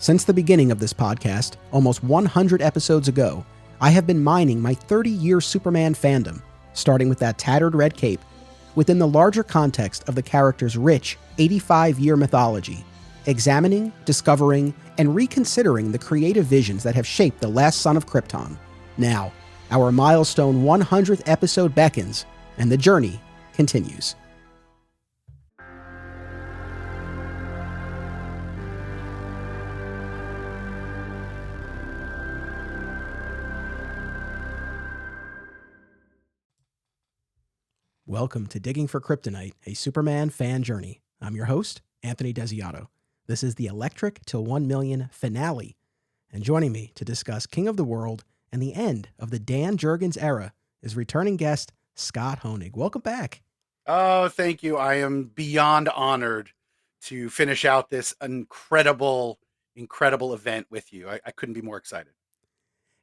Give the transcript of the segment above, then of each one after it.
Since the beginning of this podcast, almost 100 episodes ago, I have been mining my 30-year Superman fandom, starting with that tattered red cape, within the larger context of the character's rich 85-year mythology, examining, discovering, and reconsidering the creative visions that have shaped the last son of Krypton. Now, our milestone 100th episode beckons, and the journey continues. Welcome to Digging for Kryptonite, a Superman fan journey. I'm your host, Anthony Desiato. This is the Electric Til 1 Million finale. And joining me to discuss King of the World and the end of the Dan Jurgens era is returning guest Scott Honig. Welcome back. Oh, thank you. I am beyond honored to finish out this incredible event with you. I couldn't be more excited.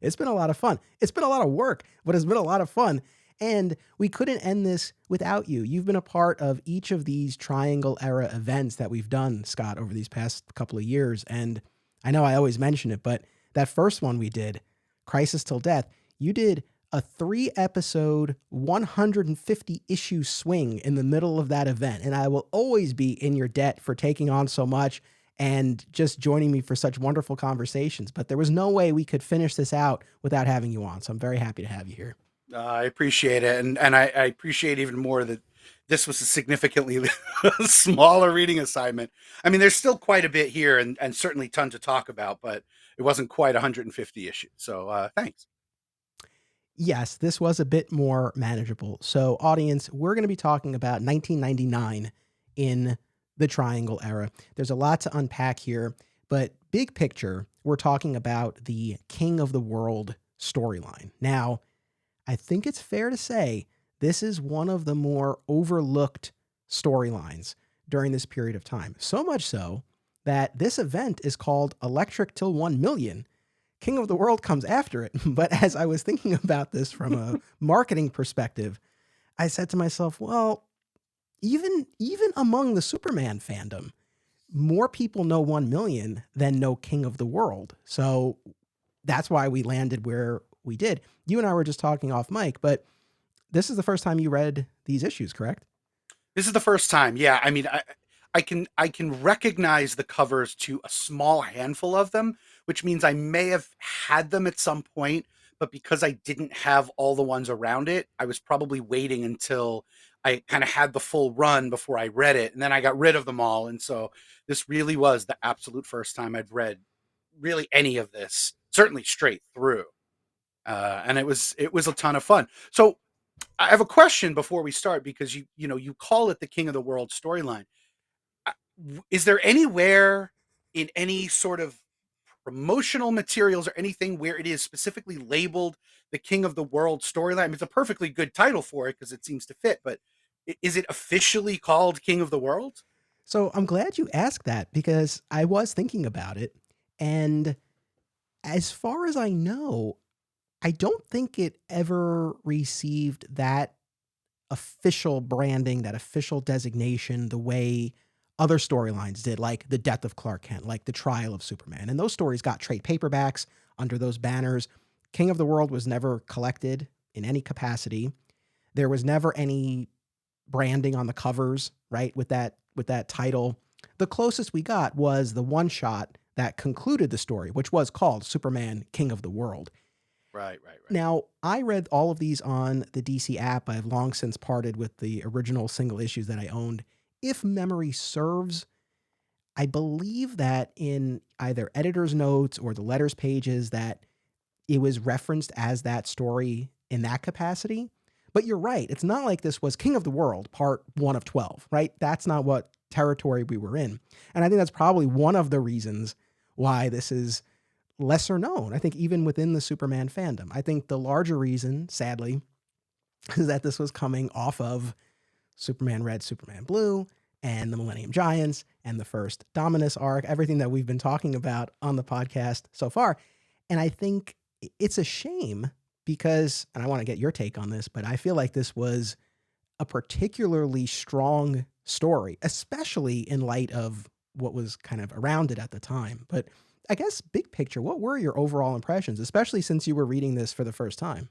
It's been a lot of fun. It's been a lot of work, but it's been a lot of fun. And we couldn't end this without you. You've been a part of each of these Triangle Era events that we've done, Scott, over these past couple of years. And I know I always mention it, but that first one we did, Crisis Till Death, you did a 3-episode, 150-issue swing in the middle of that event. And I will always be in your debt for taking on so much and just joining me for such wonderful conversations. But there was no way we could finish this out without having you on. So I'm very happy to have you here. I appreciate it. And I appreciate even more that this was a significantly smaller reading assignment. I mean, there's still quite a bit here and certainly ton to talk about, but it wasn't quite 150 issues. So thanks. Yes, this was a bit more manageable. So audience, we're going to be talking about 1999 in the Triangle Era. There's a lot to unpack here, but big picture, we're talking about the King of the World storyline. Now, I think it's fair to say this is one of the more overlooked storylines during this period of time. So much so that this event is called Electric Til 1 Million. King of the World comes after it. But as I was thinking about this from a marketing perspective, I said to myself, well, even among the Superman fandom, more people know 1 million than know King of the World. So that's why we landed where we did. You and I were just talking off mic, but this is the first time you read these issues, correct? This is the first time. Yeah. I mean, I can recognize the covers to a small handful of them, which means I may have had them at some point, but because I didn't have all the ones around it, I was probably waiting until I kind of had the full run before I read it. And then I got rid of them all. And so this really was the absolute first time I'd read really any of this, certainly straight through. And it was a ton of fun. So I have a question before we start, because you call it the King of the World storyline. Is there anywhere in any sort of promotional materials or anything where it is specifically labeled the King of the World storyline? I mean, it's a perfectly good title for it because it seems to fit, but is it officially called King of the World? So I'm glad you asked that, because I was thinking about it. And as far as I know, I don't think it ever received that official branding, that official designation, the way other storylines did, like the death of Clark Kent, like the trial of Superman. And those stories got trade paperbacks under those banners. King of the World was never collected in any capacity. There was never any branding on the covers, right, with that title. The closest we got was the one shot that concluded the story, which was called Superman, King of the World. Right. Now, I read all of these on the DC app. I have long since parted with the original single issues that I owned. If memory serves, I believe that in either editor's notes or the letters pages that it was referenced as that story in that capacity. But you're right. It's not like this was King of the World, part 1 of 12, right? That's not what territory we were in. And I think that's probably one of the reasons why this is lesser known. I think even within the Superman fandom, I think the larger reason, sadly, is that this was coming off of Superman Red, Superman Blue, and the Millennium Giants, and the first Dominus arc, everything that we've been talking about on the podcast so far. And I think it's a shame because, and I want to get your take on this, but I feel like this was a particularly strong story, especially in light of what was kind of around it at the time. But I guess big picture, what were your overall impressions, especially since you were reading this for the first time?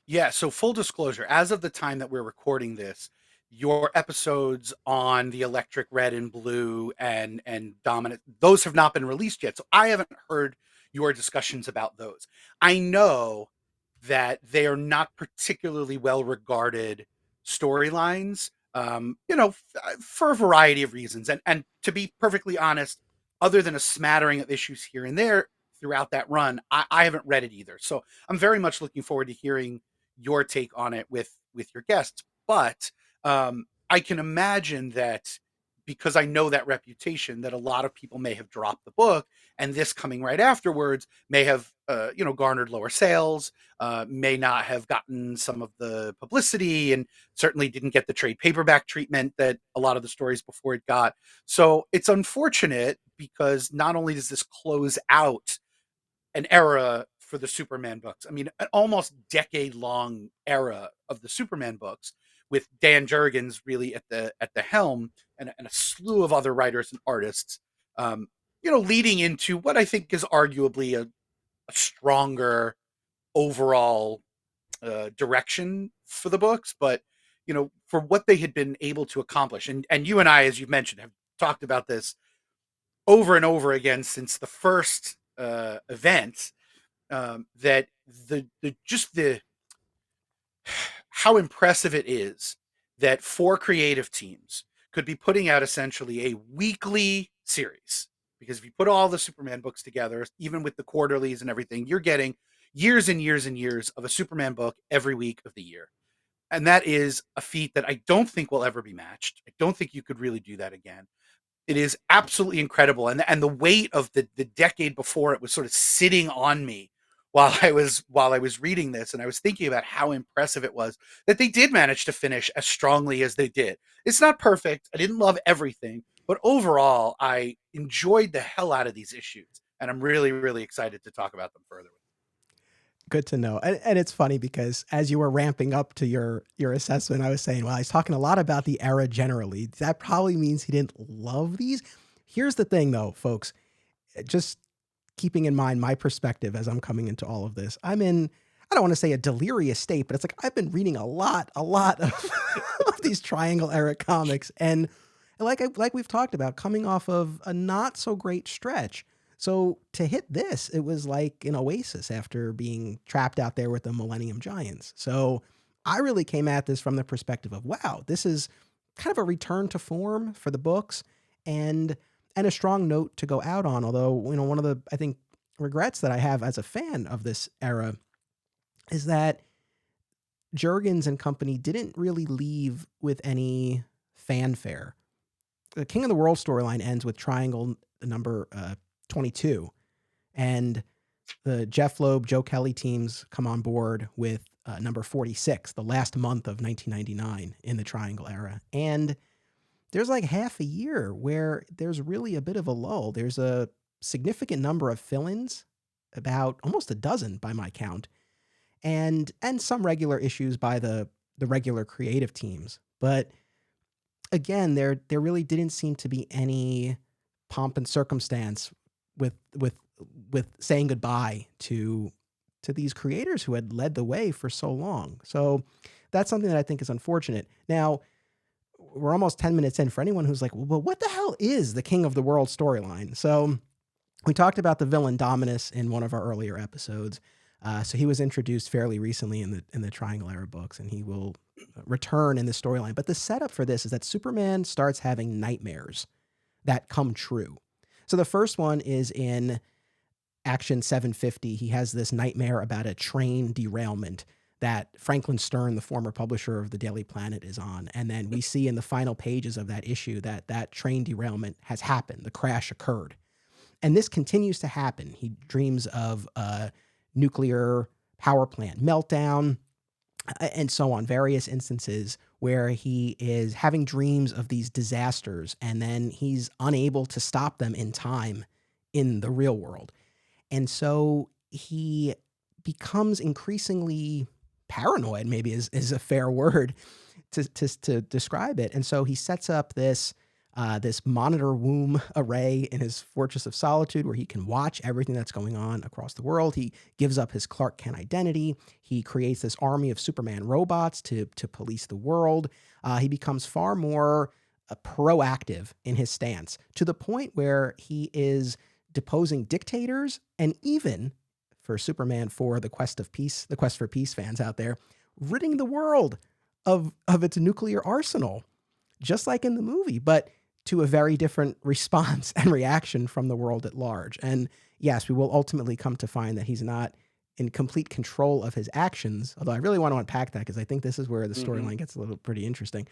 Yeah, so full disclosure, as of the time that we're recording this, your episodes on the Electric Red and Blue and Dominant, those have not been released yet. So I haven't heard your discussions about those. I know that they are not particularly well regarded storylines, for a variety of reasons. And to be perfectly honest, other than a smattering of issues here and there throughout that run, I haven't read it either. So I'm very much looking forward to hearing your take on it with your guests. But I can imagine that, because I know that reputation, that a lot of people may have dropped the book, and this coming right afterwards may have garnered lower sales, may not have gotten some of the publicity, and certainly didn't get the trade paperback treatment that a lot of the stories before it got. So it's unfortunate, because not only does this close out an era for the Superman books. I mean, an almost decade-long era of the Superman books, with Dan Jurgens really at the helm, and a slew of other writers and artists. Leading into what I think is arguably a stronger overall direction for the books. But for what they had been able to accomplish, and you and I, as you mentioned, have talked about this over and over again since the first event, that the how impressive it is that four creative teams could be putting out essentially a weekly series. Because if you put all the Superman books together, even with the quarterlies and everything, you're getting years and years and years of a Superman book every week of the year. And that is a feat that I don't think will ever be matched. I don't think you could really do that again. It is absolutely incredible, and the weight of the decade before it was sort of sitting on me while I was reading this, and I was thinking about how impressive it was that they did manage to finish as strongly as they did. It's not perfect. I didn't love everything, but overall, I enjoyed the hell out of these issues, and I'm really, really excited to talk about them further. Good to know. And it's funny because as you were ramping up to your assessment, I was saying, well, he's talking a lot about the era generally. That probably means he didn't love these. Here's the thing, though, folks. Just keeping in mind my perspective as I'm coming into all of this. I'm in, I don't want to say a delirious state, but it's like I've been reading a lot of, of these Triangle Era comics, and like we've talked about, coming off of a not so great stretch. So to hit this, it was like an oasis after being trapped out there with the Millennium Giants. So I really came at this from the perspective of, wow, this is kind of a return to form for the books, and a strong note to go out on. Although, one of the, I think, regrets that I have as a fan of this era is that Jurgens and company didn't really leave with any fanfare. The King of the World storyline ends with Triangle number 22, and the Jeph Loeb, Joe Kelly teams come on board with number 46, the last month of 1999 in the Triangle Era. And there's like half a year where there's really a bit of a lull. There's a significant number of fill-ins, about almost a dozen by my count, and some regular issues by the regular creative teams. But again, there really didn't seem to be any pomp and circumstance with saying goodbye to these creators who had led the way for so long. So that's something that I think is unfortunate. Now, we're almost 10 minutes in. For anyone who's like, well, what the hell is the King of the World storyline? So we talked about the villain Dominus in one of our earlier episodes. So he was introduced fairly recently in the Triangle Era books, and he will return in the storyline. But the setup for this is that Superman starts having nightmares that come true. So the first one is in Action 750. He has this nightmare about a train derailment that Franklin Stern, the former publisher of the Daily Planet, is on. And then we see in the final pages of that issue that train derailment has happened. The crash occurred. And this continues to happen. He dreams of a nuclear power plant meltdown, and so on, various instances where he is having dreams of these disasters, and then he's unable to stop them in time in the real world. And so he becomes increasingly paranoid, maybe is a fair word to describe it. And so he sets up this this monitor womb array in his Fortress of Solitude where he can watch everything that's going on across the world. He gives up his Clark Kent identity. He creates this army of Superman robots to police the world. He becomes far more proactive in his stance, to the point where he is deposing dictators, and even, for Superman 4, the Quest for Peace fans out there, ridding the world of its nuclear arsenal, just like in the movie, but to a very different response and reaction from the world at large. And yes, we will ultimately come to find that he's not in complete control of his actions, although I really want to unpack that because I think this is where the storyline gets a little pretty interesting.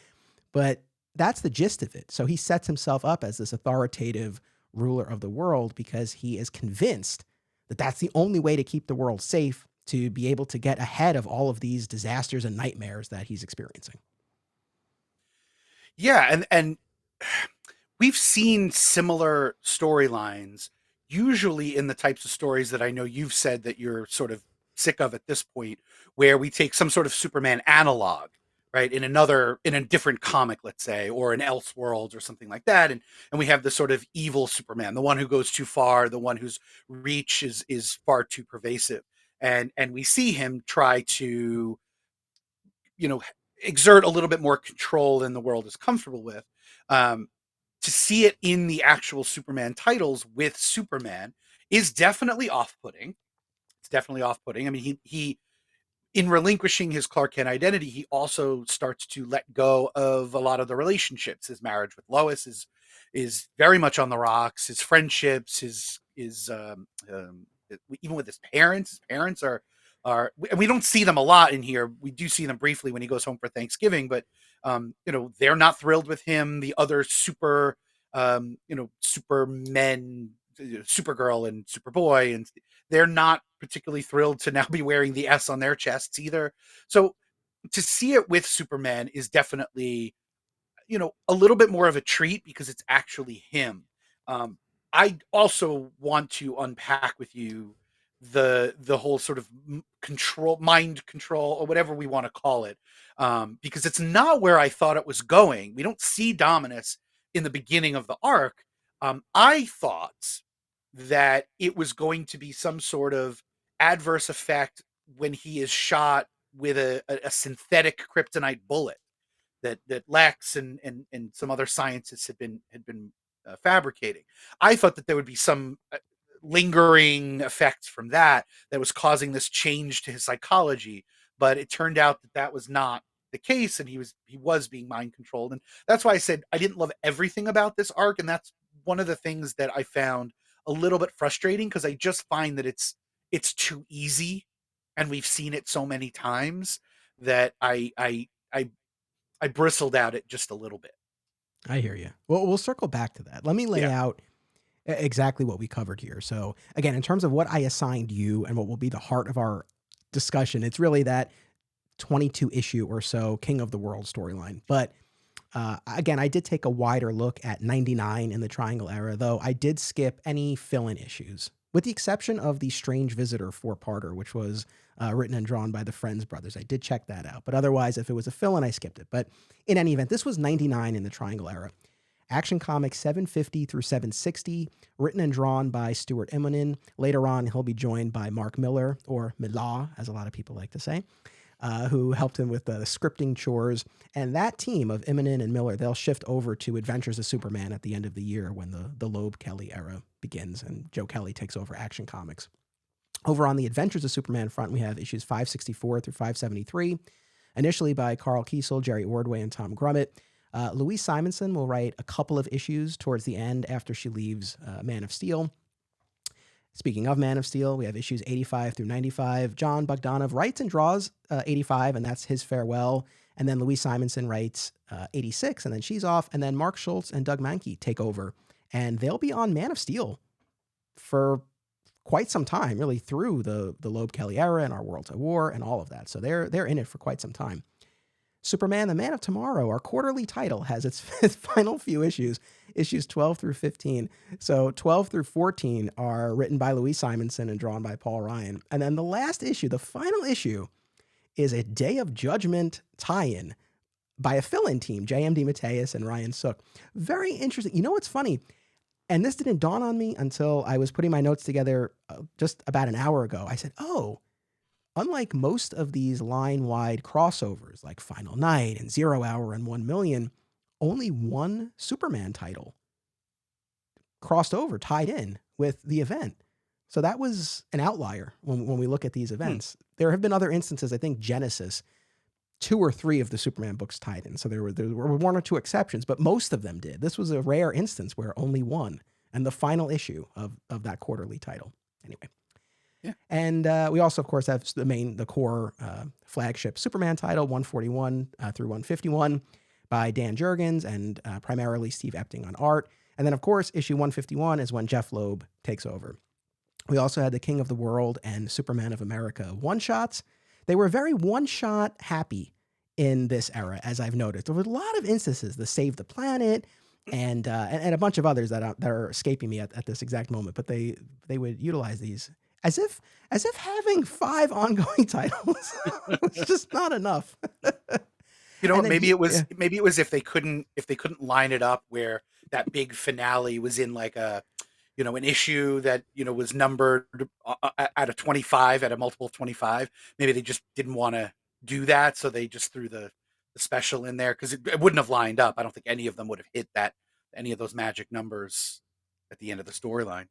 But that's the gist of it. So he sets himself up as this authoritative ruler of the world because he is convinced that that's the only way to keep the world safe, to be able to get ahead of all of these disasters and nightmares that he's experiencing. Yeah, and we've seen similar storylines, usually in the types of stories that I know you've said that you're sort of sick of at this point, where we take some sort of Superman analog, right, in a different comic, let's say, or an Elseworlds or something like that, and we have the sort of evil Superman, the one who goes too far, the one whose reach is far too pervasive, and we see him try to, exert a little bit more control than the world is comfortable with. To see it in the actual Superman titles with Superman is definitely off-putting. It's definitely off-putting. I mean, he in relinquishing his Clark Kent identity, he also starts to let go of a lot of the relationships. His marriage with Lois is very much on the rocks. His friendships, his even with his parents are, and we don't see them a lot in here. We do see them briefly when he goes home for Thanksgiving, but they're not thrilled with him. The other Supermen, Supergirl and Superboy, and they're not particularly thrilled to now be wearing the S on their chests either. So to see it with Superman is definitely, a little bit more of a treat because it's actually him. I also want to unpack with you the whole sort of mind control, or whatever we want to call it, because it's not where I thought it was going. We don't see Dominus in the beginning of the arc. I thought that it was going to be some sort of adverse effect when he is shot with a synthetic kryptonite bullet that Lex and some other scientists had been fabricating. I thought that there would be some lingering effects from that was causing this change to his psychology, but it turned out that was not the case, and he was being mind controlled. And that's why I said I didn't love everything about this arc, and that's one of the things that I found a little bit frustrating, because I just find that it's too easy, and we've seen it so many times that I bristled at it just a little bit. I hear you. Well, we'll circle back to that. Let me lay out exactly what we covered here. So again, in terms of what I assigned you and what will be the heart of our discussion, it's really that 22 issue or so King of the World storyline. But again, I did take a wider look at 99 in the Triangle Era, though I did skip any fill-in issues, with the exception of the Strange Visitor 4-parter, which was written and drawn by the Friends brothers. I did check that out. But otherwise, if it was a fill-in, I skipped it. But in any event, this was 99 in the Triangle Era. Action Comics 750 through 760, written and drawn by Stuart Immonen. Later on, he'll be joined by Mark Miller, or Millar, as a lot of people like to say, who helped him with the scripting chores. And that team of Immonen and Miller, they'll shift over to Adventures of Superman at the end of the year when the Loeb Kelly era begins and Joe Kelly takes over Action Comics. Over on the Adventures of Superman front, we have issues 564 through 573, initially by Carl Kiesel, Jerry Ordway, and Tom Grummett. Louise Simonson will write a couple of issues towards the end after she leaves Man of Steel. Speaking of Man of Steel, we have issues 85 through 95. John Bogdanov writes and draws 85, and that's his farewell. And then Louise Simonson writes 86, and then she's off. And then Mark Schultz and Doug Mahnke take over, and they'll be on Man of Steel for quite some time, really through the Loeb Kelly era and our Worlds at War and all of that. So they're in it for quite some time. Superman, the Man of Tomorrow, our quarterly title, has its final few issues 12 through 15. So 12 through 14 are written by Louise Simonson and drawn by Paul Ryan. And then the last issue, the final issue, is a Day of Judgment tie-in by a fill-in team, J.M. DeMatteis and Ryan Sook. Very interesting. You know what's funny? And this didn't dawn on me until I was putting my notes together just about an hour ago. I said, oh, unlike most of these line-wide crossovers like Final Night and 0 Hour and 1 Million, only one Superman title crossed over, tied in with the event. So that was an outlier when we look at these events. There have been other instances, I think Genesis, 2 or 3 of the Superman books tied in. So there were 1 or 2 exceptions, but most of them did. This was a rare instance where only one, and the final issue of that quarterly title. Anyway. Yeah. And we also, of course, have the core flagship Superman title, 141 through 151 by Dan Jurgens and primarily Steve Epting on art. And then, of course, issue 151 is when Jeph Loeb takes over. We also had the King of the World and Superman of America one-shots. They were very one-shot happy in this era, as I've noticed. There were a lot of instances, the Save the Planet and a bunch of others that are escaping me at this exact moment, but they would utilize these as if having 5 ongoing titles was just not enough. You know, maybe it was if they couldn't line it up where that big finale was in like a, you know, an issue that, you know, was numbered at a 25, at a multiple of 25. Maybe they just didn't want to do that, so they just threw the special in there because it wouldn't have lined up. I don't think any of them would have hit any of those magic numbers at the end of the storyline.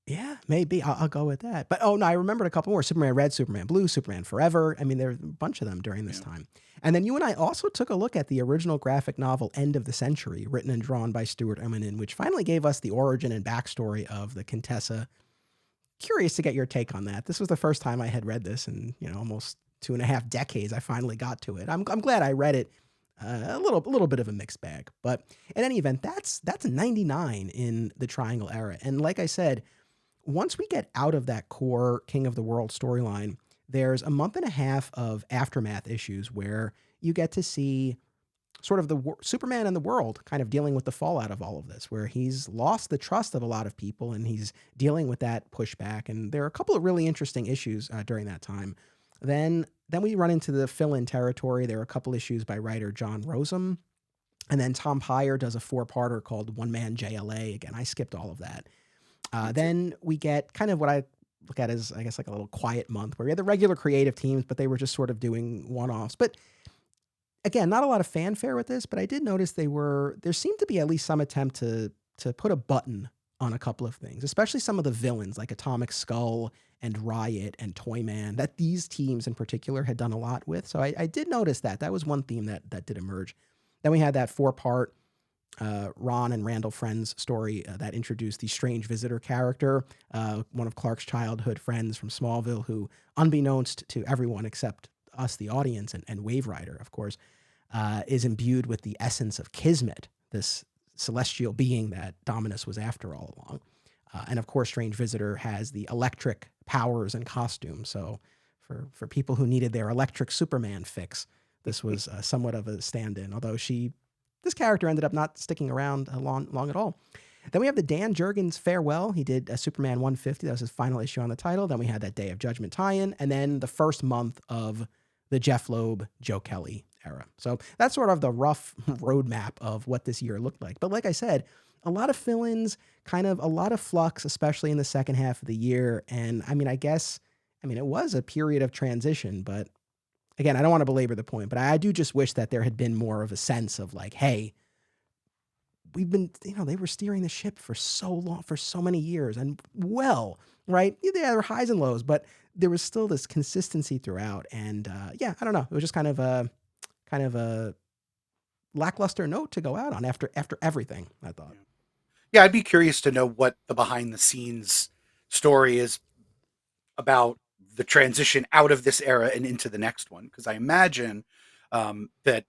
Yeah, maybe. I'll go with that. But no, I remembered a couple more: Superman Red, Superman Blue, Superman Forever. I mean, there are a bunch of them during this time. And then you and I also took a look at the original graphic novel End of the Century, written and drawn by Stuart Eminem, which finally gave us the origin and backstory of the Contessa. Curious to get your take on that. This was the first time I had read this in, you know, almost 2.5 decades. I finally got to it. I'm glad I read it. A little bit of a mixed bag, but in any event, that's 99 in the Triangle Era. And like I said, once we get out of that core King of the World storyline, there's a month and a half of aftermath issues where you get to see sort of the Superman and the world kind of dealing with the fallout of all of this, where he's lost the trust of a lot of people and he's dealing with that pushback. And there are a couple of really interesting issues during that time. Then we run into the fill-in territory. There are a couple issues by writer John Rosen. And then Tom Peyer does a 4-parter called One Man JLA. Again, I skipped all of that. Then we get kind of what I look at as, I guess, like a little quiet month where we had the regular creative teams, but they were just sort of doing one-offs. But again, not a lot of fanfare with this, but I did notice there seemed to be at least some attempt to put a button on a couple of things, especially some of the villains like Atomic Skull and Riot and Toyman, that these teams in particular had done a lot with. So I did notice that. That was one theme that did emerge. Then we had that 4-part Ron and Randall Friends story that introduced the strange visitor character, one of Clark's childhood friends from Smallville, who, unbeknownst to everyone except us, the audience, and Wave Rider, of course, is imbued with the essence of Kismet, this celestial being that Dominus was after all along. And of course, Strange Visitor has the electric powers and costume. So for people who needed their electric Superman fix, this was somewhat of a stand-in, although this character ended up not sticking around long at all. Then we have the Dan Jurgens farewell. He did a Superman 150. That was his final issue on the title. Then we had that Day of Judgment tie-in. And then the first month of the Jeph Loeb, Joe Kelly era. So that's sort of the rough roadmap of what this year looked like. But like I said, a lot of fill-ins, kind of a lot of flux, especially in the second half of the year. And I mean, it was a period of transition, but again, I don't want to belabor the point, but I do just wish that there had been more of a sense of like, hey, we've been, they were steering the ship for so long, for so many years, and right? Yeah, there were highs and lows, but there was still this consistency throughout. And I don't know. It was just kind of a lackluster note to go out on after everything, I thought. Yeah, I'd be curious to know what the behind the scenes story is about the transition out of this era and into the next one, because I imagine that,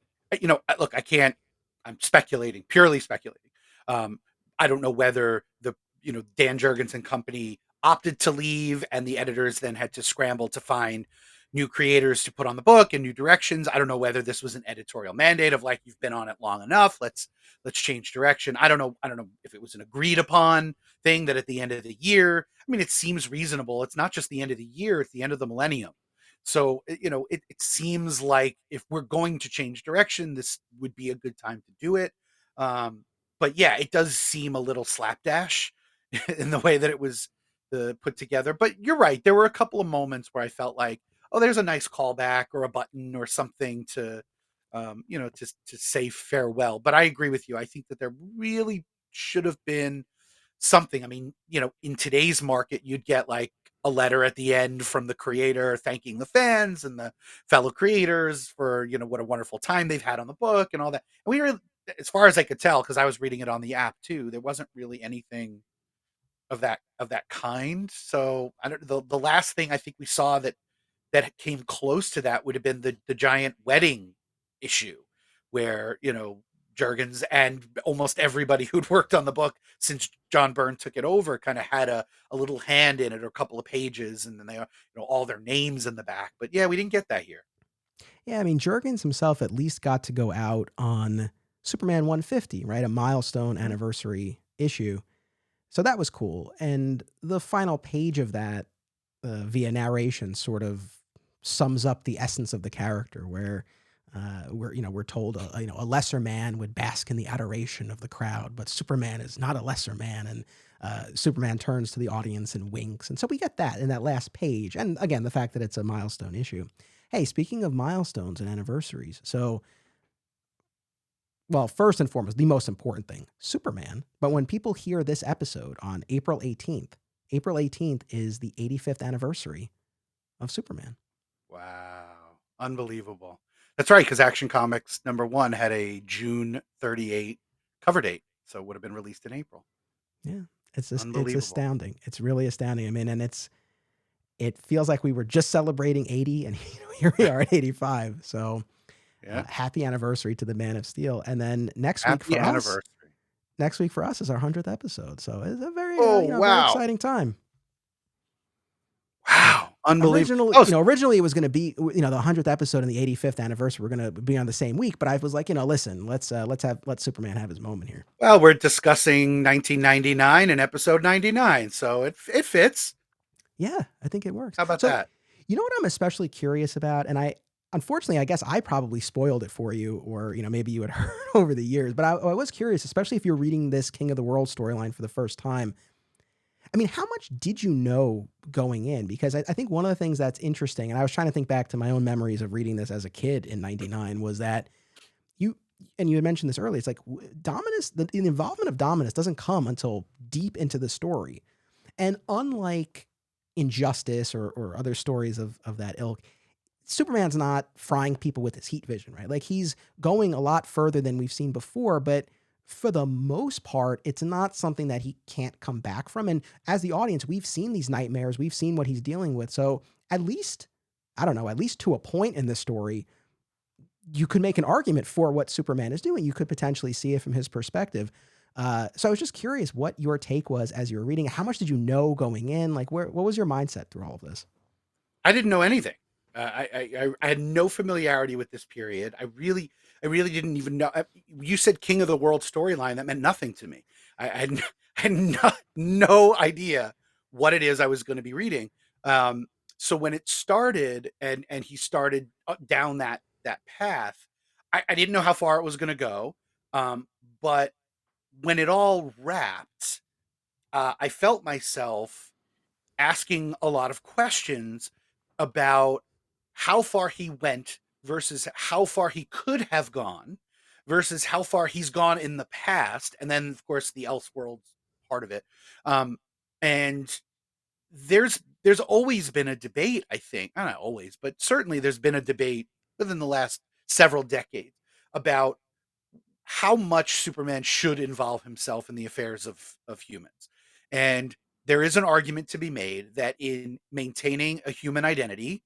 look, I'm speculating, purely speculating. I don't know whether Dan Jurgens and company opted to leave and the editors then had to scramble to find new creators to put on the book and new directions. I don't know whether this was an editorial mandate of like, you've been on it long enough, let's change direction. I don't know if it was an agreed upon thing that at the end of the year, I mean, it seems reasonable. It's not just the end of the year, it's the end of the millennium. So, it seems like if we're going to change direction, this would be a good time to do it. Um, but yeah, it does seem a little slapdash in the way that it was put together. But you're right. There were a couple of moments where I felt like, oh, there's a nice callback or a button or something to say farewell. But I agree with you. I think that there really should have been something. I mean, in today's market, you'd get like a letter at the end from the creator thanking the fans and the fellow creators for, what a wonderful time they've had on the book and all that. And we were, as far as I could tell, because I was reading it on the app too, there wasn't really anything of that kind. So I don't, the last thing I think we saw that came close to that would have been the giant wedding issue where, Jurgens and almost everybody who'd worked on the book since John Byrne took it over kind of had a little hand in it, or a couple of pages, and then they all their names in the back. But yeah, we didn't get that here. Yeah, I mean, Jurgens himself at least got to go out on Superman 150, right? A milestone Mhm. anniversary issue. So that was cool. And the final page of that, via narration, sort of sums up the essence of the character, where we're told a lesser man would bask in the adoration of the crowd, but Superman is not a lesser man, and Superman turns to the audience and winks, and so we get that in that last page, and again the fact that it's a milestone issue. Hey, speaking of milestones and anniversaries, so well, first and foremost, the most important thing, Superman. But when people hear this episode on April 18th is the 85th anniversary of Superman. Wow, unbelievable. That's right, because Action Comics #1 had a June 38 cover date, so it would have been released in April. Yeah, it's Unbelievable. astounding. It's really astounding. I mean, and it feels like we were just celebrating 80, and here we are at 85. So Yeah. happy anniversary to the Man of Steel. And then Happy anniversary. next week for us is our 100th episode. So it's a very Oh, very wow. exciting time. Yeah. Wow, unbelievable. Oh, Originally it was going to be, the 100th episode and the 85th anniversary were going to be on the same week, but I was like, listen, let Superman have his moment here. well, we're discussing 1999 and episode 99, so it fits. Yeah, I think it works. How about So, that? what I'm especially curious about, and unfortunately, I guess I probably spoiled it for you, or, maybe you had heard over the years, but I was curious, especially if you're reading this King of the World storyline for the first time. I mean, how much did you know going in? Because I think one of the things that's interesting, and I was trying to think back to my own memories of reading this as a kid in '99, was that you, and you had mentioned this earlier, it's like Dominus, the involvement of Dominus doesn't come until deep into the story. And unlike Injustice or other stories of that ilk, Superman's not frying people with his heat vision, right? Like he's going a lot further than we've seen before, but for the most part, it's not something that he can't come back from. And as the audience, we've seen these nightmares, we've seen what he's dealing with. So at least, I don't know, at least to a point in the story, you could make an argument for what Superman is doing. You could potentially see it from his perspective. So I was just curious what your take was as you were reading. How much did you know going in? Like, what was your mindset through all of this? I didn't know anything. I had no familiarity with this period. I really didn't even know. You said King of the World storyline. That meant nothing to me. I had, I had no idea what it is I was going to be reading. Um, so when it started and he started down that path, I didn't know how far it was going to go. But when it all wrapped, I felt myself asking a lot of questions about how far he went versus how far he could have gone versus how far he's gone in the past, and then of course the Elseworlds part of it. Um, and there's always been a debate, I think, not always, but certainly there's been a debate within the last several decades about how much Superman should involve himself in the affairs of humans. And there is an argument to be made that in maintaining a human identity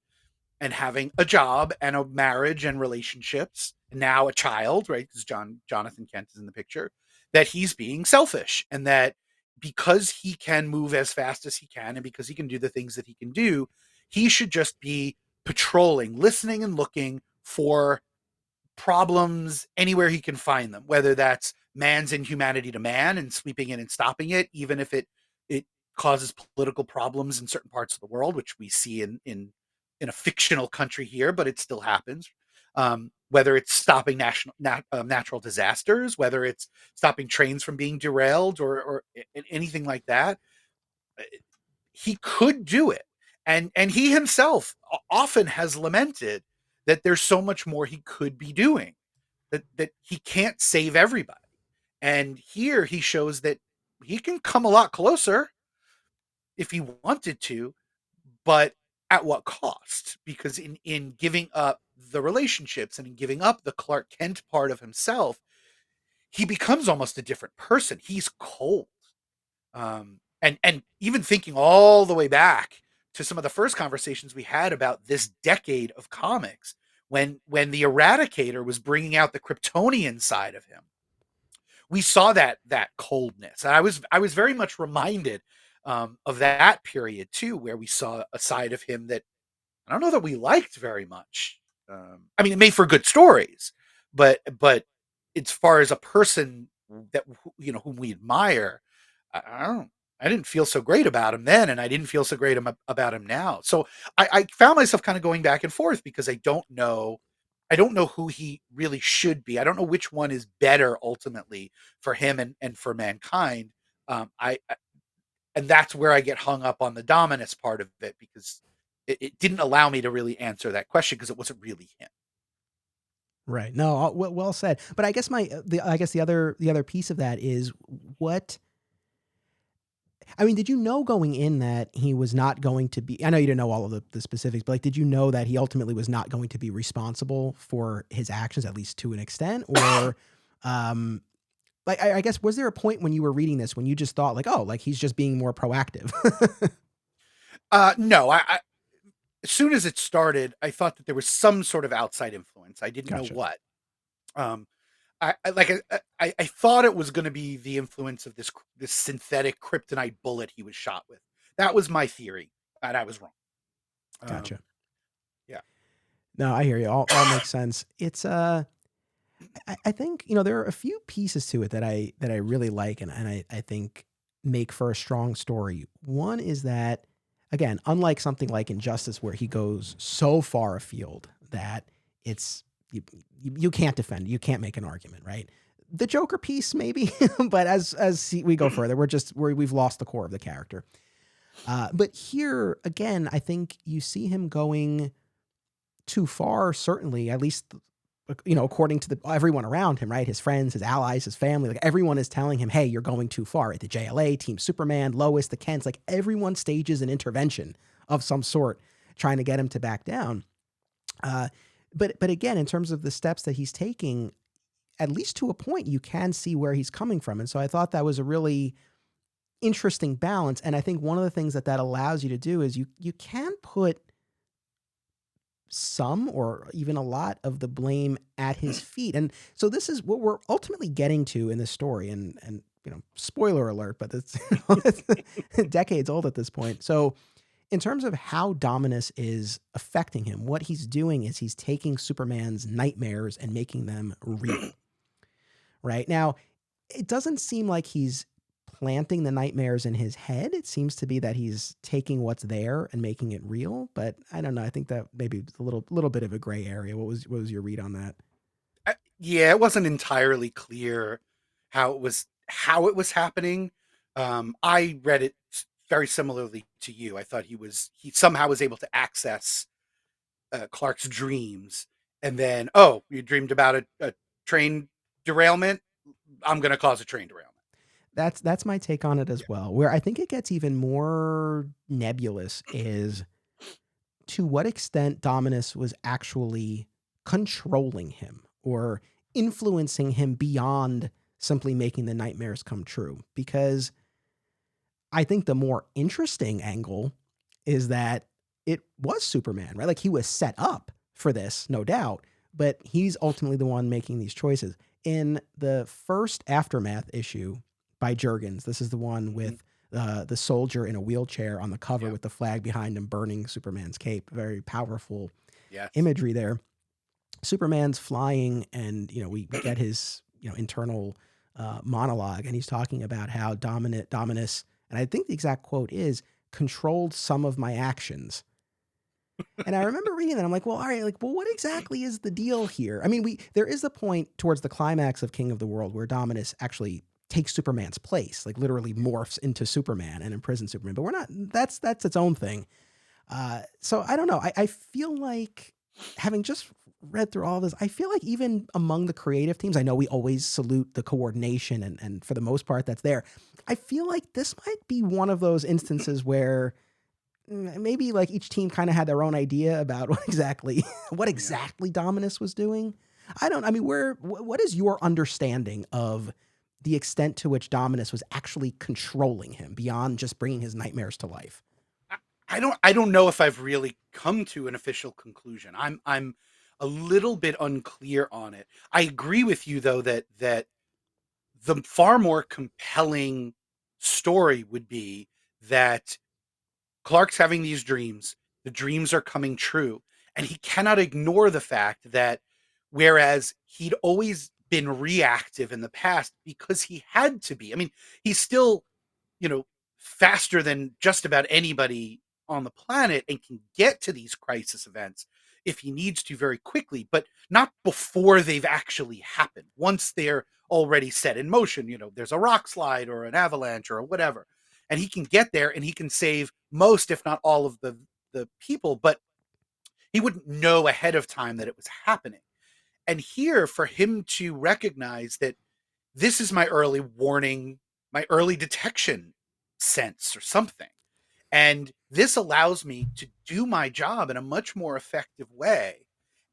and having a job and a marriage and relationships, and now a child, right? Because Jonathan Kent is in the picture, that he's being selfish, and that because he can move as fast as he can and because he can do the things that he can do, he should just be patrolling, listening and looking for problems anywhere he can find them, whether that's man's inhumanity to man and sweeping in and stopping it, even if it causes political problems in certain parts of the world, which we see in in a fictional country here, but it still happens. Whether it's stopping natural disasters, whether it's stopping trains from being derailed, or anything like that, he could do it. And he himself often has lamented that there's so much more he could be doing, that he can't save everybody. And here he shows that he can come a lot closer if he wanted to, but at what cost? Because in giving up the relationships and in giving up the Clark Kent part of himself, he becomes almost a different person. He's cold. And even thinking all the way back to some of the first conversations we had about this decade of comics, when the Eradicator was bringing out the Kryptonian side of him, we saw that coldness. And I was very much reminded of that period too, where we saw a side of him that I don't know that we liked very much. I mean, it made for good stories, but as far as a person that, you know, whom we admire, I don't. I didn't feel so great about him then, and I didn't feel so great about him now. So I found myself kind of going back and forth because I don't know. I don't know who he really should be. I don't know which one is better ultimately for him and for mankind. I and that's where I get hung up on the Dominus part of it, because it didn't allow me to really answer that question because it wasn't really him. Right. No, well said. But I guess the other piece of that is what I mean, did you know going in that he was not going to be, I know you didn't know all of the specifics, but like, did you know that he ultimately was not going to be responsible for his actions, at least to an extent? Or, um, like, I guess, was there a point when you were reading this when you just thought like, oh, like he's just being more proactive? No, as soon as it started, I thought that there was some sort of outside influence. I didn't know Gotcha. what. Um, I thought it was going to be the influence of this synthetic kryptonite bullet he was shot with. That was my theory, and I was wrong. Um, Gotcha. yeah. No, I hear you. All makes sense. It's, I think, you know, there are a few pieces to it that I really like and I think make for a strong story. One is that, again, unlike something like Injustice where he goes so far afield that it's you can't defend, you can't make an argument, right? The Joker piece maybe, but as we go further, we've lost the core of the character. But here again, I think you see him going too far, certainly, at least, you know, according to everyone around him, right? His friends, his allies, his family, like everyone is telling him, hey, you're going too far. Right? The JLA, Team Superman, Lois, the Kents, like everyone stages an intervention of some sort trying to get him to back down. Uh, but again, in terms of the steps that he's taking, at least to a point, you can see where he's coming from. And so I thought that was a really interesting balance. And I think one of the things that allows you to do is you can put some or even a lot of the blame at his feet. And so this is what we're ultimately getting to in this story. And you know, spoiler alert, but it's, it's decades old at this point. So in terms of how Dominus is affecting him, what he's doing is he's taking Superman's nightmares and making them real. Right now, it doesn't seem like he's planting the nightmares in his head. It seems to be that he's taking what's there and making it real. But I don't know. I think that maybe it's a little bit of a gray area. What was your read on that? Yeah, it wasn't entirely clear how it was happening. I read it very similarly to you. I thought he somehow was able to access Clark's dreams, and then, oh, you dreamed about a train derailment. I'm going to cause a train derailment. That's my take on it Yeah. as well. Where I think it gets even more nebulous is to what extent Dominus was actually controlling him or influencing him beyond simply making the nightmares come true. Because I think the more interesting angle is that it was Superman, right? Like he was set up for this, no doubt, but he's ultimately the one making these choices. In the first Aftermath issue by Jurgens, this is the one Mhm. with the soldier in a wheelchair on the cover Yeah. with the flag behind him burning Superman's cape. Very powerful Yes. imagery there. Superman's flying, and you know we get his internal monologue, and he's talking about how Dominus, and I think the exact quote is, controlled some of my actions. And I remember reading that. I'm like, well, all right, like, well, what exactly is the deal here? I mean, there is the point towards the climax of King of the World where Dominus actually takes Superman's place, like literally morphs into Superman and imprisons Superman. But we're not. That's its own thing. So I don't know. I feel like having just read through all this, I feel like even among the creative teams, I know we always salute the coordination and for the most part that's there. I feel like this might be one of those instances where maybe like each team kind of had their own idea about what Yeah. exactly Dominus was doing. I mean, what is your understanding of the extent to which Dominus was actually controlling him beyond just bringing his nightmares to life? I don't know if I've really come to an official conclusion. I'm a little bit unclear on it. I agree with you though that the far more compelling story would be that Clark's having these dreams. The dreams are coming true. And he cannot ignore the fact that whereas he'd always been reactive in the past because he had to be. I mean, he's still, you know, faster than just about anybody on the planet and can get to these crisis events if he needs to very quickly, but not before they've actually happened. Once they're already set in motion, there's a rock slide or an avalanche or whatever, and he can get there and he can save most, if not all, of the people, but he wouldn't know ahead of time that it was happening. And here, for him to recognize that this is my early warning, my early detection sense or something. And this allows me to do my job in a much more effective way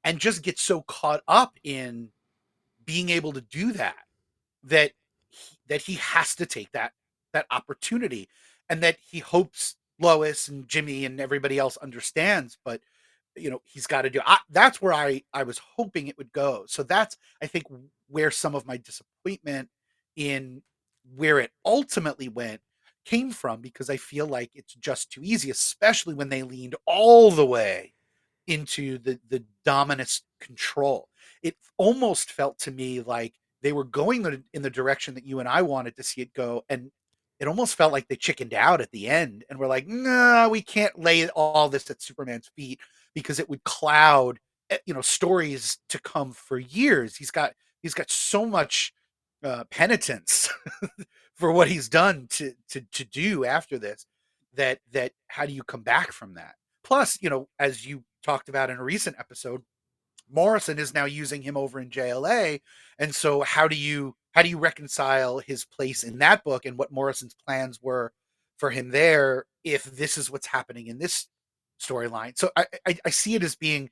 and just get so caught up in being able to do that he has to take that opportunity, and that he hopes Lois and Jimmy and everybody else understands, but he's got to do. That's where I was hoping it would go. So that's, I think, where some of my disappointment in where it ultimately went came from, because I feel like it's just too easy, especially when they leaned all the way into the dominant control. It almost felt to me like they were going in the direction that you and I wanted to see it go, and it almost felt like they chickened out at the end and were like, "Nah, we can't lay all this at Superman's feet because it would cloud, stories to come for years." He's got so much penitence for what he's done to do after this, that how do you come back from that? Plus, as you talked about in a recent episode, Morrison is now using him over in JLA, and so how do you reconcile his place in that book and what Morrison's plans were for him there if this is what's happening in this storyline? So I see it as being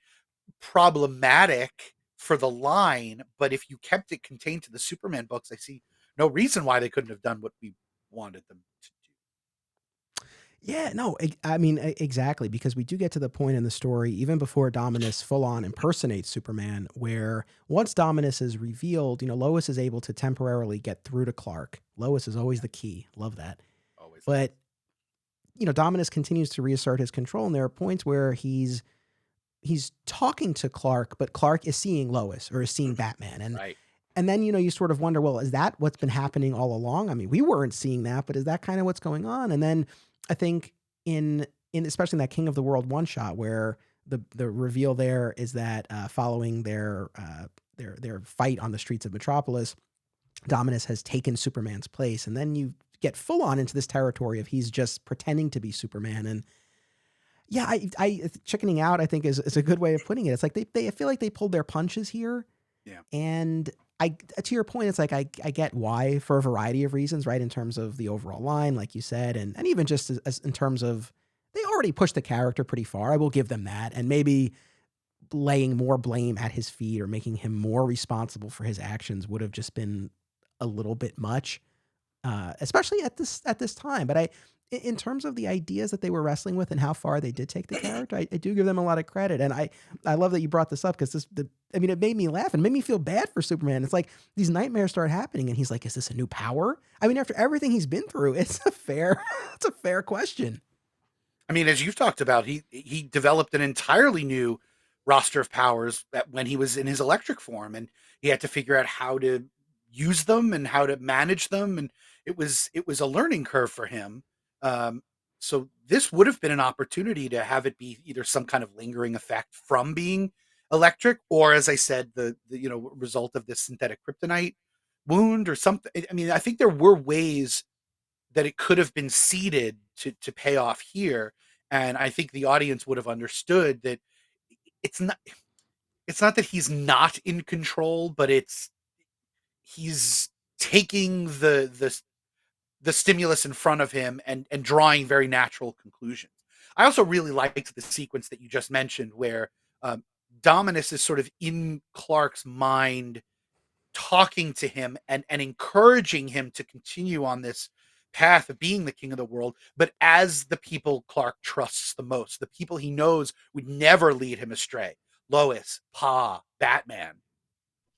problematic for the line, but if you kept it contained to the Superman books, I see no reason why they couldn't have done what we wanted them to Yeah, no, I mean, exactly, because we do get to the point in the story, even before Dominus full on impersonates Superman, where once Dominus is revealed, Lois is able to temporarily get through to Clark. Lois is do. always Yeah, the key. Love that. always love. But, Dominus continues to reassert his control, and there are points where he's talking to Clark, but Clark is seeing Lois or is seeing Mhm. Batman. And Right. and then, you sort of wonder, well, is that what's been happening all along? I mean, we weren't seeing that, but is that kind of what's going on? And then I think in especially in that King of the World one shot where the reveal there is that following their fight on the streets of Metropolis, Dominus has taken Superman's place, and then you get full on into this territory of he's just pretending to be Superman. And yeah, I chickening out, I think is a good way of putting it. It's like I feel like they pulled their punches here, Yeah. and I to your point, it's like I get why for a variety of reasons, right? In terms of the overall line, like you said, and even just as in terms of they already pushed the character pretty far. I will give them that, and maybe laying more blame at his feet or making him more responsible for his actions would have just been a little bit much, especially at this time. But in terms of the ideas that they were wrestling with and how far they did take the character, I do give them a lot of credit. And I love that you brought this up because I mean, it made me laugh and made me feel bad for Superman. It's like these nightmares start happening, and he's like, "Is this a new power?" I mean, after everything he's been through, it's a fair, it's a fair question. I mean, as you've talked about, he developed an entirely new roster of powers when he was in his electric form, and he had to figure out how to use them and how to manage them, and it was a learning curve for him. Um, So this would have been an opportunity to have it be either some kind of lingering effect from being electric, or as I said, the result of this synthetic kryptonite wound or something. I mean, I think there were ways that it could have been seeded to pay off here, and I think the audience would have understood that it's not it's not that he's not in control, but he's taking the stimulus in front of him and drawing very natural conclusions. I also really liked the sequence that you just mentioned where um, Dominus is sort of in Clark's mind, talking to him and encouraging him to continue on this path of being the king of the world, but as the people Clark trusts the most, the people he knows would never lead him astray. Lois, Pa, Batman,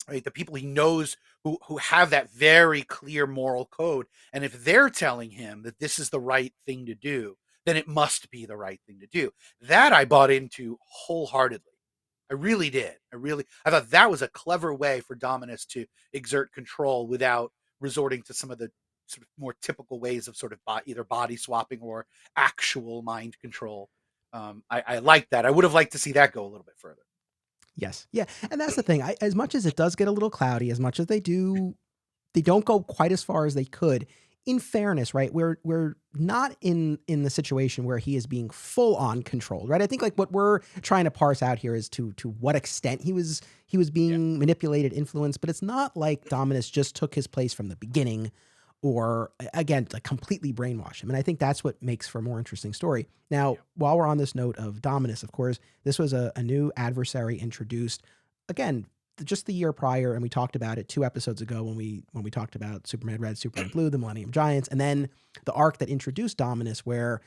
right? The people he knows who have that very clear moral code. And if they're telling him that this is the right thing to do, then it must be the right thing to do. That I bought into wholeheartedly. I really did. I thought that was a clever way for Dominus to exert control without resorting to some of the sort of more typical ways of sort of either body swapping or actual mind control. I like that. I would have liked to see that go a little bit further. Yes. Yeah. And that's the thing. As much as it does get a little cloudy, as much as they don't go quite as far as they could. In fairness, right? We're not in the situation where he is being full on controlled, right? I think like what we're trying to parse out here is to what extent he was being manipulated, influenced, but it's not like Dominus just took his place from the beginning, or again, like completely brainwash him. And I think that's what makes for a more interesting story. Now, while we're on this note of Dominus, of course, this was a new adversary introduced, again, just the year prior, and we talked about it 2 episodes ago when we talked about Superman Red, Superman Blue, the Millennium Giants, and then the arc that introduced Dominus, where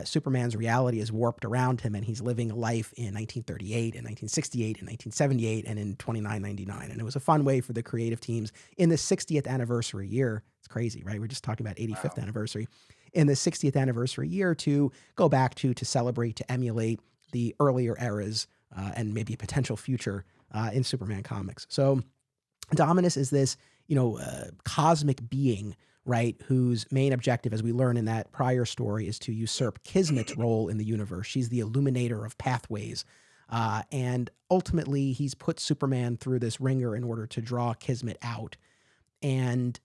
Superman's reality is warped around him, and he's living a life in 1938 and 1968 and 1978 and in 2999. And it was a fun way for the creative teams in the 60th anniversary year. It's crazy, right? We're just talking about 85th anniversary. In the 60th anniversary year to go back to celebrate, to emulate the earlier eras and maybe a potential future in Superman comics. So Dominus is this, cosmic being, right, whose main objective, as we learn in that prior story, is to usurp Kismet's role in the universe. She's the illuminator of pathways. And ultimately, he's put Superman through this ringer in order to draw Kismet out. And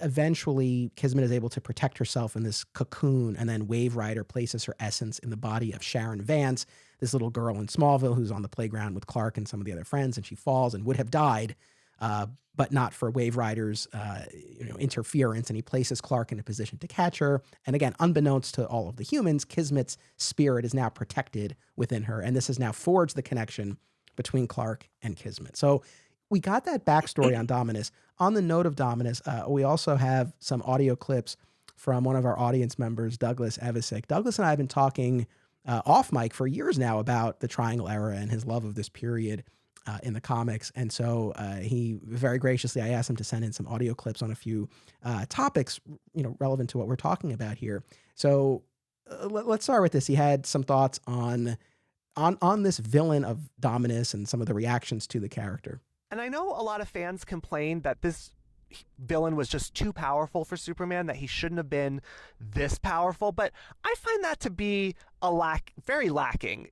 eventually, Kismet is able to protect herself in this cocoon, and then Wave Rider places her essence in the body of Sharon Vance, this little girl in Smallville who's on the playground with Clark and some of the other friends, and she falls and would have died, but not for Wave Rider's interference, and he places Clark in a position to catch her. And again, unbeknownst to all of the humans, Kismet's spirit is now protected within her, and this has now forged the connection between Clark and Kismet. So we got that backstory on Dominus. On the note of Dominus, we also have some audio clips from one of our audience members, Douglas Evasick. Douglas and I have been talking off mic for years now about the Triangle Era and his love of this period in the comics. And so he very graciously, I asked him to send in some audio clips on a few topics, relevant to what we're talking about here. So let's start with this. He had some thoughts on this villain of Dominus and some of the reactions to the character. And I know a lot of fans complained that this villain was just too powerful for Superman, that he shouldn't have been this powerful, but I find that to be very lacking,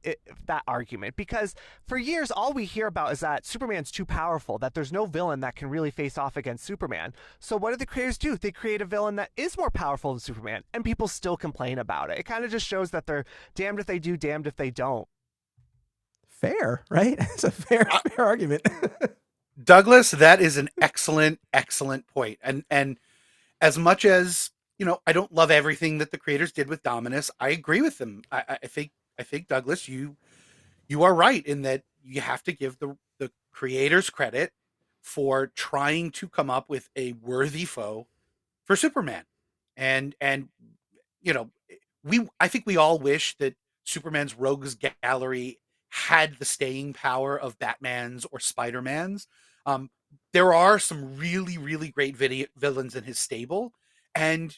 that argument, because for years all we hear about is that Superman's too powerful, that there's no villain that can really face off against Superman. So what do the creators do? They create a villain that is more powerful than Superman, and people still complain about it. It kind of just shows that they're damned if they do, damned if they don't. Fair, right? It's a fair argument. Douglas, that is an excellent point. And as much as, I don't love everything that the creators did with Dominus, I agree with them. I think Douglas, you are right in that you have to give the creators credit for trying to come up with a worthy foe for Superman. And I think we all wish that Superman's rogues gallery had the staying power of Batman's or Spider-Man's. There are some really, really great villains in his stable, and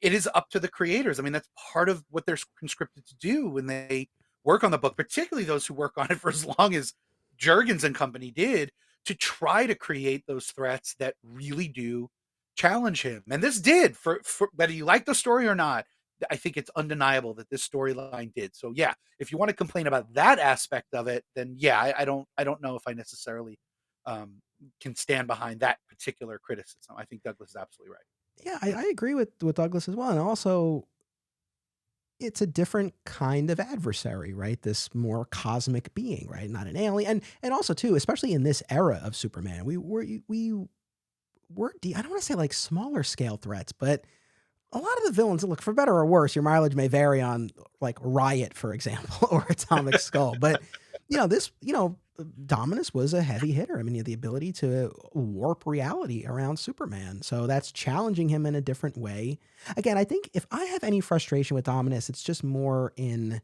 it is up to the creators. I mean, that's part of what they're conscripted to do when they work on the book, particularly those who work on it for as long as Jurgens and company did, to try to create those threats that really do challenge him. And this did, for whether you like the story or not, I think it's undeniable that this storyline did. So yeah, if you want to complain about that aspect of it, then yeah, I don't know if I necessarily can stand behind that particular criticism. I think Douglas is absolutely right. Yeah, I agree with Douglas as well. And also, it's a different kind of adversary, right? This more cosmic being, right? Not an alien. And also too, especially in this era of Superman, we I don't want to say like smaller scale threats, but a lot of the villains, look, for better or worse, your mileage may vary on like Riot, for example, or Atomic Skull. But, Dominus was a heavy hitter. I mean, he had the ability to warp reality around Superman. So that's challenging him in a different way. Again, I think if I have any frustration with Dominus, it's just more in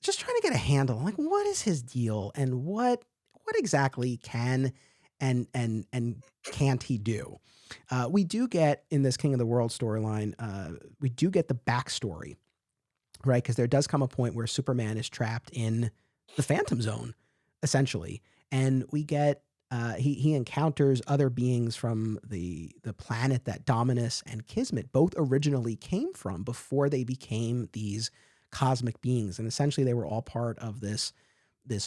just trying to get a handle. Like, what is his deal and what exactly can and can't he do? We do get in this King of the World storyline, we do get the backstory, right? Because there does come a point where Superman is trapped in the Phantom Zone, essentially, and we get he encounters other beings from the planet that Dominus and Kismet both originally came from before they became these cosmic beings, and essentially they were all part of this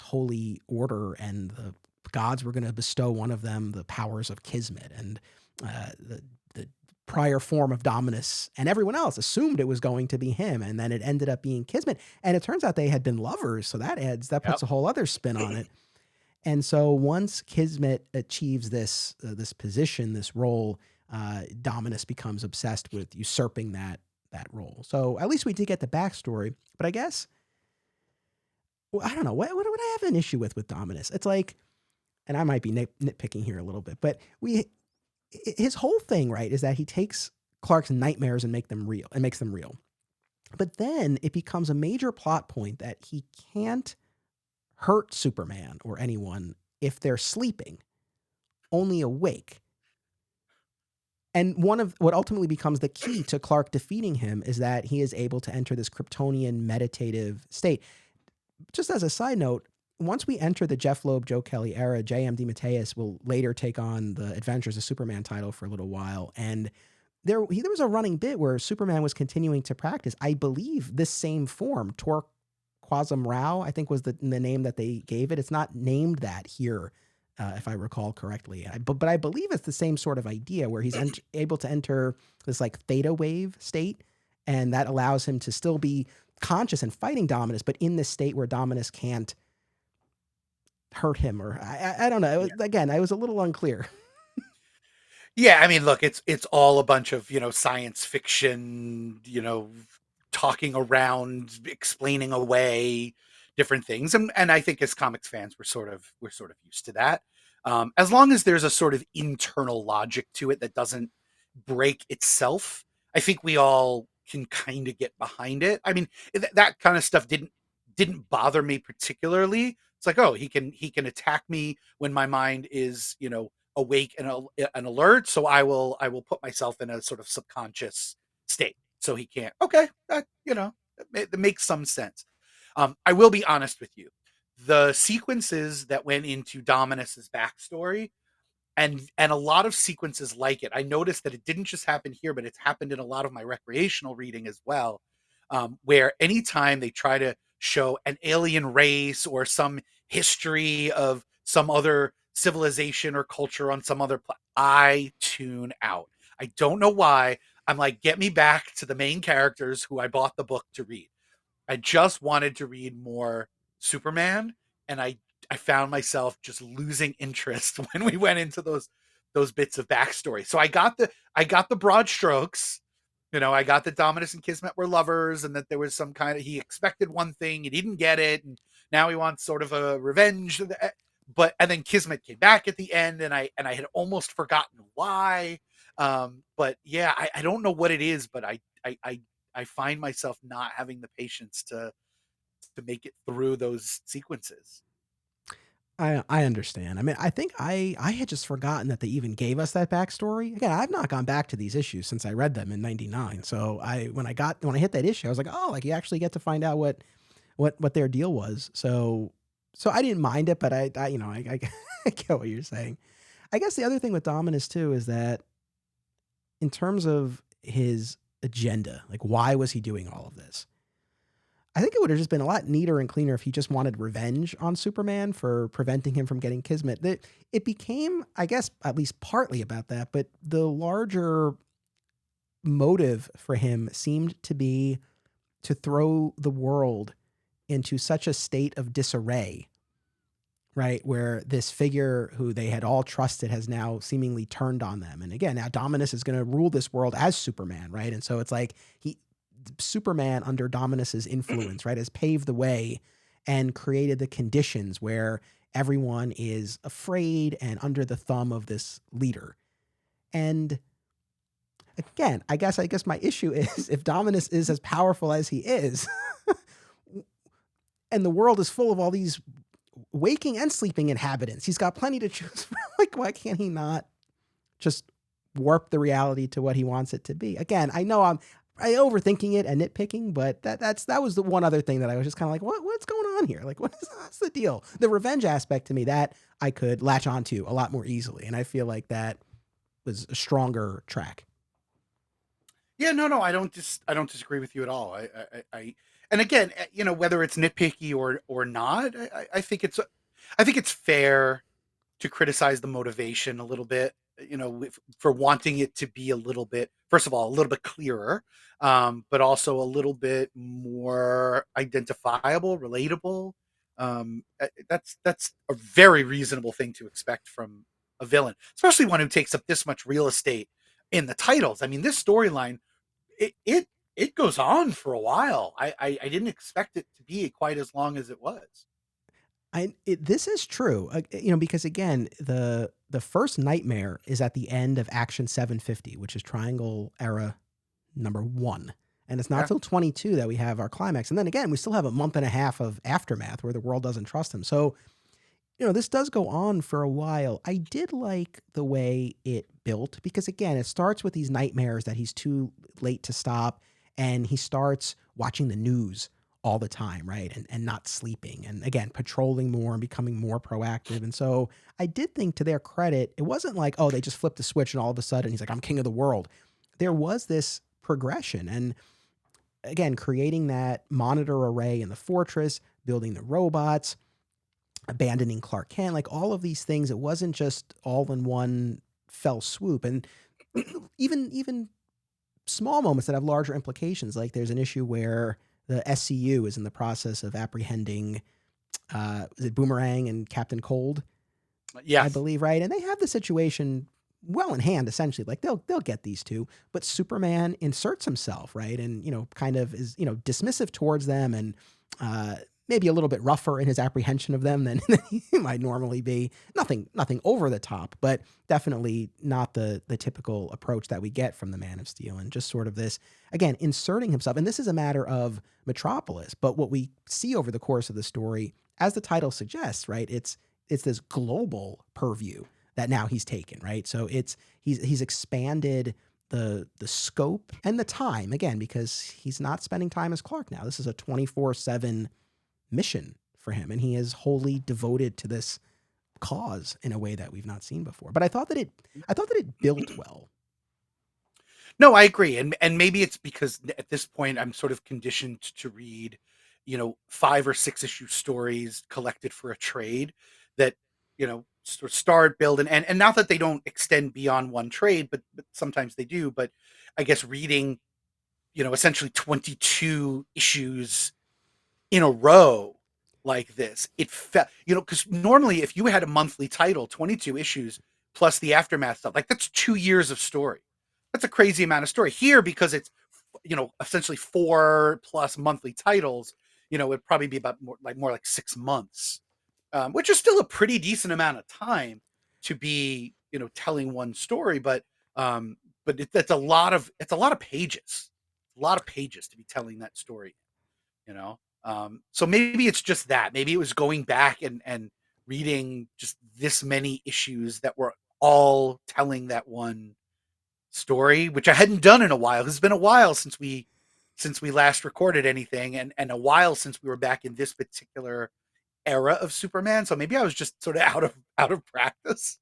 holy order, and the gods were going to bestow one of them the powers of Kismet, and the prior form of Dominus and everyone else assumed it was going to be him, and then it ended up being Kismet, and it turns out they had been lovers, so that puts a whole other spin on it. And so once Kismet achieves this position, this role, Dominus becomes obsessed with usurping that role. So at least we did get the backstory, but I guess, well, I don't know, what would I have an issue with Dominus? It's like, and I might be nitpicking here a little bit, but his whole thing, right, is that he takes Clark's nightmares and makes them real. But then it becomes a major plot point that he can't hurt Superman or anyone if they're sleeping, only awake. And one of what ultimately becomes the key to Clark defeating him is that he is able to enter this Kryptonian meditative state. Just as a side note, once we enter the Jeph Loeb, Joe Kelly era, J.M. DeMatteis will later take on the Adventures of Superman title for a little while. And there was a running bit where Superman was continuing to practice, I believe, this same form, Tor Quasam Rao, I think was the name that they gave it. It's not named that here, if I recall correctly. But I believe it's the same sort of idea where he's able to enter this like theta wave state, and that allows him to still be conscious and fighting Dominus, but in this state where Dominus can't hurt him, or I don't know. Again, I was a little unclear. Yeah, I mean, look, it's all a bunch of, science fiction, talking around, explaining away different things. And I think as comics fans, we're sort of used to that. As long as there's a sort of internal logic to it that doesn't break itself, I think we all can kind of get behind it. I mean, that kind of stuff didn't bother me particularly. It's like, oh, he can attack me when my mind is, awake and alert. So I will put myself in a sort of subconscious state. So he can't. Okay, it makes some sense. I will be honest with you. The sequences that went into Dominus's backstory, and a lot of sequences like it, I noticed that it didn't just happen here, but it's happened in a lot of my recreational reading as well, where anytime they try to show an alien race or some history of some other civilization or culture on some other I tune out. I don't know why. I'm like, get me back to the main characters who I bought the book to read. I just wanted to read more Superman, and I found myself just losing interest when we went into those bits of backstory. So I got the broad strokes. I got that Dominus and Kismet were lovers, and that there was some kind of, he expected one thing, he didn't get it, and now he wants sort of a revenge. And then Kismet came back at the end, and I had almost forgotten why. But yeah, I don't know what it is, but I find myself not having the patience to make it through those sequences. I understand. I mean, I think I had just forgotten that they even gave us that backstory. Again, I've not gone back to these issues since I read them in '99. So when I hit that issue, I was like, oh, like you actually get to find out what their deal was. So I didn't mind it, but I get what you're saying. I guess the other thing with Dominus too is that in terms of his agenda? Like, why was he doing all of this? I think it would have just been a lot neater and cleaner if he just wanted revenge on Superman for preventing him from getting Kismet. It became, I guess, at least partly about that, but the larger motive for him seemed to be to throw the world into such a state of disarray, right? Where this figure who they had all trusted has now seemingly turned on them. And again, now Dominus is going to rule this world as Superman, right? And so it's like Superman under Dominus's influence, right, has paved the way and created the conditions where everyone is afraid and under the thumb of this leader. And again, I guess my issue is if Dominus is as powerful as he is, and the world is full of all these waking and sleeping inhabitants, he's got plenty to choose from. Like, why can't he not just warp the reality to what he wants it to be? Again, I know I'm overthinking it and nitpicking, but that was the one other thing that I was just kind of like, what's going on here? Like, what's the deal? The revenge aspect to me, that I could latch onto a lot more easily, and I feel like that was a stronger track. Yeah, no, I don't disagree with you at all. And again, whether it's nitpicky or not, I think it's fair to criticize the motivation a little bit, for wanting it to be a little bit, first of all, a little bit clearer, but also a little bit more identifiable, relatable. That's a very reasonable thing to expect from a villain, especially one who takes up this much real estate in the titles. I mean, this storyline, it goes on for a while. I didn't expect it to be quite as long as it was. This is true, because again, the first nightmare is at the end of Action 750, which is Triangle Era number 1. And it's not till 22 that we have our climax. And then again, we still have a month and a half of aftermath where the world doesn't trust him. So, this does go on for a while. I did like the way it built because, again, it starts with these nightmares that he's too late to stop. And he starts watching the news all the time, right? And not sleeping. And again, patrolling more and becoming more proactive. And so I did think, to their credit, it wasn't like, oh, they just flipped the switch and all of a sudden he's like, I'm king of the world. There was this progression. And again, creating that monitor array in the fortress, building the robots, abandoning Clark Kent, like all of these things. It wasn't just all in one fell swoop. And even small moments that have larger implications, like there's an issue where the SCU is in the process of apprehending, is it Boomerang and Captain Cold? Yes. I believe, right? And they have the situation well in hand, essentially. Like they'll get these two, but Superman inserts himself, right? And, kind of is, dismissive towards them and maybe a little bit rougher in his apprehension of them than he might normally be. Nothing over the top, but definitely not the typical approach that we get from the Man of Steel. And just sort of this, again, inserting himself. And this is a matter of Metropolis, but what we see over the course of the story, as the title suggests, right? It's this global purview that now he's taken, right? So he's expanded the scope and the time, again, because he's not spending time as Clark now. This is a 24/7 mission for him, and he is wholly devoted to this cause in a way that we've not seen before. But I thought that it built well. No, I agree. And maybe it's because at this point I'm sort of conditioned to read, 5 or 6 issue stories collected for a trade that, sort of start, build, and not that they don't extend beyond one trade, but sometimes they do. But I guess reading, essentially 22 issues in a row like this, it felt, because normally if you had a monthly title, 22 issues plus the aftermath stuff, like that's 2 years of story. That's a crazy amount of story here because it's, essentially 4+ monthly titles. It'd probably be about more like 6 months, which is still a pretty decent amount of time to be, telling one story. But it's a lot of pages, to be telling that story, so maybe it's just that. Maybe it was going back and reading just this many issues that were all telling that one story, which I hadn't done in a while. It's been a while since we last recorded anything, and a while since we were back in this particular era of Superman. So maybe I was just sort of out of practice.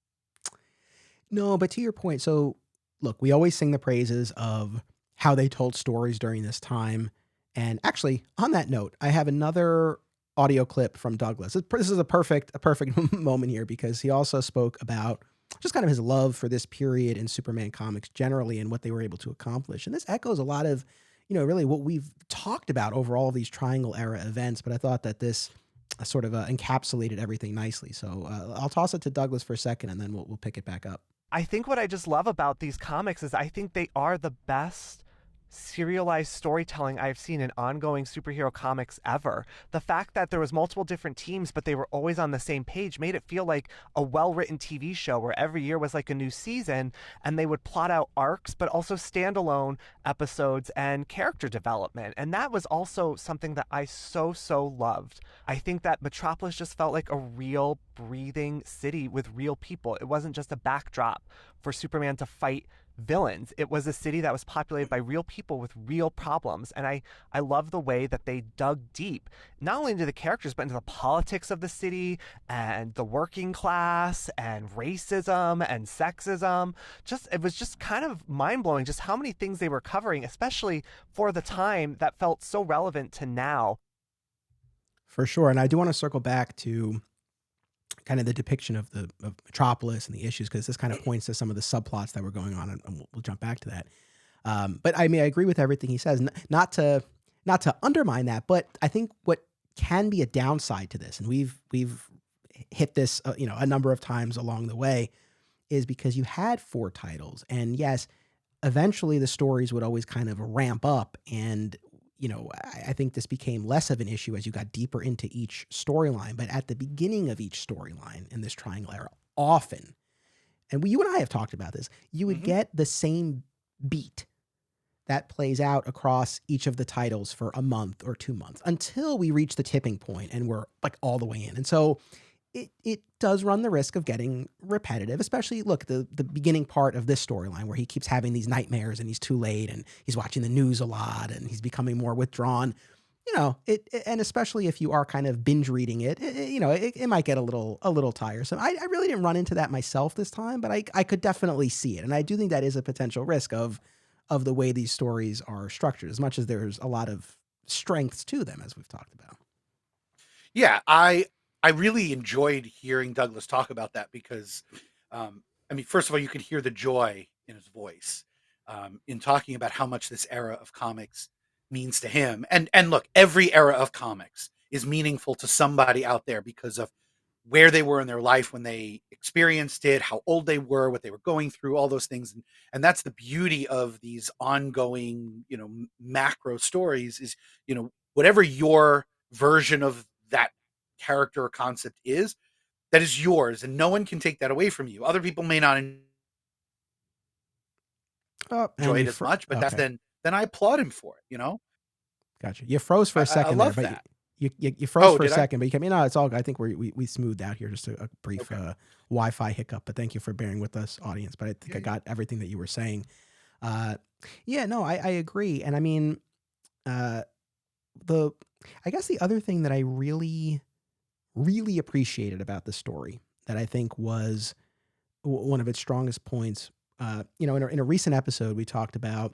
No, but to your point, so look, we always sing the praises of how they told stories during this time. And actually, on that note, I have another audio clip from Douglas. This is a perfect moment here, because he also spoke about just kind of his love for this period in Superman comics generally and what they were able to accomplish. And this echoes a lot of, really what we've talked about over all of these Triangle Era events. But I thought that this sort of encapsulated everything nicely. So I'll toss it to Douglas for a second, and then we'll pick it back up. I think what I just love about these comics is I think they are the best serialized storytelling I've seen in ongoing superhero comics ever. The fact that there was multiple different teams, but they were always on the same page, made it feel like a well-written TV show where every year was like a new season, and they would plot out arcs, but also standalone episodes and character development. And that was also something that I so loved. I think that Metropolis just felt like a real breathing city with real people. It wasn't just a backdrop for Superman to fight villains. It was a city that was populated by real people with real problems. And I love the way that they dug deep, not only into the characters, but into the politics of the city and the working class and racism and sexism. It was just kind of mind-blowing just how many things they were covering, especially for the time, that felt so relevant to now. For sure. And I do want to circle back to kind of the depiction of Metropolis and the issues, because this kind of points to some of the subplots that were going on, and we'll jump back to that. But I mean, I agree with everything he says. Not to undermine that, but I think what can be a downside to this, and we've hit this a number of times along the way, is because you had 4 titles, and yes, eventually the stories would always kind of ramp up, and I think this became less of an issue as you got deeper into each storyline. But at the beginning of each storyline in this Triangle Era, often, and you and I have talked about this, you would get the same beat that plays out across each of the titles for a month or 2 months until we reach the tipping point and we're like all the way in. And so it does run the risk of getting repetitive, especially, look, the beginning part of this storyline where he keeps having these nightmares and he's too late and he's watching the news a lot and he's becoming more withdrawn. And especially if you are kind of binge reading it might get a little tiresome. I really didn't run into that myself this time, but I could definitely see it. And I do think that is a potential risk of the way these stories are structured, as much as there's a lot of strengths to them, as we've talked about. Yeah, I really enjoyed hearing Douglas talk about that, because, first of all, you could hear the joy in his voice in talking about how much this era of comics means to him. And look, every era of comics is meaningful to somebody out there because of where they were in their life when they experienced it, how old they were, what they were going through, all those things. And that's the beauty of these ongoing, macro stories is, whatever your version of that character or concept is, that is yours, and no one can take that away from you. Other people may not enjoy it as much, but that's then I applaud him for it. Gotcha. You froze for a second. I love there, that. You froze for a did I? second, but you came in. No, it's all good. I think we smoothed out here, just a brief Wi-Fi hiccup. But thank you for bearing with us, audience. But I think I got everything that you were saying. I agree. And I mean, I guess the other thing that I really appreciated about the story, that I think was one of its strongest points, in a recent episode, we talked about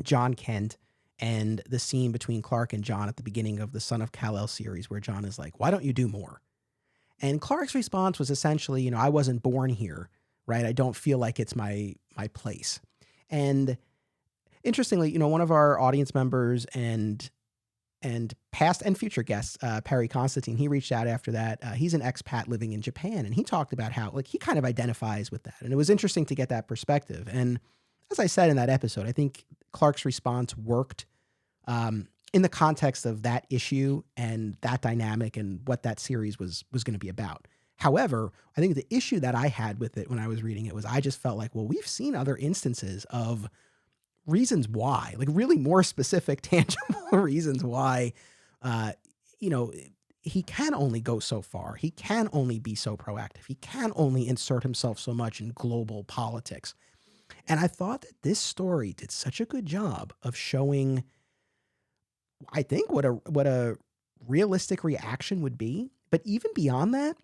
John Kent and the scene between Clark and John at the beginning of the Son of Kal-El series, where John is like, "Why don't you do more?" And Clark's response was essentially, I wasn't born here, right? I don't feel like it's my place. And interestingly, one of our audience members and past and future guests, Perry Constantine, he reached out after that. He's an expat living in Japan, and he talked about how he kind of identifies with that. And it was interesting to get that perspective. And as I said in that episode, I think Clark's response worked in the context of that issue and that dynamic and what that series was going to be about. However, I think the issue that I had with it when I was reading it was I just felt like, well, we've seen other instances of reasons why, like really more specific, tangible reasons why, he can only go so far. He can only be so proactive. He can only insert himself so much in global politics. And I thought that this story did such a good job of showing, I think, what a realistic reaction would be. But even beyond that,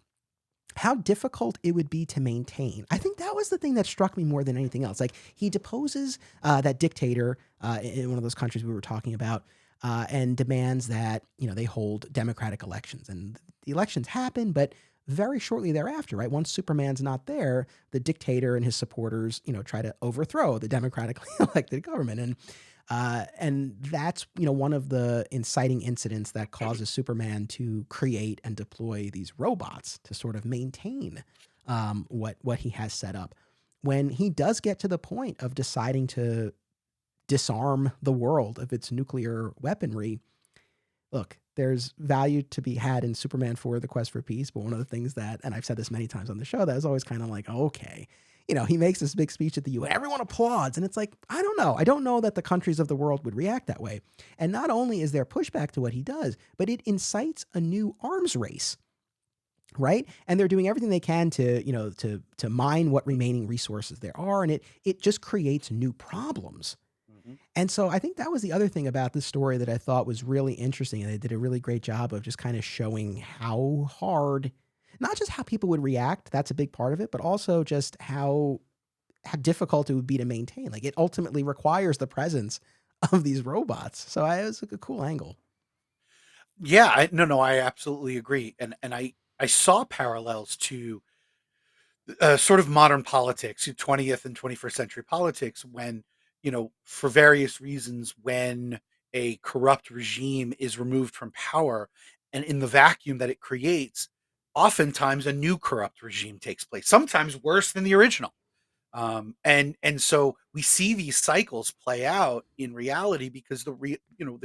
how difficult it would be to maintain. I think that was the thing that struck me more than anything else. Like, he deposes that dictator in one of those countries we were talking about, and demands that, they hold democratic elections. And the elections happen, but very shortly thereafter, right? Once Superman's not there, the dictator and his supporters, try to overthrow the democratically elected government. And that's, one of the inciting incidents that causes Superman to create and deploy these robots to sort of maintain what he has set up. When he does get to the point of deciding to disarm the world of its nuclear weaponry, look, there's value to be had in Superman 4, The Quest for Peace, but one of the things that, and I've said this many times on the show, that is always kind of like, okay, he makes this big speech at the UN, everyone applauds, and it's like, I don't know that the countries of the world would react that way. And not only is there pushback to what he does, but it incites a new arms race, right? And they're doing everything they can to, to mine what remaining resources there are, and it just creates new problems. And so I think that was the other thing about this story that I thought was really interesting. And they did a really great job of just kind of showing how hard, not just how people would react, that's a big part of it, but also just how difficult it would be to maintain. Like, it ultimately requires the presence of these robots. So it was a cool angle. Yeah, I absolutely agree. And I saw parallels to sort of modern politics, 20th and 21st century politics, when, for various reasons, when a corrupt regime is removed from power, and in the vacuum that it creates, oftentimes a new corrupt regime takes place, sometimes worse than the original. And so we see these cycles play out in reality, because the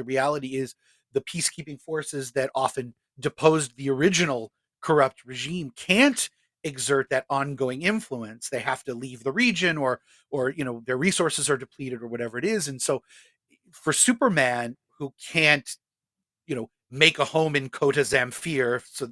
reality is the peacekeeping forces that often deposed the original corrupt regime can't exert that ongoing influence. They have to leave the region, or their resources are depleted, or whatever it is. And so for Superman, who can't make a home in Kota Zamfir, so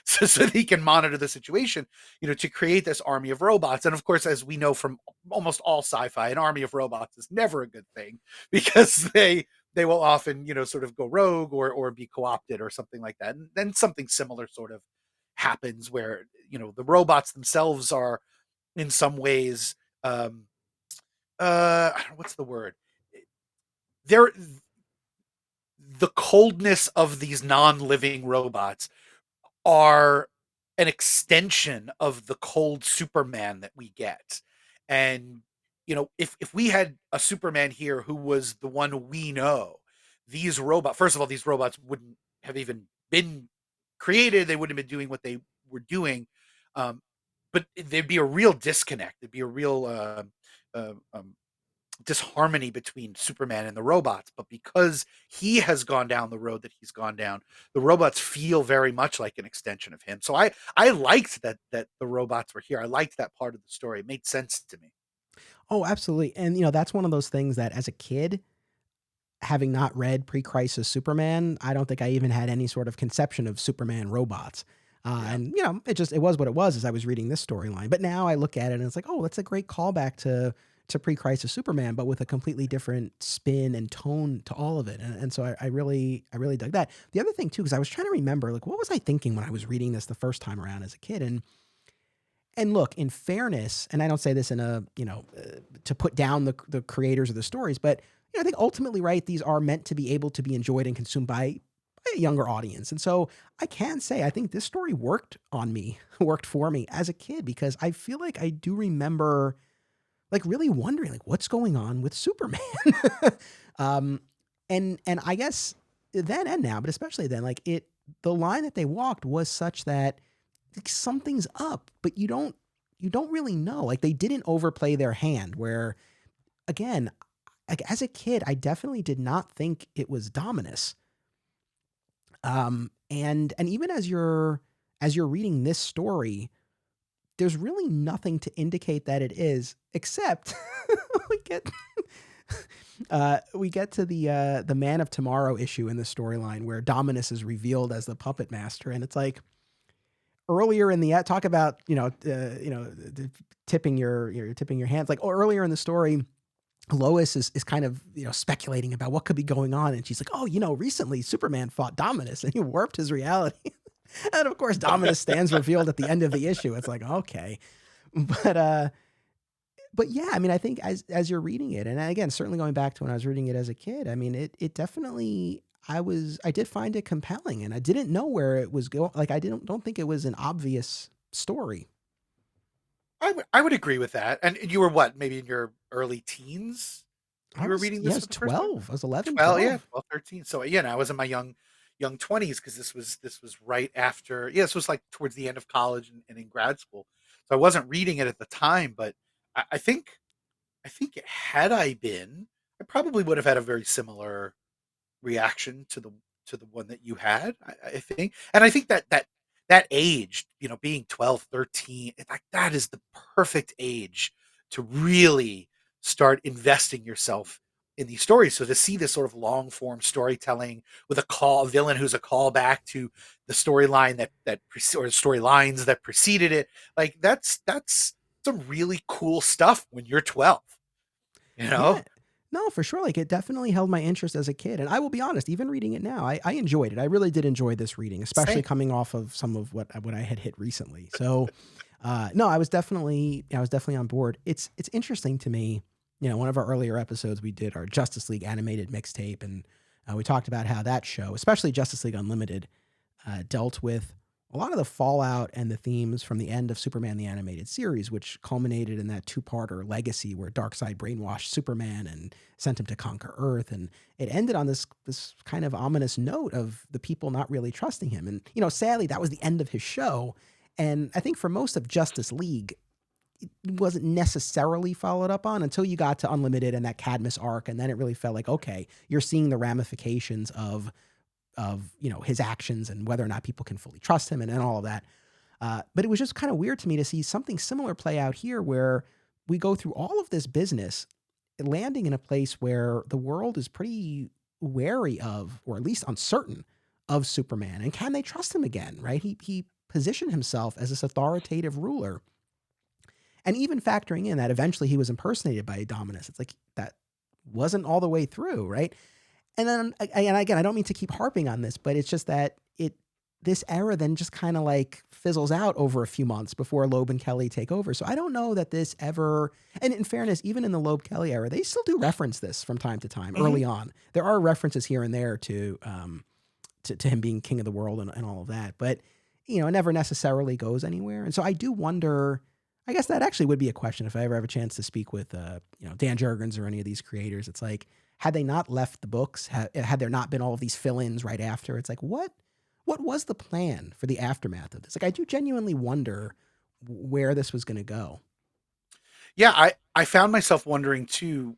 so that he can monitor the situation, to create this army of robots. And of course, as we know from almost all sci-fi, an army of robots is never a good thing, because they will often sort of go rogue, or be co-opted or something like that. And then something similar sort of happens, where the robots themselves are in some ways, what's the word, they're the coldness of these non-living robots are an extension of the cold Superman that we get. And if we had a Superman here who was the one we know, first of all, these robots wouldn't have even been created. They wouldn't have been doing what they were doing. But there'd be a real disconnect. There'd be a real disharmony between Superman and the robots. But because he has gone down the road that he's gone down, the robots feel very much like an extension of him. So I liked that the robots were here. I liked that part of the story. It made sense to me. Oh, absolutely. And, that's one of those things that as a kid, having not read pre-crisis Superman, I don't think I even had any sort of conception of Superman robots. Yeah. And, it was what it was as I was reading this storyline. But now I look at it and it's like, oh, that's a great callback to pre-crisis Superman, but with a completely different spin and tone to all of it. And so I really dug that. The other thing too, because I was trying to remember, like, what was I thinking when I was reading this the first time around as a kid? And look, in fairness, and I don't say this in a, to put down the creators of the stories, but I think ultimately, right, these are meant to be able to be enjoyed and consumed by a younger audience. And so I can say, I think this story worked for me as a kid, because I feel like I do remember, like, really wondering, like, what's going on with Superman? And I guess then and now, but especially then, like, the line that they walked was such that, like, something's up, but you don't really know. Like, they didn't overplay their hand, where, again, like, as a kid, I definitely did not think it was Dominus. And even as you're reading this story, there's really nothing to indicate that it is, except we get to the Man of Tomorrow issue in the storyline, where Dominus is revealed as the puppet master, and it's like, earlier in the talk about tipping your hands, like, earlier in the story, Lois is kind of speculating about what could be going on, and she's like, oh, recently Superman fought Dominus and he warped his reality. And of course, Dominus stands revealed at the end of the issue. It's like, okay. But but yeah, I mean, I think as you're reading it, and again, certainly going back to when I was reading it as a kid, I mean, it definitely I did find it compelling, and I didn't know where it was going. Like I didn't don't think it was an obvious story. I would agree with that. And you were what, maybe in your early teens? I You were was reading yeah, I this was for the first time? 12. I was 11, 12, yeah, 12. 12, 13. So I was in my young 20s because this was right after, yeah, this was like towards the end of college and in grad school. So I wasn't reading it at the time, but I think had I been, I probably would have had a very similar reaction to the one that you had. I think, and I think that age, being 12, 13, like that is the perfect age to really start investing yourself in these stories. So to see this sort of long form storytelling with a villain who's a callback to the storyline or storylines that preceded it, like that's some really cool stuff when you're 12, you Yeah. know? No, for sure. Like it definitely held my interest as a kid. And I will be honest, even reading it now, I enjoyed it. I really did enjoy this reading, especially Same. coming off of some of what I had hit recently. So no, I was definitely on board. It's interesting to me, one of our earlier episodes we did our Justice League animated mixtape, and we talked about how that show, especially Justice League Unlimited, dealt with a lot of the fallout and the themes from the end of Superman the Animated Series, which culminated in that two-parter Legacy, where Darkseid brainwashed Superman and sent him to conquer Earth, and it ended on this kind of ominous note of the people not really trusting him. And sadly, that was the end of his show. And I think for most of Justice League, it wasn't necessarily followed up on until you got to Unlimited and that Cadmus arc, and then it really felt like, okay, you're seeing the ramifications of his actions and whether or not people can fully trust him, and all of that. But it was just kind of weird to me to see something similar play out here, where we go through all of this business, landing in a place where the world is pretty wary of, or at least uncertain of, Superman, and can they trust him again? Right? He positioned himself as this authoritative ruler, and even factoring in that eventually he was impersonated by Dominus. It's like that wasn't all the way through, right? And then, and again, I don't mean to keep harping on this, but it's just that this era then just kind of like fizzles out over a few months before Loeb and Kelly take over. So I don't know that this ever, and in fairness, even in the Loeb Kelly era, they still do reference this from time to time Mhm. early on. There are references here and there to him being king of the world and all of that, but it never necessarily goes anywhere. And so I do wonder. I guess that actually would be a question if I ever have a chance to speak with Dan Jurgens or any of these creators. It's like, had they not left the books, had there not been all of these fill-ins right after, it's like, what was the plan for the aftermath of this? Like, I do genuinely wonder where this was going to go. Yeah, I found myself wondering too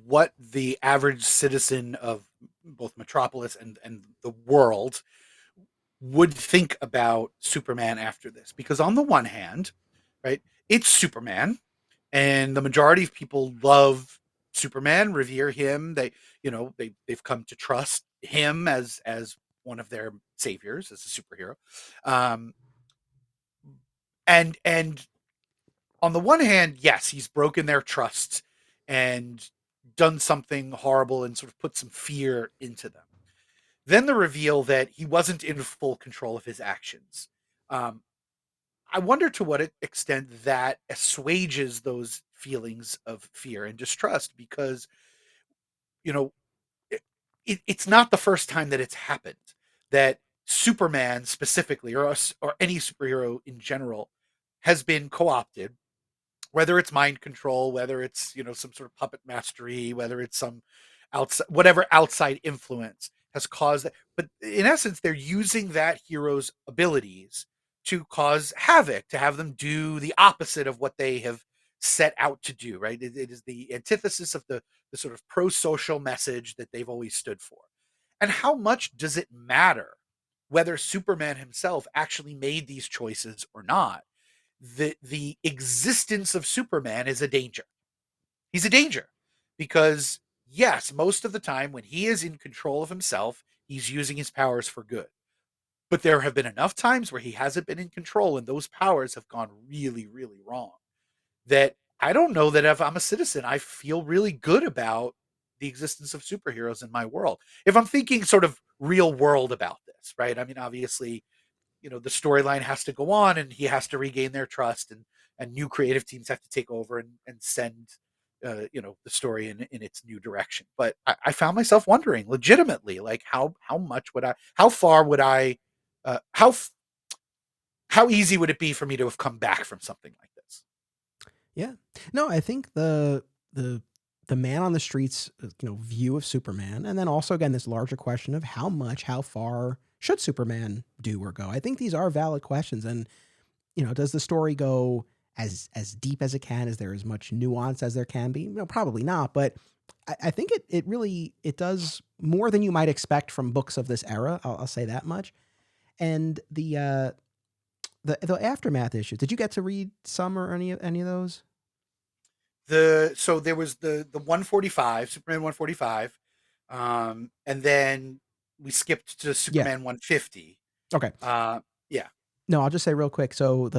what the average citizen of both Metropolis and the world would think about Superman after this. Because on the one hand, right, it's Superman, and the majority of people love Superman, revere him. They've come to trust him as one of their saviors, as a superhero. Um, and on the one hand, yes, he's broken their trust and done something horrible and sort of put some fear into them. Then the reveal that he wasn't in full control of his actions. Um, I wonder to what extent that assuages those feelings of fear and distrust, because you know it's not the first time that it's happened that Superman specifically, or any superhero in general, has been co-opted, whether it's mind control, whether it's some sort of puppet mastery, whether it's some outside, whatever outside influence has caused that. But in essence, they're using that hero's abilities to cause havoc, to have them do the opposite of what they have set out to do. Right? It is the antithesis of the sort of pro-social message that they've always stood for. And how much does it matter whether Superman himself actually made these choices or not? The existence of Superman is a danger. He's a danger because, yes, most of the time when he is in control of himself, he's using his powers for good. But there have been enough times where he hasn't been in control and those powers have gone really, really wrong, that I don't know that if I'm a citizen, I feel really good about the existence of superheroes in my world. If I'm thinking sort of real world about this, right? I mean, obviously, the storyline has to go on, and he has to regain their trust, and new creative teams have to take over and send the story in its new direction. But I found myself wondering legitimately, like how much would I, how far would I, how easy would it be for me to have come back from something like this? Yeah. No, I think the man on the streets, view of Superman, and then also again this larger question of how far should Superman do or go? I think these are valid questions, and does the story go as deep as it can? Is there as much nuance as there can be? Probably not, but I think it really it does more than you might expect from books of this era. I'll say that much. And the aftermath issues. Did you get to read some or any of those? So there was the 145, Superman 145, and then we skipped to Yeah. Superman 150. Okay. Yeah. No, I'll just say real quick. So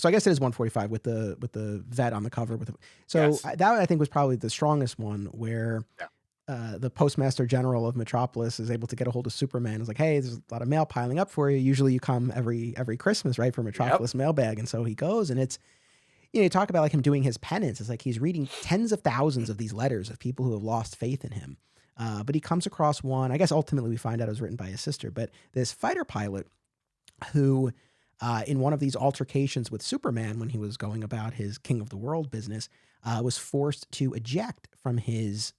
I guess it is 145 with the vet on the cover with Yes. that I think was probably the strongest one where Yeah. the Postmaster General of Metropolis is able to get a hold of Superman. It's like, hey, there's a lot of mail piling up for you. Usually you come every Christmas, right, for Metropolis mailbag. And so he goes, and it's, you talk about like him doing his penance. It's like he's reading tens of thousands of these letters of people who have lost faith in him. But he comes across one, I guess ultimately we find out it was written by his sister, but this fighter pilot who, in one of these altercations with Superman when he was going about his King of the World business, was forced to eject from his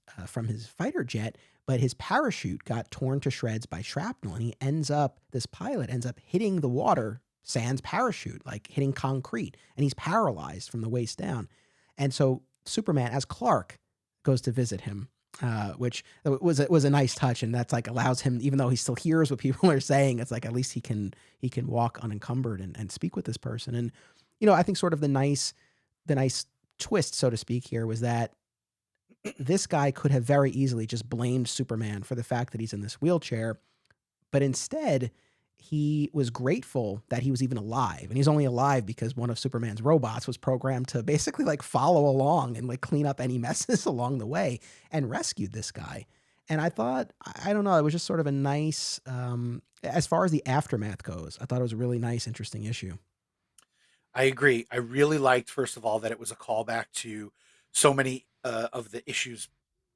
fighter jet, but his parachute got torn to shreds by shrapnel, and this pilot ends up hitting the water sans parachute, like hitting concrete, and he's paralyzed from the waist down. And so Superman, as Clark, goes to visit him, which was a nice touch, and that's like allows him, even though he still hears what people are saying, it's like at least he can walk unencumbered and speak with this person. And I think sort of the nice twist, so to speak, here was that this guy could have very easily just blamed Superman for the fact that he's in this wheelchair, but instead he was grateful that he was even alive. And he's only alive because one of Superman's robots was programmed to basically like follow along and like clean up any messes along the way and rescued this guy. And I thought, I don't know, it was just sort of a nice, as far as the aftermath goes, I thought it was a really nice, interesting issue. I agree. I really liked, first of all, that it was a callback to so many of the issues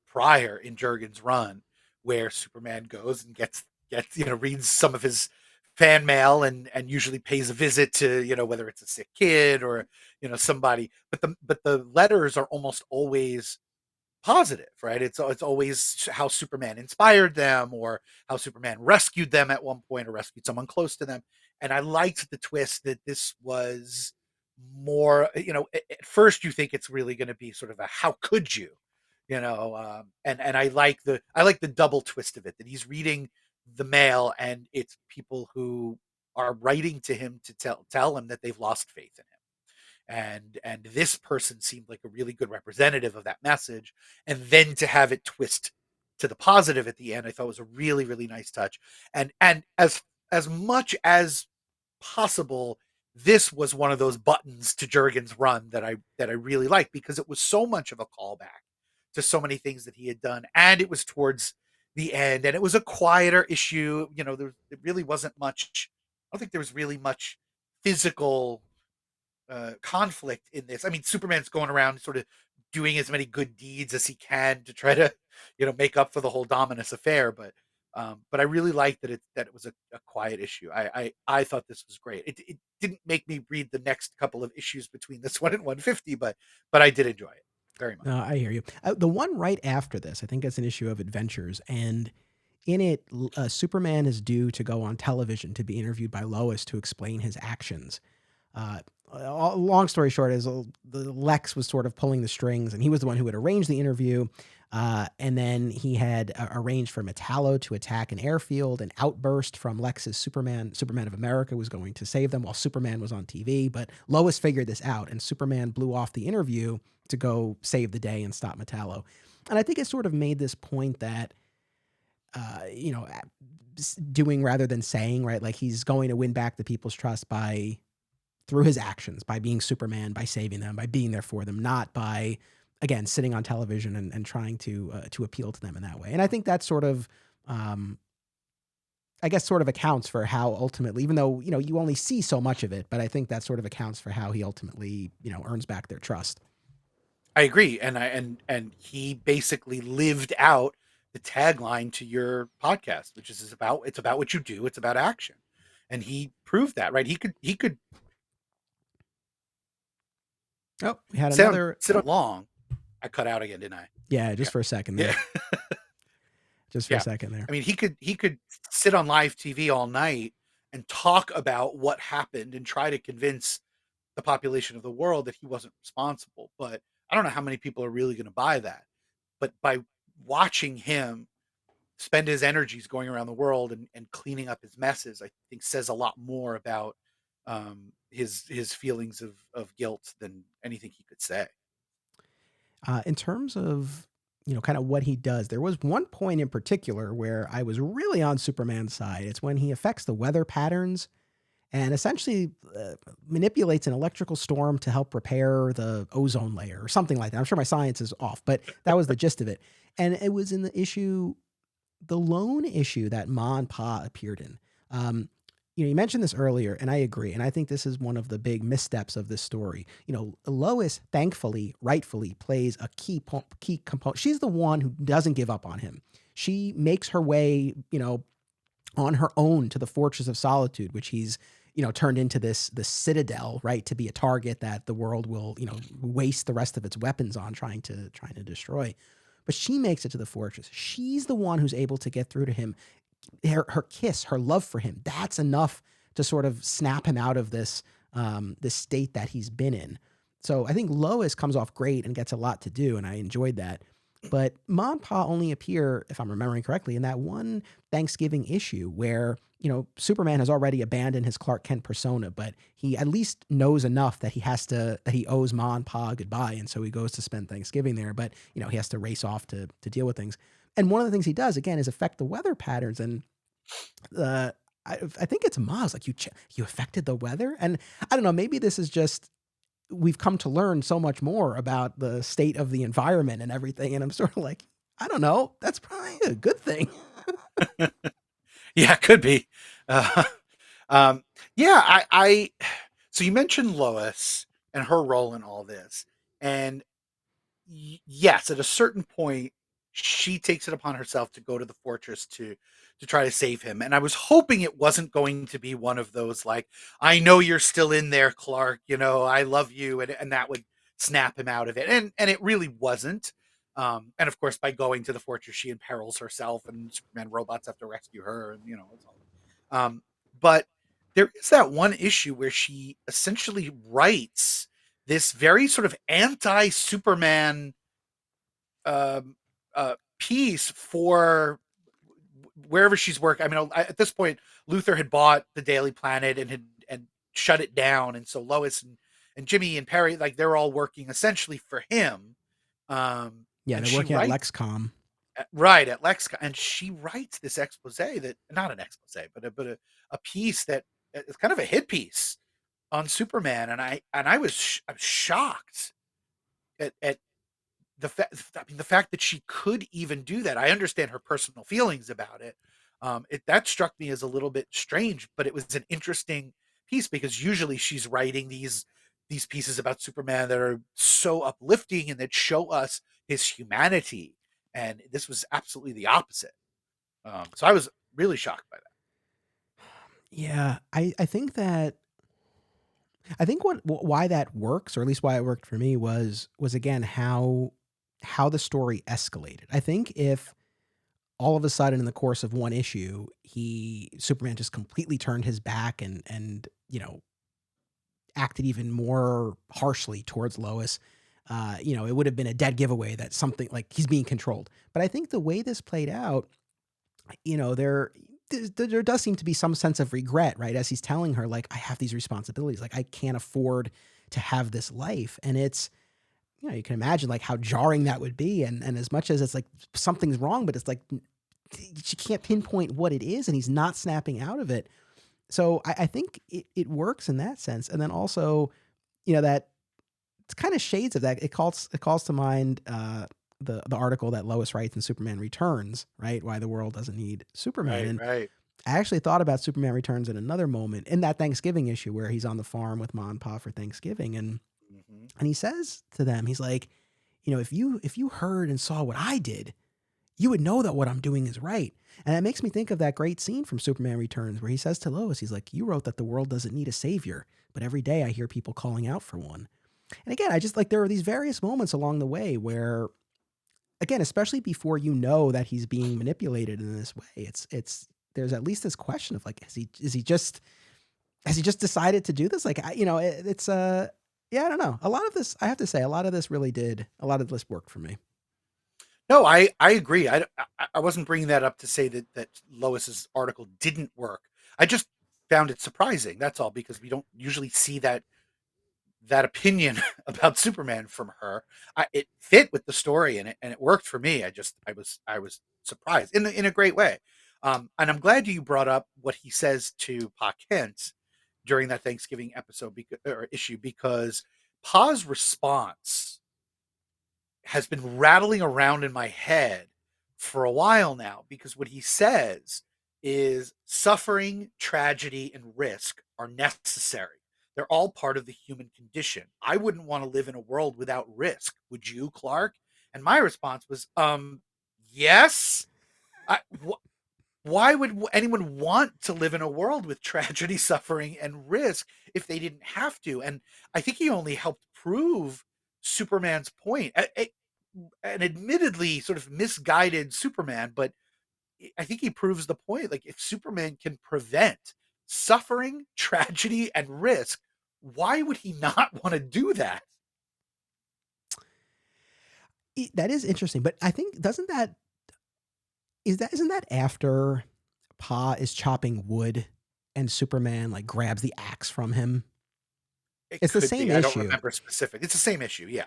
prior in Jurgens' run, where Superman goes and gets reads some of his fan mail, and usually pays a visit to whether it's a sick kid or somebody, but the letters are almost always positive, right? It's always how Superman inspired them, or how Superman rescued them at one point, or rescued someone close to them. And I liked the twist that this was more, at first you think it's really going to be sort of a how could you, and I like the double twist of it, that he's reading the mail and it's people who are writing to him to tell him that they've lost faith in him, and this person seemed like a really good representative of that message, and then to have it twist to the positive at the end, I thought was a really, really nice touch. And as much as possible, this was one of those buttons to Jurgens' run that I really liked, because it was so much of a callback to so many things that he had done, and it was towards the end, and it was a quieter issue. There really wasn't much. I don't think there was really much physical conflict in this. I mean, Superman's going around sort of doing as many good deeds as he can to try to, make up for the whole Dominus affair. But I really liked that it was a quiet issue. I thought this was great. It didn't make me read the next couple of issues between this one and 150, but I did enjoy it very much. No, I hear you. The one right after this, I think it's an issue of Adventures, and in it, Superman is due to go on television to be interviewed by Lois to explain his actions. Long story short is the Lex was sort of pulling the strings, and he was the one who had arranged the interview. And then he had arranged for Metallo to attack an airfield. An outburst from Lex's Superman of America was going to save them while Superman was on TV. But Lois figured this out, and Superman blew off the interview to go save the day and stop Metallo. And I think it sort of made this point that, doing rather than saying, right? Like he's going to win back the people's trust through his actions, by being Superman, by saving them, by being there for them, not by, again, sitting on television and trying to appeal to them in that way. And I think that's sort of, I guess sort of accounts for how ultimately, even though, you only see so much of it, but I think that sort of accounts for how he ultimately, earns back their trust. I agree, and he basically lived out the tagline to your podcast, which is it's about what you do, it's about action, and he proved that, right? He could Oh, we had sit on long. I cut out again, didn't I? Yeah, just for a second there. Yeah. Just for a second there. I mean, he could sit on live TV all night and talk about what happened and try to convince the population of the world that he wasn't responsible. But I don't know how many people are really going to buy that. But by watching him spend his energies going around the world and cleaning up his messes, I think says a lot more about his feelings of guilt than anything he could say. In terms of, kind of what he does, there was one point in particular where I was really on Superman's side. It's when he affects the weather patterns and essentially manipulates an electrical storm to help repair the ozone layer or something like that. I'm sure my science is off, but that was the gist of it. And it was in the lone issue that Ma and Pa appeared in. You mentioned this earlier, and I agree. And I think this is one of the big missteps of this story. Lois, thankfully, rightfully, plays a key component. She's the one who doesn't give up on him. She makes her way, on her own to the Fortress of Solitude, which he's, turned into this citadel, right, to be a target that the world will, waste the rest of its weapons on trying to destroy. But she makes it to the fortress. She's the one who's able to get through to him. Her kiss, her love for him, that's enough to sort of snap him out of this state that he's been in. So I think Lois comes off great and gets a lot to do, and I enjoyed that. But Ma and Pa only appear, if I'm remembering correctly, in that one Thanksgiving issue where, Superman has already abandoned his Clark Kent persona, but he at least knows enough that he owes Ma and Pa goodbye, and so he goes to spend Thanksgiving there. But he has to race off to deal with things. And one of the things he does again is affect the weather patterns. And I think it's Ma's like, you affected the weather, and I don't know, maybe this is just we've come to learn so much more about the state of the environment and everything, and I'm sort of like, I don't know, that's probably a good thing. Yeah, it could be. Uh, yeah, so you mentioned Lois and her role in all this, and yes, at a certain point, she takes it upon herself to go to the fortress to try to save him. And I was hoping it wasn't going to be one of those like, I know you're still in there, Clark. I love you, and that would snap him out of it. And it really wasn't. And of course, by going to the fortress, she imperils herself, and Superman robots have to rescue her, and it's all. But there is that one issue where she essentially writes this very sort of anti-Superman piece for wherever she's working. I mean, at this point, Luthor had bought the Daily Planet and shut it down, and so Lois and Jimmy and Perry, like, they're all working essentially for him. Yeah, they're working at Lexcom. Right, at Lexcom, and she writes this expose that, not an expose, but a piece that is kind of a hit piece on Superman, and I was shocked at the fact that she could even do that. I understand her personal feelings about it. That struck me as a little bit strange, but it was an interesting piece because usually she's writing these pieces about Superman that are so uplifting and that show us his humanity. And this was absolutely the opposite. So I was really shocked by that. Yeah, I think why that works, or at least why it worked for me, was again how the story escalated. I think if all of a sudden in the course of one issue, Superman just completely turned his back and acted even more harshly towards Lois, it would have been a dead giveaway that something like he's being controlled. But I think the way this played out, there does seem to be some sense of regret, right? As he's telling her, like, I have these responsibilities, like I can't afford to have this life. And it's, you can imagine like how jarring that would be. And as much as it's like something's wrong, but it's like, she can't pinpoint what it is and he's not snapping out of it. So I think it works in that sense. And then also, that it's kind of shades of that. It calls to mind the article that Lois writes in Superman Returns, right? Why the world doesn't need Superman. Right. I actually thought about Superman Returns in another moment in that Thanksgiving issue where he's on the farm with Ma and Pa for Thanksgiving, Hmm. and he says to them, he's like, if you heard and saw what I did, you would know that what I'm doing is right. And that makes me think of that great scene from Superman Returns where he says to Lois, he's like, you wrote that the world doesn't need a savior, but every day I hear people calling out for one. And again, I just like there are these various moments along the way where, again, especially before you know that he's being manipulated in this way, it's there's at least this question of like, has he just decided to do this? Like, it's yeah, I don't know. A lot of this, I have to say, a lot of this really did, a lot of this worked for me. No, I agree. I wasn't bringing that up to say that Lois's article didn't work. I just found it surprising. That's all, because we don't usually see that opinion about Superman from her. It fit with the story, and it worked for me. I was surprised in a great way. And I'm glad you brought up what he says to Pa Kent during that Thanksgiving episode or issue, because Pa's response has been rattling around in my head for a while now, because what he says is suffering, tragedy, and risk are necessary. They're all part of the human condition. I wouldn't want to live in a world without risk. Would you, Clark? And my response was, yes. Why would anyone want to live in a world with tragedy, suffering, and risk if they didn't have to? And I think he only helped prove Superman's point. An admittedly sort of misguided Superman, but I think he proves the point. Like, if Superman can prevent suffering, tragedy, and risk, why would he not want to do that? That is interesting, but I think doesn't that isn't that after Pa is chopping wood and Superman like grabs the axe from him? It It's the could same be. I don't issue remember specific. It's the same issue. Yeah.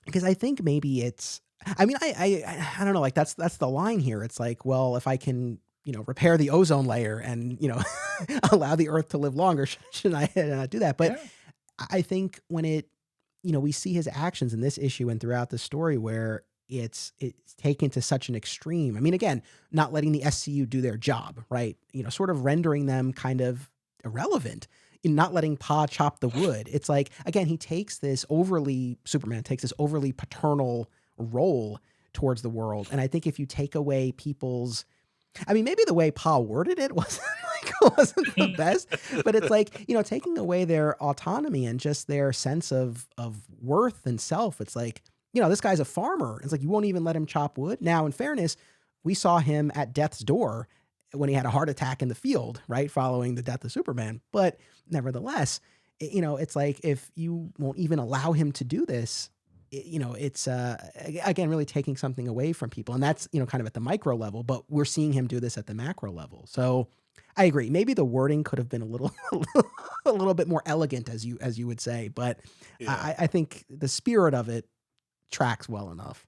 because I think maybe it's. I mean, I don't know. Like that's the line here. It's like, well, if I can, repair the ozone layer and allow the Earth to live longer, shouldn't I not do that? But Yeah. I think when we see his actions in this issue and throughout the story where it's taken to such an extreme. I mean, again, not letting the SCU do their job, right? Sort of rendering them kind of irrelevant. In not letting Pa chop the wood. It's like, again, Superman takes this overly paternal role towards the world. And I think if you take away people's, I mean, maybe the way Pa worded it wasn't the best, but it's like, taking away their autonomy and just their sense of worth and self. It's like, this guy's a farmer. It's like, you won't even let him chop wood. Now, in fairness, we saw him at death's door when he had a heart attack in the field, right? Following the death of Superman. But nevertheless, it's like, if you won't even allow him to do this, it's again really taking something away from people, and that's kind of at the micro level, but we're seeing him do this at the macro level. So I agree, maybe the wording could have been a little a little bit more elegant, as you would say, but Yeah. I think the spirit of it tracks well enough.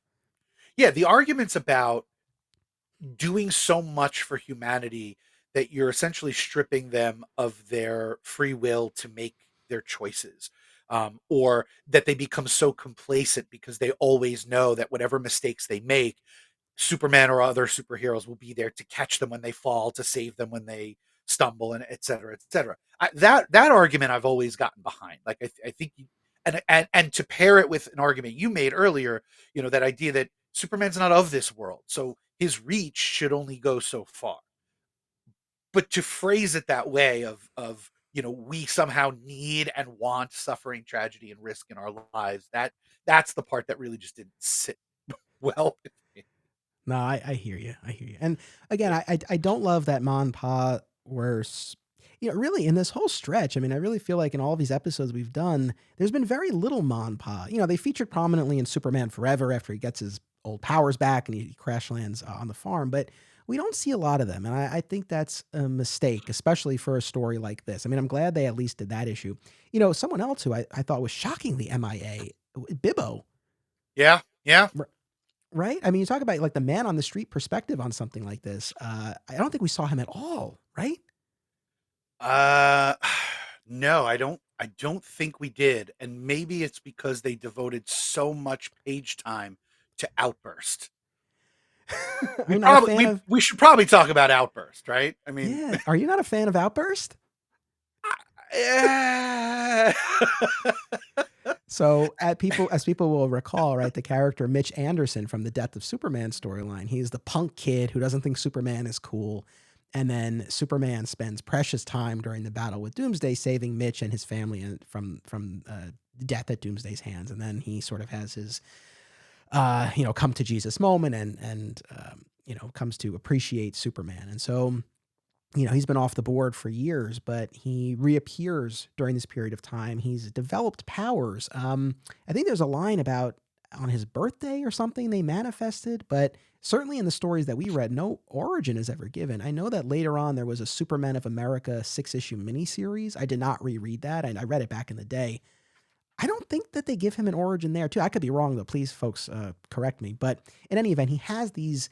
Yeah. The arguments about doing so much for humanity that you're essentially stripping them of their free will to make their choices, or that they become so complacent because they always know that whatever mistakes they make, Superman or other superheroes will be there to catch them when they fall, to save them when they stumble, and et cetera, et cetera. That argument I've always gotten behind. Like, I think, and to pair it with an argument you made earlier, that idea that Superman's not of this world, so his reach should only go so far. But to phrase it that way of we somehow need and want suffering, tragedy, and risk in our lives, that's the part that really just didn't sit well with me. No, I hear you. I hear you. And again, Yeah. I don't love that Ma and Pa were, really in this whole stretch. I mean, I really feel like in all these episodes we've done, there's been very little Ma and Pa. They featured prominently in Superman Forever after he gets his old powers back and he crash lands on the farm, but we don't see a lot of them. And I think that's a mistake, especially for a story like this. I mean, I'm glad they at least did that issue. Someone else who I thought was shockingly MIA, Bibbo. Yeah. Yeah. Right? I mean, you talk about like the man on the street perspective on something like this. I don't think we saw him at all, right? Uh, no, I don't think we did, and maybe it's because they devoted so much page time to Outburst. Are you not a fan of? We should probably talk about Outburst, right? I mean, Yeah. Are you not a fan of Outburst? yeah. So, as people will recall, right, the character Mitch Anderson from the Death of Superman storyline, he's the punk kid who doesn't think Superman is cool. And then Superman spends precious time during the battle with Doomsday saving Mitch and his family from death at Doomsday's hands. And then he sort of has his come to Jesus moment and comes to appreciate Superman. And so, he's been off the board for years, but he reappears during this period of time. He's developed powers. I think there's a line about on his birthday or something they manifested, but certainly in the stories that we read, no origin is ever given. I know that later on there was a Supermen of America 6-issue miniseries. I did not reread that. I read it back in the day. I don't think that they give him an origin there too. I could be wrong though. Please, folks, correct me. But in any event, he has these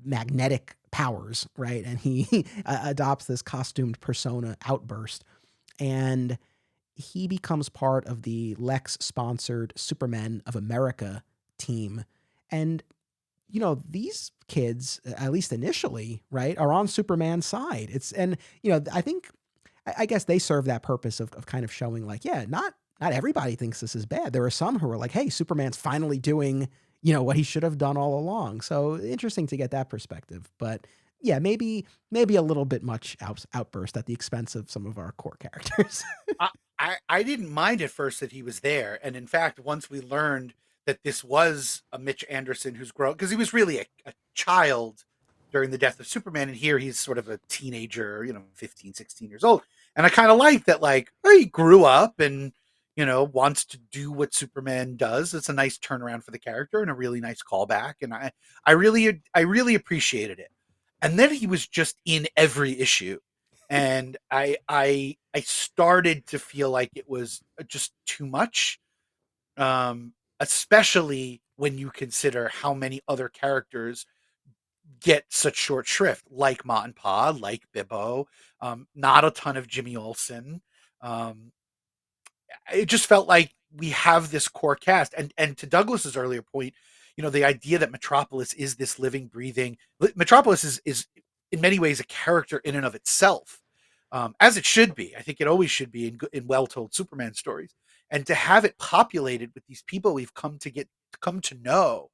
magnetic powers, right? And he adopts this costumed persona, Outburst, and he becomes part of the Lex-sponsored Supermen of America team. And these kids, at least initially, right, are on Superman's side. I think, I guess they serve that purpose of kind of showing like, yeah, not everybody thinks this is bad. There are some who are like, hey, Superman's finally doing, what he should have done all along. So interesting to get that perspective. But yeah, maybe a little bit much Outburst at the expense of some of our core characters. I didn't mind at first that he was there. And in fact, once we learned that this was a Mitch Anderson who's grown, because he was really a child during the Death of Superman. And here he's sort of a teenager, 15, 16 years old. And I kind of like that, like, he grew up and, wants to do what Superman does. It's a nice turnaround for the character and a really nice callback. And I really appreciated it. And then he was just in every issue. And I started to feel like it was just too much. Especially when you consider how many other characters get such short shrift, like Ma and Pa, like Bibbo, not a ton of Jimmy Olsen. It just felt like we have this core cast. And to Douglas's earlier point, the idea that Metropolis is this living, breathing, Metropolis is in many ways a character in and of itself, as it should be. I think it always should be in well-told Superman stories. And to have it populated with these people we've come to know,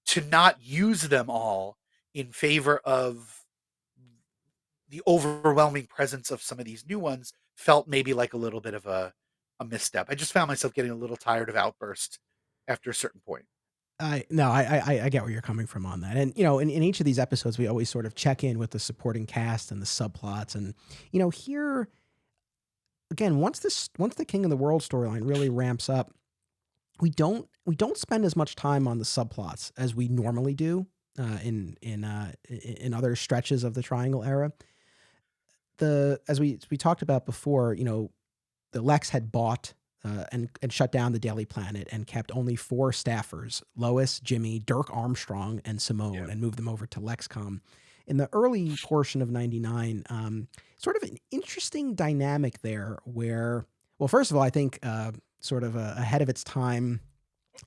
to not use them all in favor of the overwhelming presence of some of these new ones felt maybe like a little bit of a misstep. I just found myself getting a little tired of Outburst after a certain point. I get where you're coming from on that. And, in each of these episodes, we always sort of check in with the supporting cast and the subplots. And, here, again, once the King of the World storyline really ramps up, we don't spend as much time on the subplots as we normally do in other stretches of the Triangle Era. As we talked about before, the Lex had bought and shut down the Daily Planet and kept only 4 staffers: Lois, Jimmy, Dirk Armstrong, and Simone, and moved them over to Lexcom. In the early portion of '99, sort of an interesting dynamic there where, well, first of all, I think sort of ahead of its time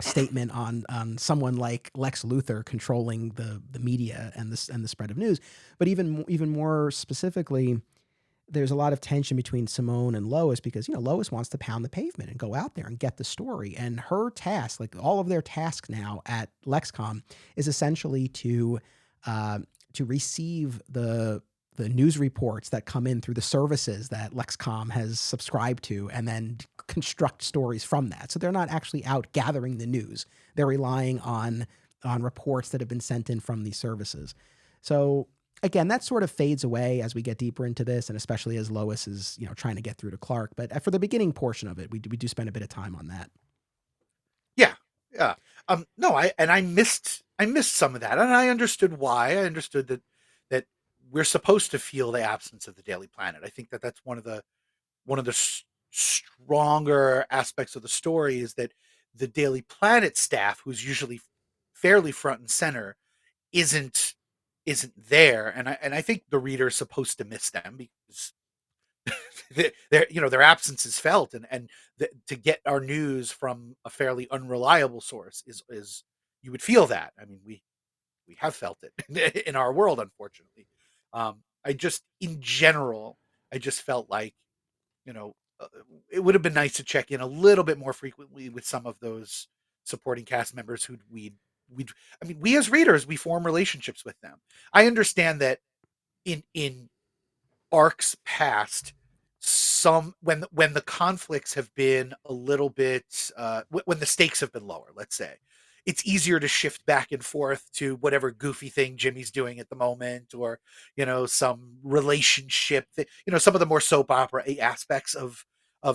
statement on someone like Lex Luthor controlling the media and the spread of news. But even more specifically, there's a lot of tension between Simone and Lois because, Lois wants to pound the pavement and go out there and get the story. And her task, like all of their tasks now at Lexcom, is essentially to receive the news reports that come in through the services that Lexcom has subscribed to and then construct stories from that. So they're not actually out gathering the news. They're relying on reports that have been sent in from these services. So again, that sort of fades away as we get deeper into this, and especially as Lois is, trying to get through to Clark. But for the beginning portion of it, we do spend a bit of time on that. Yeah. Yeah. No, I missed some of that, and I understood why. I understood that we're supposed to feel the absence of the Daily Planet. I think that's one of the stronger aspects of the story is that the Daily Planet staff, who's usually fairly front and center, isn't there, and I think the reader is supposed to miss them because their absence is felt, and to get our news from a fairly unreliable source is you would feel that. I mean, we have felt it in our world, unfortunately. I just, in general, I just felt like, you know, it would have been nice to check in a little bit more frequently with some of those supporting cast members who we'd, I mean, we as readers, we form relationships with them. I understand that in arcs past, some when the conflicts have been a little bit when the stakes have been lower, let's say, it's easier to shift back and forth to whatever goofy thing Jimmy's doing at the moment, or some relationship that, some of the more soap opera aspects of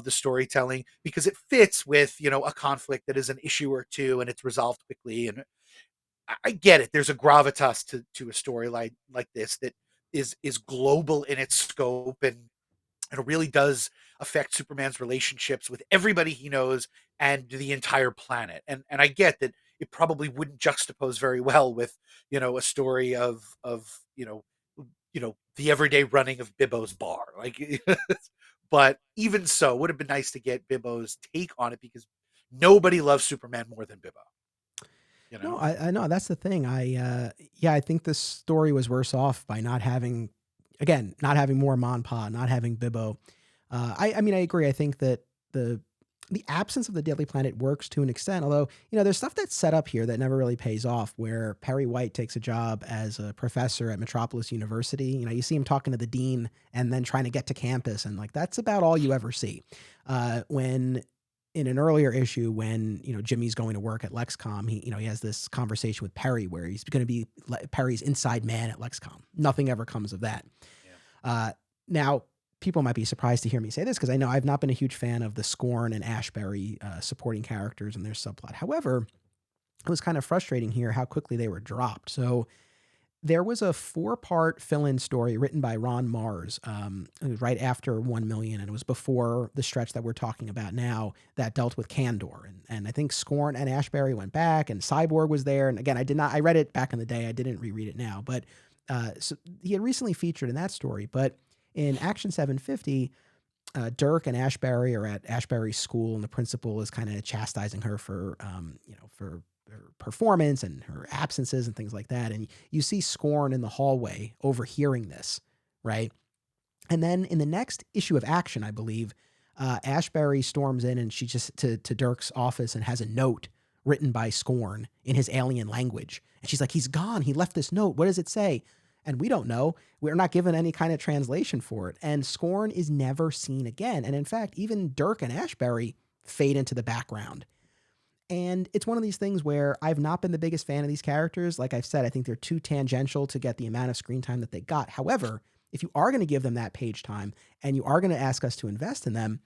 the storytelling, because it fits with a conflict that is an issue or two and it's resolved quickly. And I get it. There's a gravitas to a story like this that is global in its scope, and it really does affect Superman's relationships with everybody he knows and the entire planet. And I get that it probably wouldn't juxtapose very well with a story of the everyday running of Bibbo's bar. Like, but even so, would have been nice to get Bibbo's take on it, because nobody loves Superman more than Bibbo. No, I know that's the thing. I think this story was worse off by not having more Monpa, not having Bibbo. I mean, I agree. I think that the absence of the Daily Planet works to an extent, although, there's stuff that's set up here that never really pays off, where Perry White takes a job as a professor at Metropolis University. You see him talking to the dean and then trying to get to campus, and like, that's about all you ever see. When in an earlier issue, when Jimmy's going to work at Lexcom, he has this conversation with Perry where he's going to be Perry's inside man at Lexcom. Nothing ever comes of that. Yeah. Now, people might be surprised to hear me say this, because I know I've not been a huge fan of the Scorn and Ashbury supporting characters and their subplot. However, it was kind of frustrating here how quickly they were dropped. So there was a 4-part fill-in story written by Ron Mars. It was right after 1 Million, and it was before the stretch that we're talking about now that dealt with Kandor. And I think Scorn and Ashbury went back, and Cyborg was there. And again, I read it back in the day. I didn't reread it now. But so he had recently featured in that story. But in Action 750, Dirk and Ashbury are at Ashbury's school, and the principal is kind of chastising her for her performance and her absences and things like that. And you see Scorn in the hallway overhearing this, right? And then in the next issue of Action, I believe, Ashbury storms in, and she just to Dirk's office and has a note written by Scorn in his alien language. And she's like, he's gone. He left this note. What does it say? And we don't know. We're not given any kind of translation for it. And Scorn is never seen again. And in fact, even Dirk and Ashbury fade into the background. And it's one of these things where I've not been the biggest fan of these characters. Like I've said, I think they're too tangential to get the amount of screen time that they got. However, if you are going to give them that page time and you are going to ask us to invest in them,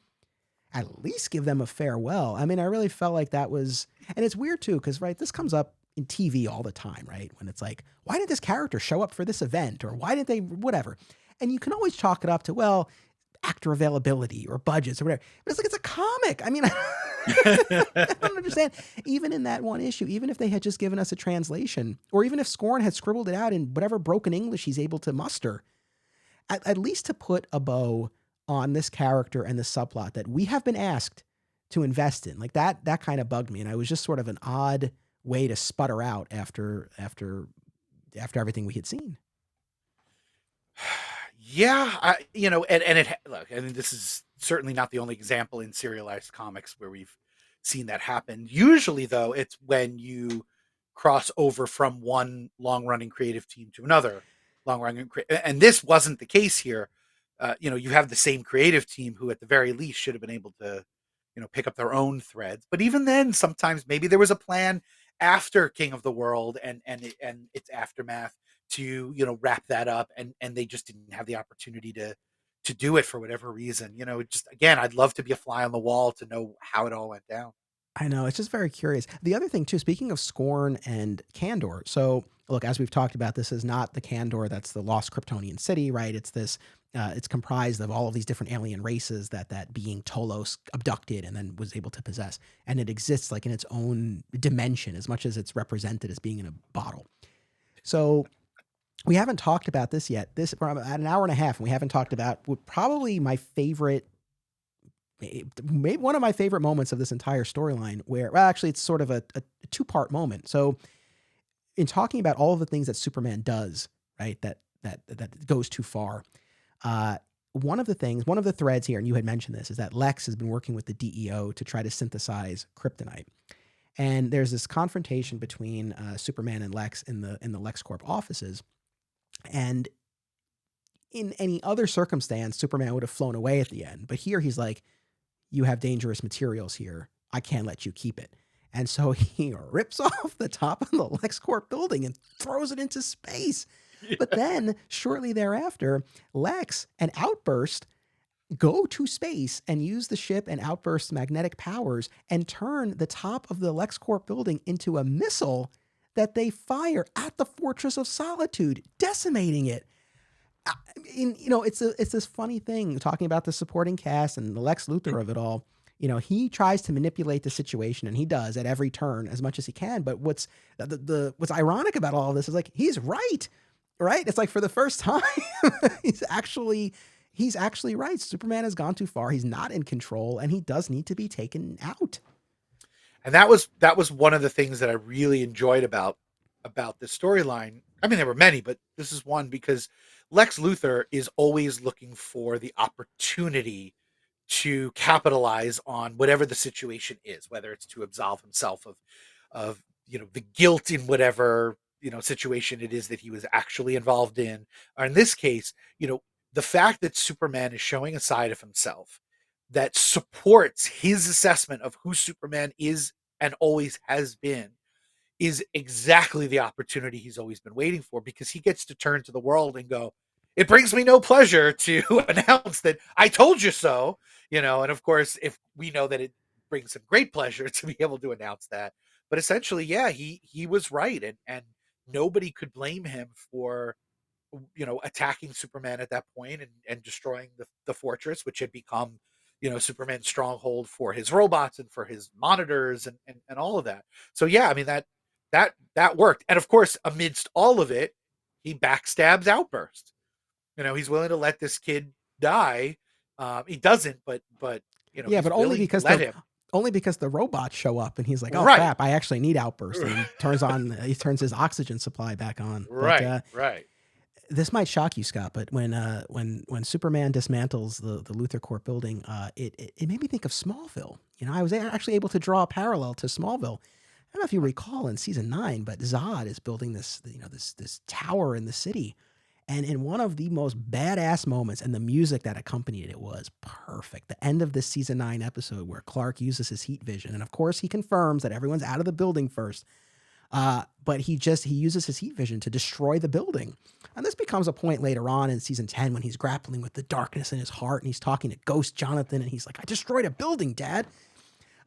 at least give them a farewell. I mean, I really felt like that was, and it's weird too, because, right, this comes up in TV all the time, right? When it's like, why did this character show up for this event? Or why did they, whatever. And you can always chalk it up to, well, actor availability or budgets or whatever. But it's like, it's a comic. I mean, I don't understand. Even in that one issue, even if they had just given us a translation, or even if Scorn had scribbled it out in whatever broken English he's able to muster, at least to put a bow on this character and the subplot that we have been asked to invest in. Like that kind of bugged me. And I was just sort of an odd way to sputter out after everything we had seen. Yeah, and it, look, I mean, this is certainly not the only example in serialized comics where we've seen that happen. Usually, though, it's when you cross over from one long-running creative team to another long-running, and this wasn't the case here. You have the same creative team who, at the very least, should have been able to, pick up their own threads. But even then, sometimes maybe there was a plan after King of the World and its aftermath to wrap that up, and they just didn't have the opportunity to do it for whatever reason. Just, again, I'd love to be a fly on the wall to know how it all went down. I know, it's just very curious. The other thing too, speaking of Scorn and Kandor, so look, as we've talked about, this is not the Kandor that's the lost Kryptonian city, right? It's this it's comprised of all of these different alien races that being Tolos abducted and then was able to possess, and it exists like in its own dimension as much as it's represented as being in a bottle. So we haven't talked about this yet. We're at an hour and a half, and we haven't talked about probably my favorite maybe one of my favorite moments of this entire storyline where, well, actually it's sort of a two-part moment. So in talking about all of the things that Superman does, right, that goes too far, one of the threads here, and you had mentioned this, is that Lex has been working with the DEO to try to synthesize kryptonite. And there's this confrontation between Superman and Lex in the LexCorp offices. And in any other circumstance, Superman would have flown away at the end. But here he's like, you have dangerous materials here. I can't let you keep it. And so he rips off the top of the LexCorp building and throws it into space. But then shortly thereafter, Lex and Outburst go to space and use the ship and Outburst's magnetic powers and turn the top of the LexCorp building into a missile that they fire at the Fortress of Solitude, decimating it. It's this funny thing talking about the supporting cast and the Lex Luthor of it all. He tries to manipulate the situation, and he does at every turn as much as he can. But what's ironic about all of this is like he's right. It's like for the first time, he's actually right. Superman has gone too far. He's not in control, and he does need to be taken out. And that was one of the things that I really enjoyed about this storyline. I mean, there were many, but this is one because Lex Luthor is always looking for the opportunity to capitalize on whatever the situation is, whether it's to absolve himself of the guilt in whatever situation it is that he was actually involved in, or in this case, the fact that Superman is showing a side of himself that supports his assessment of who Superman is and always has been is exactly the opportunity he's always been waiting for, because he gets to turn to the world and go, it brings me no pleasure to announce that I told you so, and of course, if we know that it brings him great pleasure to be able to announce that, but essentially, yeah, he was right. And nobody could blame him for, attacking Superman at that point and destroying the fortress, which had become, Superman's stronghold for his robots and for his monitors and all of that. So yeah, I mean, that worked. And of course, amidst all of it, he backstabs Outburst. He's willing to let this kid die. He doesn't, but yeah, but only because the robots show up and he's like, oh crap, I actually need Outburst, and he turns his oxygen supply back on. Right. This might shock you, Scott, but when Superman dismantles the Luthor Corp building, it made me think of Smallville. I was actually able to draw a parallel to Smallville. I don't know if you recall in season 9, but Zod is building this tower in the city. And in one of the most badass moments, and the music that accompanied it was perfect. The end of this season 9 episode where Clark uses his heat vision. And of course he confirms that everyone's out of the building first. But he uses his heat vision to destroy the building. And this becomes a point later on in season 10 when he's grappling with the darkness in his heart and he's talking to Ghost Jonathan and he's like, I destroyed a building, Dad.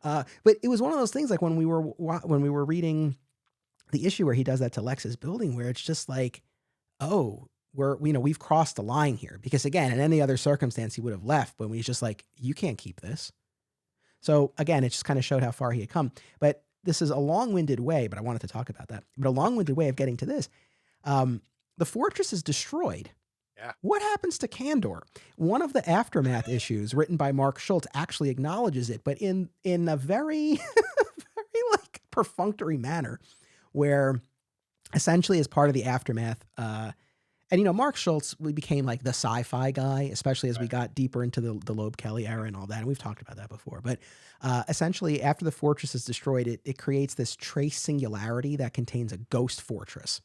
But it was one of those things like when we were reading the issue where he does that to Lex's building, where it's just like, oh, we've crossed the line here, because again, in any other circumstance he would have left, but he's just like, you can't keep this. So again, it just kind of showed how far he had come. But this is a long-winded way, but I wanted to talk about that. But a long-winded way of getting to this. The fortress is destroyed. Yeah. What happens to Kandor? One of the Aftermath issues written by Mark Schultz actually acknowledges it, but in a very, very like perfunctory manner, where essentially as part of the Aftermath, and Mark Schultz, we became like the sci-fi guy, especially as we got deeper into the Loeb Kelly era and all that. And we've talked about that before. But essentially, after the fortress is destroyed, it creates this trace singularity that contains a ghost fortress.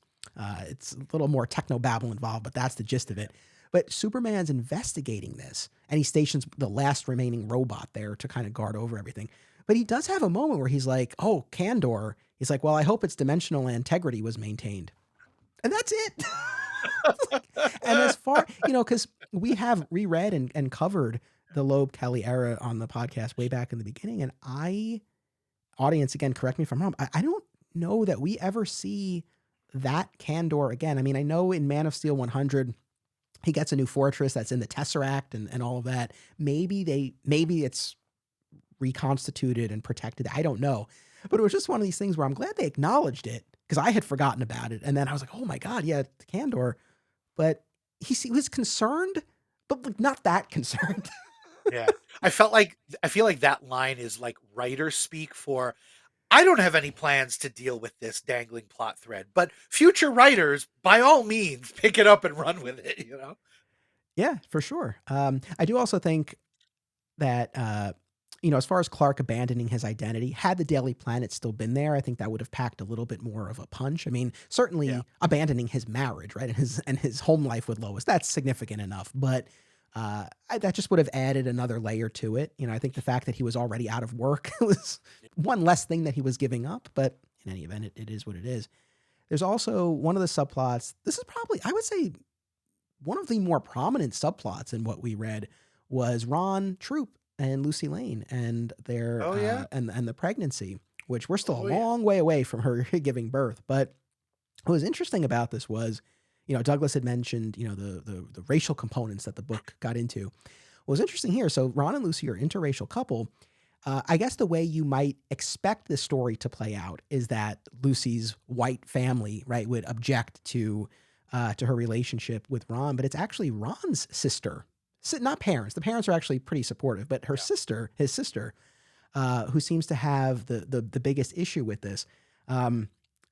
It's a little more techno-babble involved, but that's the gist of it. But Superman's investigating this, and he stations the last remaining robot there to kind of guard over everything. But he does have a moment where he's like, oh, Kandor. He's like, well, I hope its dimensional integrity was maintained. And that's it. And as far, because we have reread and covered the Loeb Kelly era on the podcast way back in the beginning. And audience, again, correct me if I'm wrong, I don't know that we ever see that Kandor again. I mean, I know in Man of Steel 100, he gets a new fortress that's in the Tesseract and all of that. Maybe it's reconstituted and protected. I don't know. But it was just one of these things where I'm glad they acknowledged it, because I had forgotten about it. And then I was like, oh my God, yeah, Kandor. But he was concerned, but like not that concerned. Yeah. I feel like that line is like writer speak for I don't have any plans to deal with this dangling plot thread, but future writers, by all means, pick it up and run with it, you know? Yeah, for sure. I do also think that, as far as Clark abandoning his identity, had the Daily Planet still been there, I think that would have packed a little bit more of a punch. I mean, Yeah. certainly abandoning his marriage, right, and his home life with Lois, that's significant enough. But that just would have added another layer to it. I think the fact that he was already out of work was one less thing that he was giving up. But in any event, it is what it is. There's also one of the subplots. This is probably, I would say, one of the more prominent subplots in what we read was Ron Troop and Lucy Lane and their Oh yeah. and the pregnancy, which we're still a Oh yeah. long way away from her giving birth. But what was interesting about this was, Douglas had mentioned, the racial components that the book got into. What was interesting here, so Ron and Lucy are an interracial couple. I guess the way you might expect this story to play out is that Lucy's white family, right, would object to her relationship with Ron, but it's actually Ron's sister, not parents. The parents are actually pretty supportive, but her Yeah. sister, his sister, who seems to have the biggest issue with this.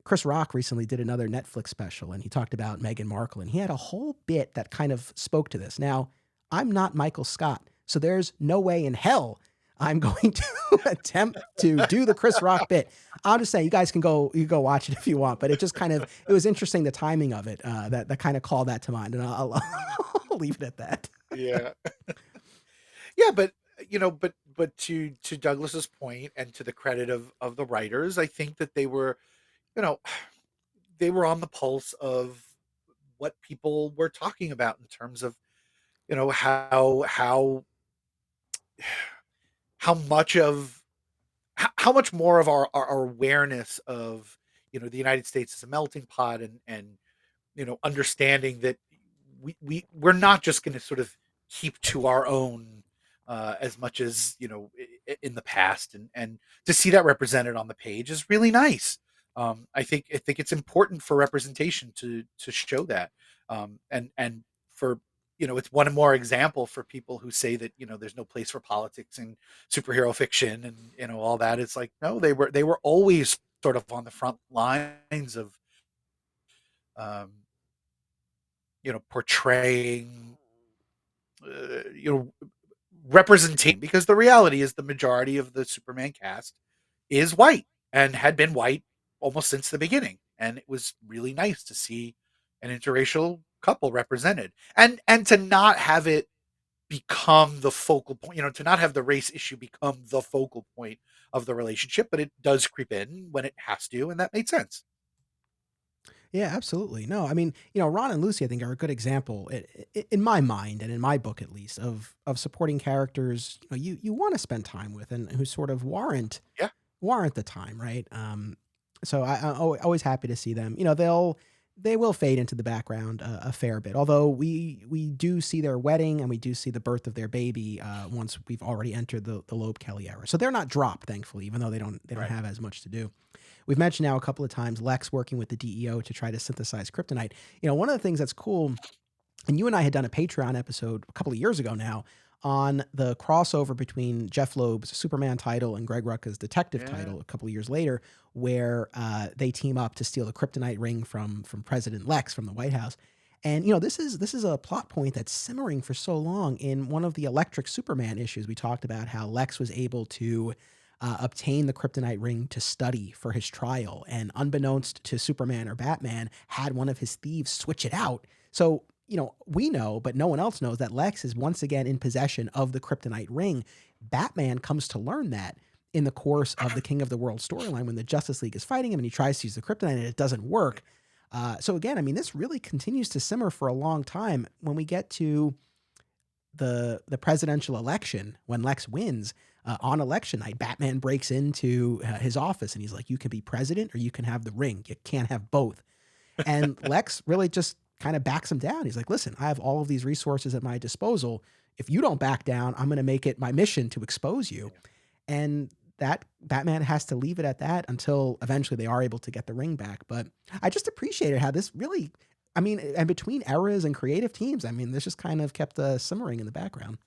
Chris Rock recently did another Netflix special, and he talked about Meghan Markle, and he had a whole bit that kind of spoke to this. Now, I'm not Michael Scott, so there's no way in hell I'm going to attempt to do the Chris Rock bit. I'm just saying, you guys can go watch it if you want, but it just kind of, it was interesting, the timing of it, that kind of called that to mind, and I'll leave it at that. Yeah. Yeah, but but to Douglas's point and to the credit of the writers, I think that they were, you know, they were on the pulse of what people were talking about in terms of, how much of how much more of our awareness of, the United States as a melting pot, and understanding that we're not just going to sort of keep to our own, as much as, in the past, and to see that represented on the page is really nice. I think it's important for representation to show that, and for, it's one more example for people who say that, there's no place for politics in superhero fiction, and all that. It's like, no, they were always sort of on the front lines of, um, portraying, uh, you know, representation, because the reality is the majority of the Superman cast is white and had been white almost since the beginning. And it was really nice to see an interracial couple represented, and to not have it become the focal point, to not have the race issue become the focal point of the relationship, but it does creep in when it has to, and that made sense. Yeah, absolutely. No, I mean, Ron and Lucy, I think, are a good example, in my mind and in my book at least, of supporting characters you want to spend time with, and who sort of Yeah. warrant the time, right? So I'm always happy to see them. They will fade into the background a fair bit, although we do see their wedding, and we do see the birth of their baby once we've already entered the Loeb Kelly era. So they're not dropped, thankfully, even though they don't Right. have as much to do. We've mentioned now a couple of times Lex working with the DEO to try to synthesize kryptonite. One of the things that's cool, and you and I had done a Patreon episode a couple of years ago now on the crossover between Jeph Loeb's Superman title and Greg Rucka's detective Yeah. title a couple of years later, where they team up to steal the kryptonite ring from President Lex from the White House. And this is a plot point that's simmering for so long. In one of the Electric Superman issues, we talked about how Lex was able to obtain the kryptonite ring to study for his trial, and unbeknownst to Superman or Batman, had one of his thieves switch it out. So we know, but no one else knows, that Lex is once again in possession of the kryptonite ring. Batman comes to learn that in the course of the King of the World storyline, when the Justice League is fighting him and he tries to use the kryptonite and it doesn't work. So again, I mean, this really continues to simmer for a long time. When we get to the presidential election, when Lex wins on election night, Batman breaks into his office and he's like, "You can be president or you can have the ring. You can't have both." And Lex really just kind of backs him down. He's like, "Listen, I have all of these resources at my disposal. If you don't back down, I'm going to make it my mission to expose you." And that Batman has to leave it at that until eventually they are able to get the ring back. But I just appreciated how this really, I mean, and between eras and creative teams, I mean, this just kind of kept simmering in the background.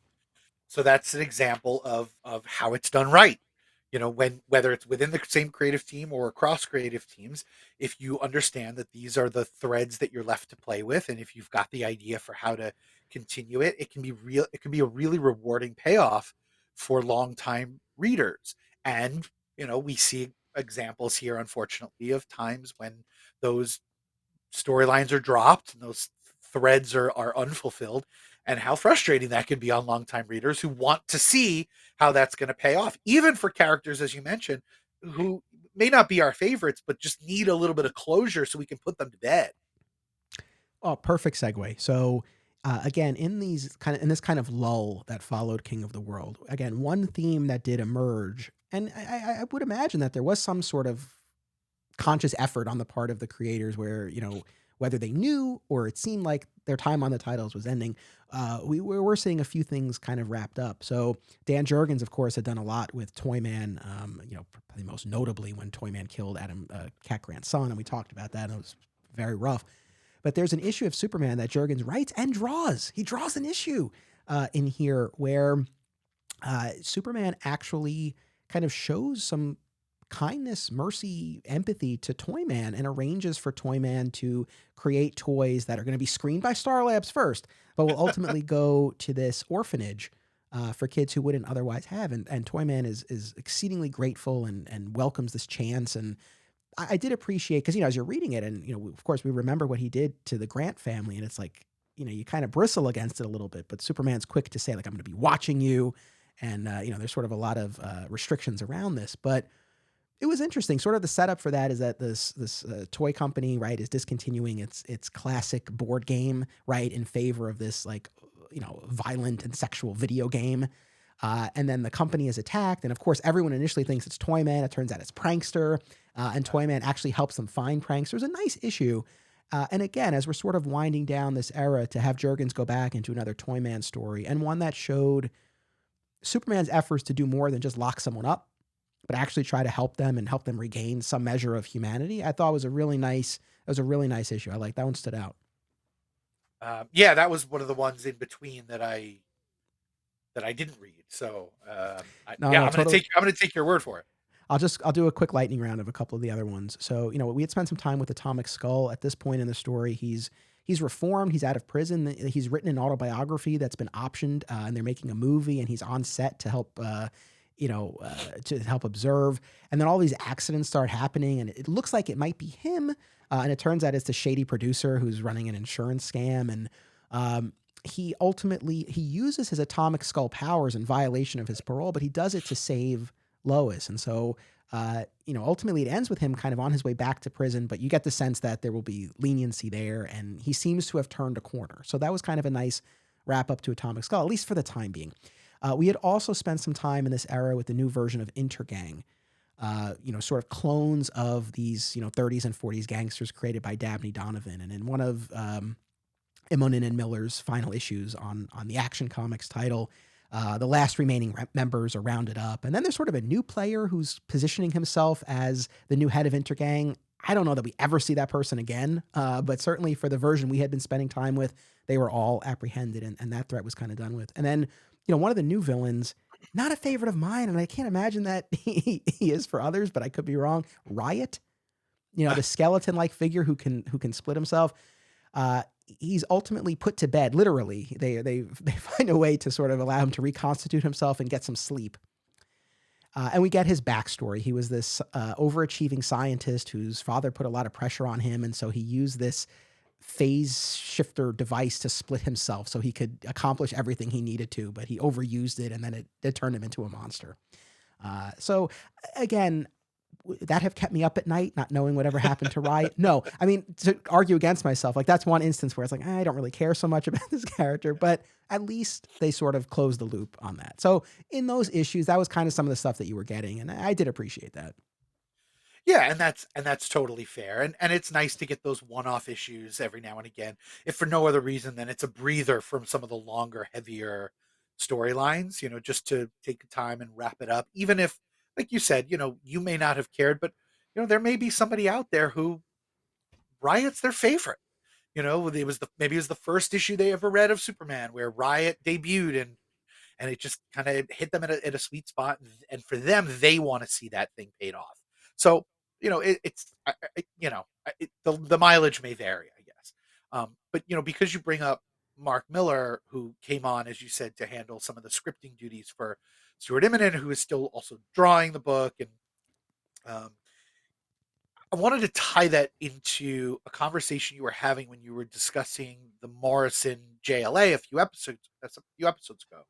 So that's an example of how it's done right. Whether it's within the same creative team or across creative teams, if you understand that these are the threads that you're left to play with, and if you've got the idea for how to continue it, it can be real. It can be a really rewarding payoff for longtime readers. And we see examples here, unfortunately, of times when those storylines are dropped and those threads are unfulfilled, and how frustrating that can be on longtime readers who want to see how that's going to pay off, even for characters, as you mentioned, who may not be our favorites, but just need a little bit of closure so we can put them to bed. Oh, perfect segue. So, again, in this kind of lull that followed King of the World, again, one theme that did emerge, and I would imagine that there was some sort of conscious effort on the part of the creators where, whether they knew or it seemed like their time on the titles was ending, we were seeing a few things kind of wrapped up. So Dan Jurgens, of course, had done a lot with Toyman, probably most notably when Toyman killed Adam Cat Grant's son, and we talked about that, and it was very rough. But there's an issue of Superman that Jurgens writes and draws. He draws an issue in here where Superman actually kind of shows some kindness, mercy, empathy to Toyman and arranges for Toyman to create toys that are going to be screened by Star Labs first, but will ultimately go to this orphanage for kids who wouldn't otherwise have. And Toyman is exceedingly grateful and welcomes this chance. And I did appreciate, because, as you're reading it, and, of course, we remember what he did to the Grant family, and it's like, you kind of bristle against it a little bit, but Superman's quick to say, like, I'm going to be watching you. And, there's sort of a lot of restrictions around this, but it was interesting. Sort of the setup for that is that this toy company, right, is discontinuing its classic board game, right, in favor of this, like, violent and sexual video game. And then the company is attacked. And of course, everyone initially thinks it's Toyman. It turns out it's Prankster. And Toyman actually helps them find Prankster. It was a nice issue. And again, as we're sort of winding down this era, to have Jurgens go back into another Toyman story, and one that showed Superman's efforts to do more than just lock someone up, but actually try to help them and help them regain some measure of humanity, I thought was a really nice issue. I like that one, stood out. Yeah, that was one of the ones in between that I didn't read. So No, I'm totally. gonna take your word for it. I'll do a quick lightning round of a couple of the other ones. So, we had spent some time with Atomic Skull. At this point in the story, he's reformed. He's out of prison. He's written an autobiography that's been optioned, and they're making a movie, and he's on set to help, to help observe. And then all these accidents start happening, and it looks like it might be him. And it turns out it's the shady producer who's running an insurance scam. And he uses his Atomic Skull powers in violation of his parole, but he does it to save Lois. And so, ultimately it ends with him kind of on his way back to prison, but you get the sense that there will be leniency there, and he seems to have turned a corner. So that was kind of a nice wrap up to Atomic Skull, at least for the time being. We had also spent some time in this era with the new version of Intergang, sort of clones of these, 30s and 40s gangsters created by Dabney Donovan. And in one of Immonen and Miller's final issues on the Action Comics title, the last remaining members are rounded up. And then there's sort of a new player who's positioning himself as the new head of Intergang. I don't know that we ever see that person again, but certainly for the version we had been spending time with, they were all apprehended, and that threat was kind of done with. And then, one of the new villains, not a favorite of mine, and I can't imagine that he is for others, but I could be wrong. Riot, the skeleton-like figure who can split himself. He's ultimately put to bed. Literally, they find a way to sort of allow him to reconstitute himself and get some sleep. And we get his backstory. He was this overachieving scientist whose father put a lot of pressure on him, and so he used this phase shifter device to split himself so he could accomplish everything he needed to, but he overused it, and then it turned him into a monster. So again, that have kept me up at night, not knowing whatever happened to Riot. No, I mean, to argue against myself, like that's one instance where it's like, I don't really care so much about this character, but at least they sort of closed the loop on that. So in those issues, that was kind of some of the stuff that you were getting, and I did appreciate that. Yeah, and that's totally fair. And it's nice to get those one-off issues every now and again, if for no other reason than it's a breather from some of the longer, heavier storylines, just to take the time and wrap it up. Even if, like you said, you may not have cared, but there may be somebody out there who Riot's their favorite. Maybe it was the first issue they ever read of Superman where Riot debuted, and it just kind of hit them at a sweet spot. And for them, they want to see that thing paid off. So, the mileage may vary, I guess. But, because you bring up Mark Millar, who came on, as you said, to handle some of the scripting duties for Stuart Immonen, who is still also drawing the book. And um, I wanted to tie that into a conversation you were having when you were discussing the Morrison JLA a few episodes ago,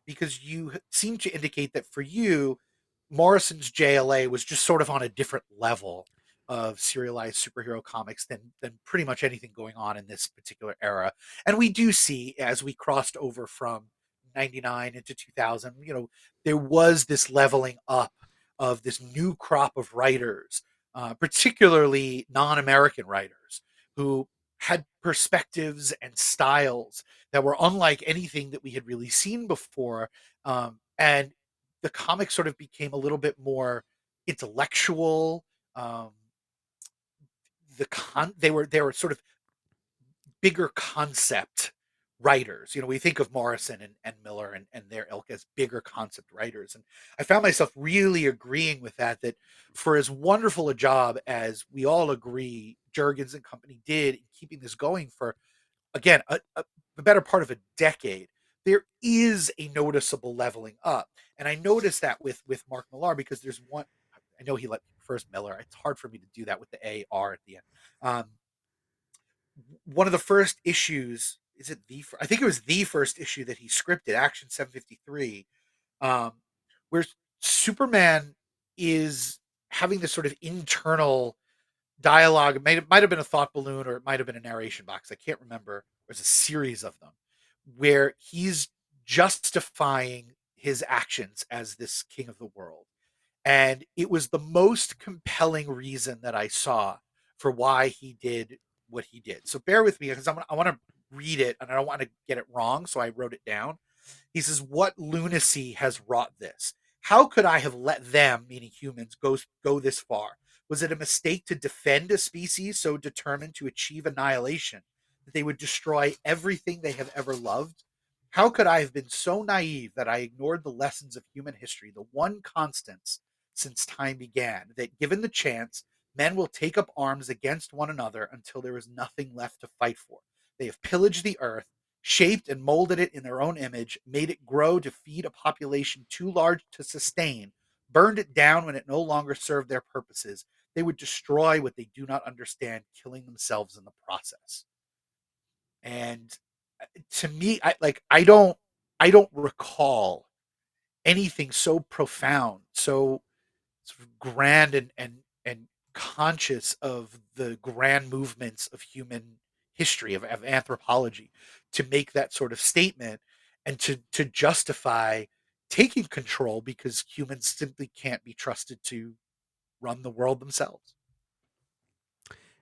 because you seem to indicate that for you, Morrison's JLA was just sort of on a different level of serialized superhero comics than pretty much anything going on in this particular era. And we do see, as we crossed over from 99 into 2000, there was this leveling up of this new crop of writers, particularly non-American writers, who had perspectives and styles that were unlike anything that we had really seen before. And the comics sort of became a little bit more intellectual. They were sort of bigger concept writers. We think of Morrison and Miller and their ilk as bigger concept writers. And I found myself really agreeing with that for as wonderful a job as we all agree Jurgens and company did in keeping this going for, again, the better part of a decade, there is a noticeable leveling up. And I noticed that with Mark Millar, because there's one, I know he prefers Miller. It's hard for me to do that with the AR at the end. One of the first issues, I think it was the first issue that he scripted, Action 753, where Superman is having this sort of internal dialogue. It might have been a thought balloon, or it might have been a narration box. I can't remember. There's a series of them where he's justifying his actions as this king of the world. And it was the most compelling reason that I saw for why he did what he did. So bear with me, because I want to read it and I don't want to get it wrong. So I wrote it down. He says, "What lunacy has wrought this? How could I have let them," meaning humans, go this far? Was it a mistake to defend a species so determined to achieve annihilation that they would destroy everything they have ever loved? How could I have been so naive that I ignored the lessons of human history, the one constants since time began, that given the chance, men will take up arms against one another until there is nothing left to fight for? They have pillaged the earth, shaped and molded it in their own image, made it grow to feed a population too large to sustain, burned it down when it no longer served their purposes. They would destroy what they do not understand, killing themselves in the process. And to me, I don't recall anything so profound, so sort of grand and conscious of the grand movements of human history, of anthropology, to make that sort of statement and to justify taking control, because humans simply can't be trusted to run the world themselves.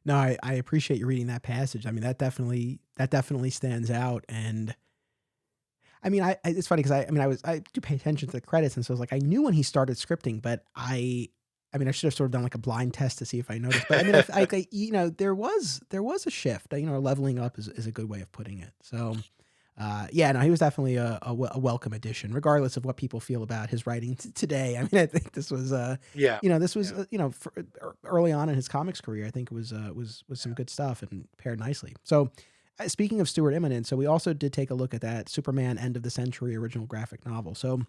No, I appreciate you reading that passage. I mean, that definitely stands out. And I mean, it's funny because I do pay attention to the credits, and so I was like, I knew when he started scripting, but I mean, I should have sort of done like a blind test to see if I noticed. But I mean, there was a shift. Leveling up is a good way of putting it. So, yeah, no, he was definitely a welcome addition, regardless of what people feel about his writing today. I mean, I think this was, Yeah. early on in his comics career, I think it was some good stuff and paired nicely. So, speaking of Stuart Immonen, so we also did take a look at that Superman End of the Century original graphic novel. So,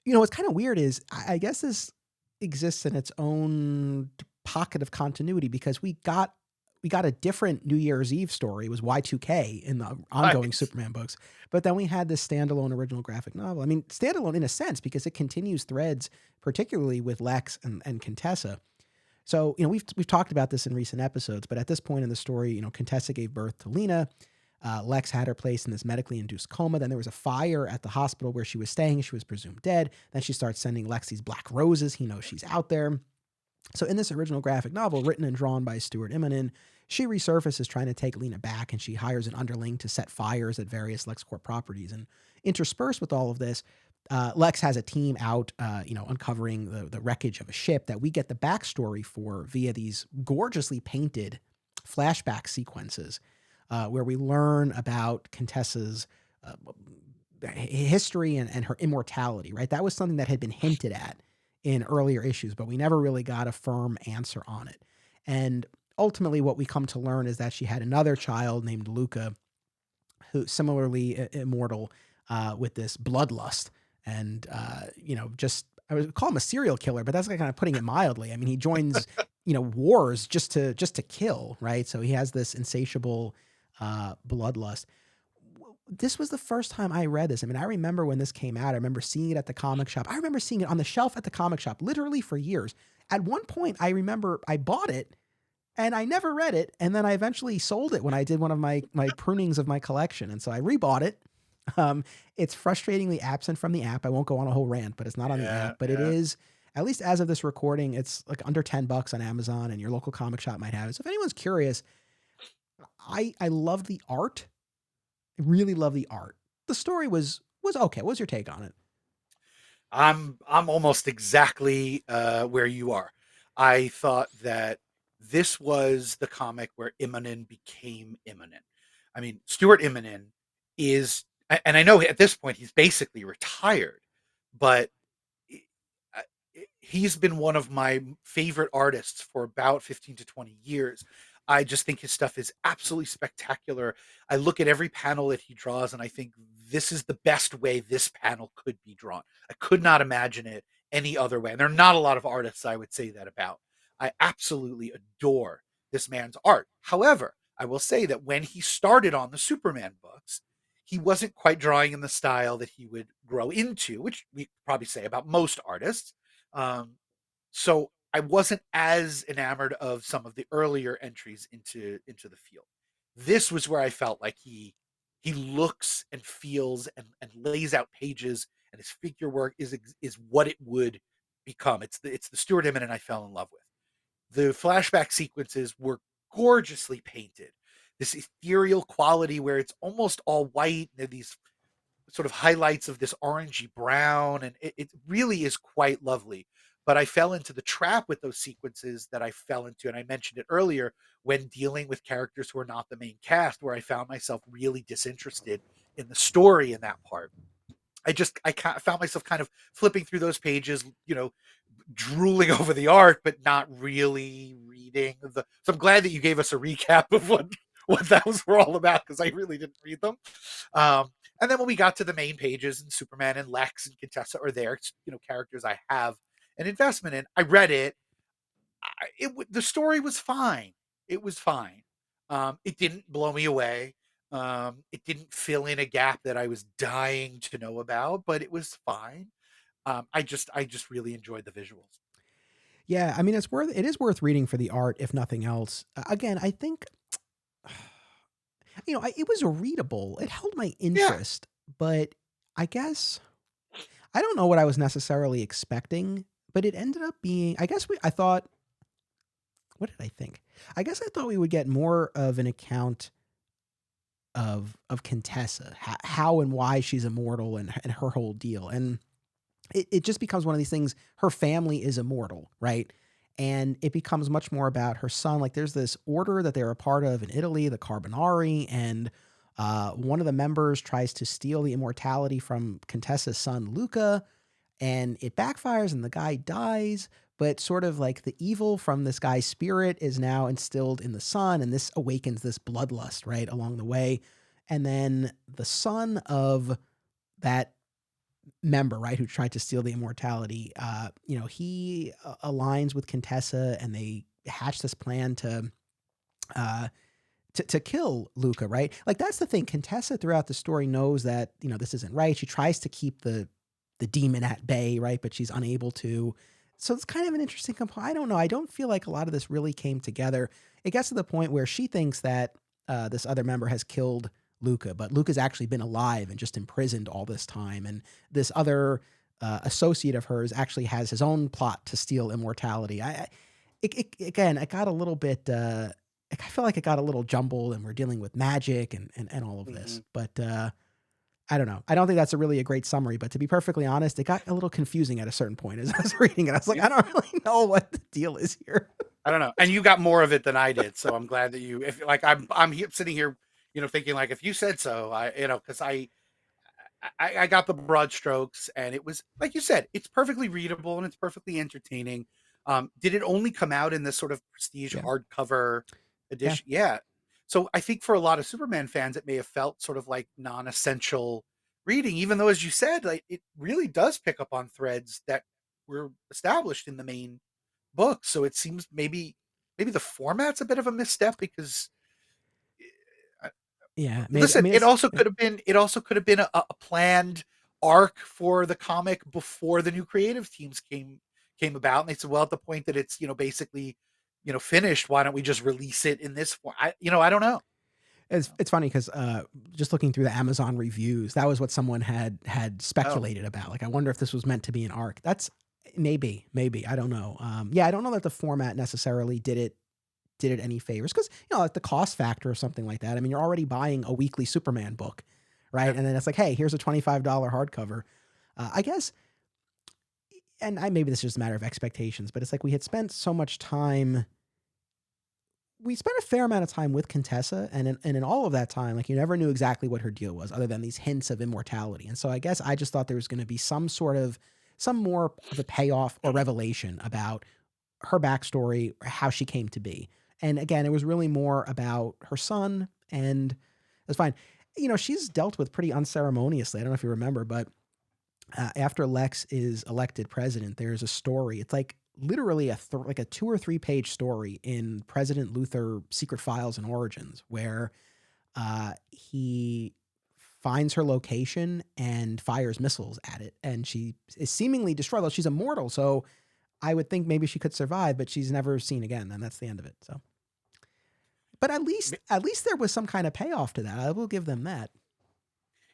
what's kind of weird is I guess this exists in its own pocket of continuity, because we got a different New Year's Eve story. It was Y2K in the ongoing Right. Superman books. But then we had this standalone original graphic novel. I mean, standalone in a sense, because it continues threads, particularly with Lex and Contessa. So, we've talked about this in recent episodes, but at this point in the story, Contessa gave birth to Lena. Lex had her placed in this medically induced coma. Then there was a fire at the hospital where she was staying. She was presumed dead. Then she starts sending Lex these black roses. He knows she's out there. So in this original graphic novel, written and drawn by Stuart Immonen, she resurfaces trying to take Lena back, and she hires an underling to set fires at various LexCorp properties. And interspersed with all of this, Lex has a team out, uncovering the wreckage of a ship that we get the backstory for via these gorgeously painted flashback sequences, where we learn about Contessa's history and her immortality, right? That was something that had been hinted at in earlier issues, but we never really got a firm answer on it. And ultimately, what we come to learn is that she had another child named Luca, who similarly immortal, with this bloodlust. And, just, I would call him a serial killer, but that's kind of putting it mildly. I mean, he joins, wars just to kill, right? So he has this insatiable bloodlust. This was the first time I read this. I mean, I remember when this came out, I remember seeing it at the comic shop. I remember seeing it on the shelf at the comic shop, literally for years. At one point, I remember I bought it and I never read it. And then I eventually sold it when I did one of my prunings of my collection. And so I rebought it. It's frustratingly absent from the app. I won't go on a whole rant, but it's not on the app, but it is, at least as of this recording, it's like under $10 on Amazon, and your local comic shop might have it. So if anyone's curious, I love the art. I really love the art. The story was okay. What was your take on it? I'm almost exactly where you are. I thought that this was the comic where Immonen became Immonen. I mean, Stuart Immonen is, and I know at this point he's basically retired, but he's been one of my favorite artists for about 15 to 20 years. I just think his stuff is absolutely spectacular. I look at every panel that he draws and I think this is the best way this panel could be drawn. I could not imagine it any other way. And there are not a lot of artists I would say that about. I absolutely adore this man's art. However, I will say that when he started on the Superman books, he wasn't quite drawing in the style that he would grow into, which we probably say about most artists. So I wasn't as enamored of some of the earlier entries into the field. This was where I felt like he looks and feels and lays out pages, and his figure work is what it would become. It's the Stuart Immonen I fell in love with. The flashback sequences were gorgeously painted. This ethereal quality where it's almost all white, and these sort of highlights of this orangey brown, and it really is quite lovely. But I fell into the trap with those sequences that I fell into, and I mentioned it earlier, when dealing with characters who are not the main cast, where I found myself really disinterested in the story in that part. I found myself kind of flipping through those pages, drooling over the art, but not really reading the. So I'm glad that you gave us a recap of what those were all about, because I really didn't read them. And then when we got to the main pages, and Superman and Lex and Contessa are there, characters I have an investment in. I read it. The story was fine. It was fine. It didn't blow me away. It didn't fill in a gap that I was dying to know about, but it was fine. I just really enjoyed the visuals. Yeah, I mean, it is worth reading for the art, if nothing else. Again, I think, it was readable. It held my interest, but I guess I don't know what I was necessarily expecting, but it ended up being, I thought, what did I think? I guess I thought we would get more of an account of Contessa, how and why she's immortal, and her whole deal. And it just becomes one of these things. Her family is immortal, right? And it becomes much more about her son. Like, there's this order that they're a part of in Italy, the Carbonari, and one of the members tries to steal the immortality from Contessa's son, Luca, and it backfires and the guy dies. But sort of like the evil from this guy's spirit is now instilled in the son, and this awakens this bloodlust, right, along the way. And then the son of that member, right, who tried to steal the immortality, he aligns with Contessa, and they hatch this plan to kill Luca, right? Like, that's the thing. Contessa throughout the story knows that, this isn't right. She tries to keep the demon at bay, right? But she's unable to. So it's kind of an interesting component. I don't know. I don't feel like a lot of this really came together. It gets to the point where she thinks that this other member has killed Luca, but Luca's actually been alive and just imprisoned all this time. And this other associate of hers actually has his own plot to steal immortality. Again, it got a little bit, I feel like it got a little jumbled, and we're dealing with magic and all of this. But I don't know. I don't think that's really a great summary, but to be perfectly honest, it got a little confusing at a certain point as I was reading it. I was like, I don't really know what the deal is here. I don't know. And you got more of it than I did. So I'm glad that I'm sitting here, thinking, like, if you said so, because I got the broad strokes, and it was like you said, it's perfectly readable and it's perfectly entertaining. Did it only come out in this sort of prestige Yeah. hardcover Yeah. edition? Yeah. So I think for a lot of Superman fans, it may have felt sort of like non-essential reading, even though, as you said, like it really does pick up on threads that were established in the main book. So it seems maybe the format's a bit of a misstep because Yeah. Maybe. I listen, mean, it it's also could have been a planned arc for the comic before the new creative teams came about, and they said, well, at the point that it's basically finished, why don't we just release it in this form? I don't know. it's funny because just looking through the Amazon reviews, that was what someone had Oh, speculated about. Like, I wonder if this was meant to be an arc. That's maybe I don't know. Yeah, I don't know that the format necessarily did it any favors because like the cost factor or something like that. I mean, you're already buying a weekly Superman book, right? yeah. And then it's like, hey, here's a $25 hardcover. I guess, and maybe this is just a matter of expectations, but it's like we had spent so much time. We spent a fair amount of time with Contessa, and in all of that time, like you never knew exactly what her deal was, other than these hints of immortality. And so I guess I just thought there was going to be some more of a payoff or revelation about her backstory, how she came to be. And again, it was really more about her son, and it was fine. She's dealt with pretty unceremoniously. I don't know if you remember, but after Lex is elected president, there's a story. It's like literally like a 2 or 3 page story in President Luthor Secret Files and Origins, where he finds her location and fires missiles at it, and she is seemingly destroyed. Well, she's immortal, so I would think maybe she could survive, but she's never seen again, and that's the end of it. So, but at least there was some kind of payoff to that. I will give them that.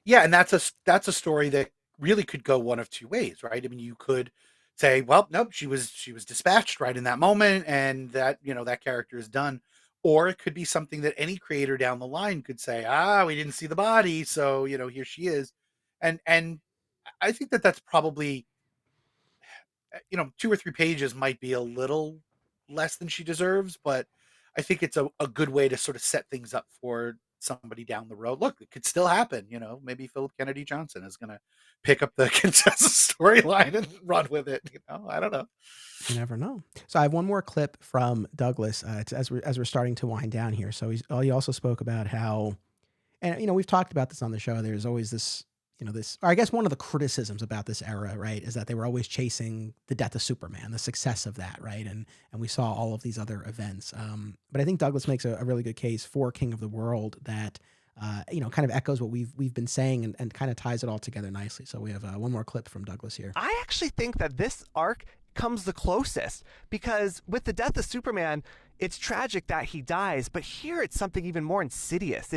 Yeah, and that's a story that really could go one of two ways, right? I mean, you could say, well, nope, she was dispatched right in that moment, and that character is done. Or it could be something that any creator down the line could say, we didn't see the body, so here she is. And I think that that's probably 2 or 3 pages might be a little less than she deserves, but I think it's a good way to sort of set things up for somebody down the road. Look, it could still happen. Maybe Philip Kennedy Johnson is going to pick up the consensus storyline and run with it. I don't know. You never know. So I have one more clip from Douglas as we're starting to wind down here. So he also spoke about how, and we've talked about this on the show. There's always this, or I guess one of the criticisms about this era, right, is that they were always chasing the death of Superman, the success of that, right, and we saw all of these other events. But I think Douglas makes a really good case for King of the World that kind of echoes what we've been saying and kind of ties it all together nicely. So we have one more clip from Douglas here. I actually think that this arc comes the closest because with the death of Superman, it's tragic that he dies, but here it's something even more insidious.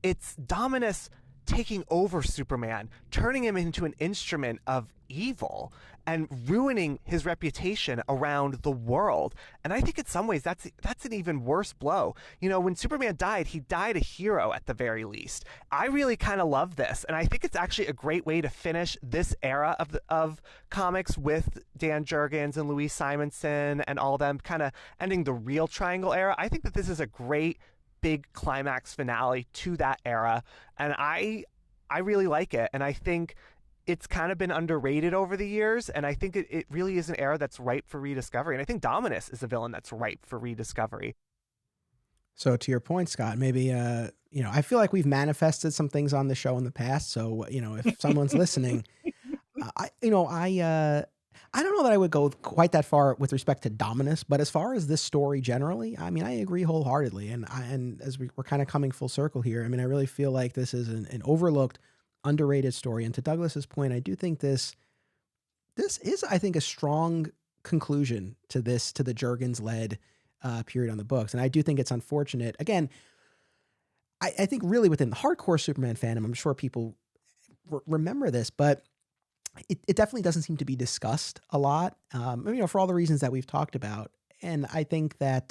It's Dominus taking over Superman, turning him into an instrument of evil and ruining his reputation around the world. And I think in some ways that's an even worse blow. When Superman died, he died a hero at the very least. I really kind of love this, and I think it's actually a great way to finish this era of comics with Dan Jurgens and Louise Simonson and all them kind of ending the real Triangle Era. I think that this is a great big climax finale to that era, and I really like it, and I think it's kind of been underrated over the years, and I think it really is an era that's ripe for rediscovery, and I think Dominus is a villain that's ripe for rediscovery. So to your point, Scott, maybe I feel like we've manifested some things on the show in the past. So if someone's listening, I don't know that I would go quite that far with respect to Dominus, but as far as this story generally, I mean, I agree wholeheartedly. And as we're kind of coming full circle here, I mean, I really feel like this is an overlooked, underrated story. And to Douglas's point, I do think this is, I think, a strong conclusion to the Jurgens-led period on the books. And I do think it's unfortunate. Again, I think really within the hardcore Superman fandom, I'm sure people remember this, but it definitely doesn't seem to be discussed a lot, for all the reasons that we've talked about. And I think that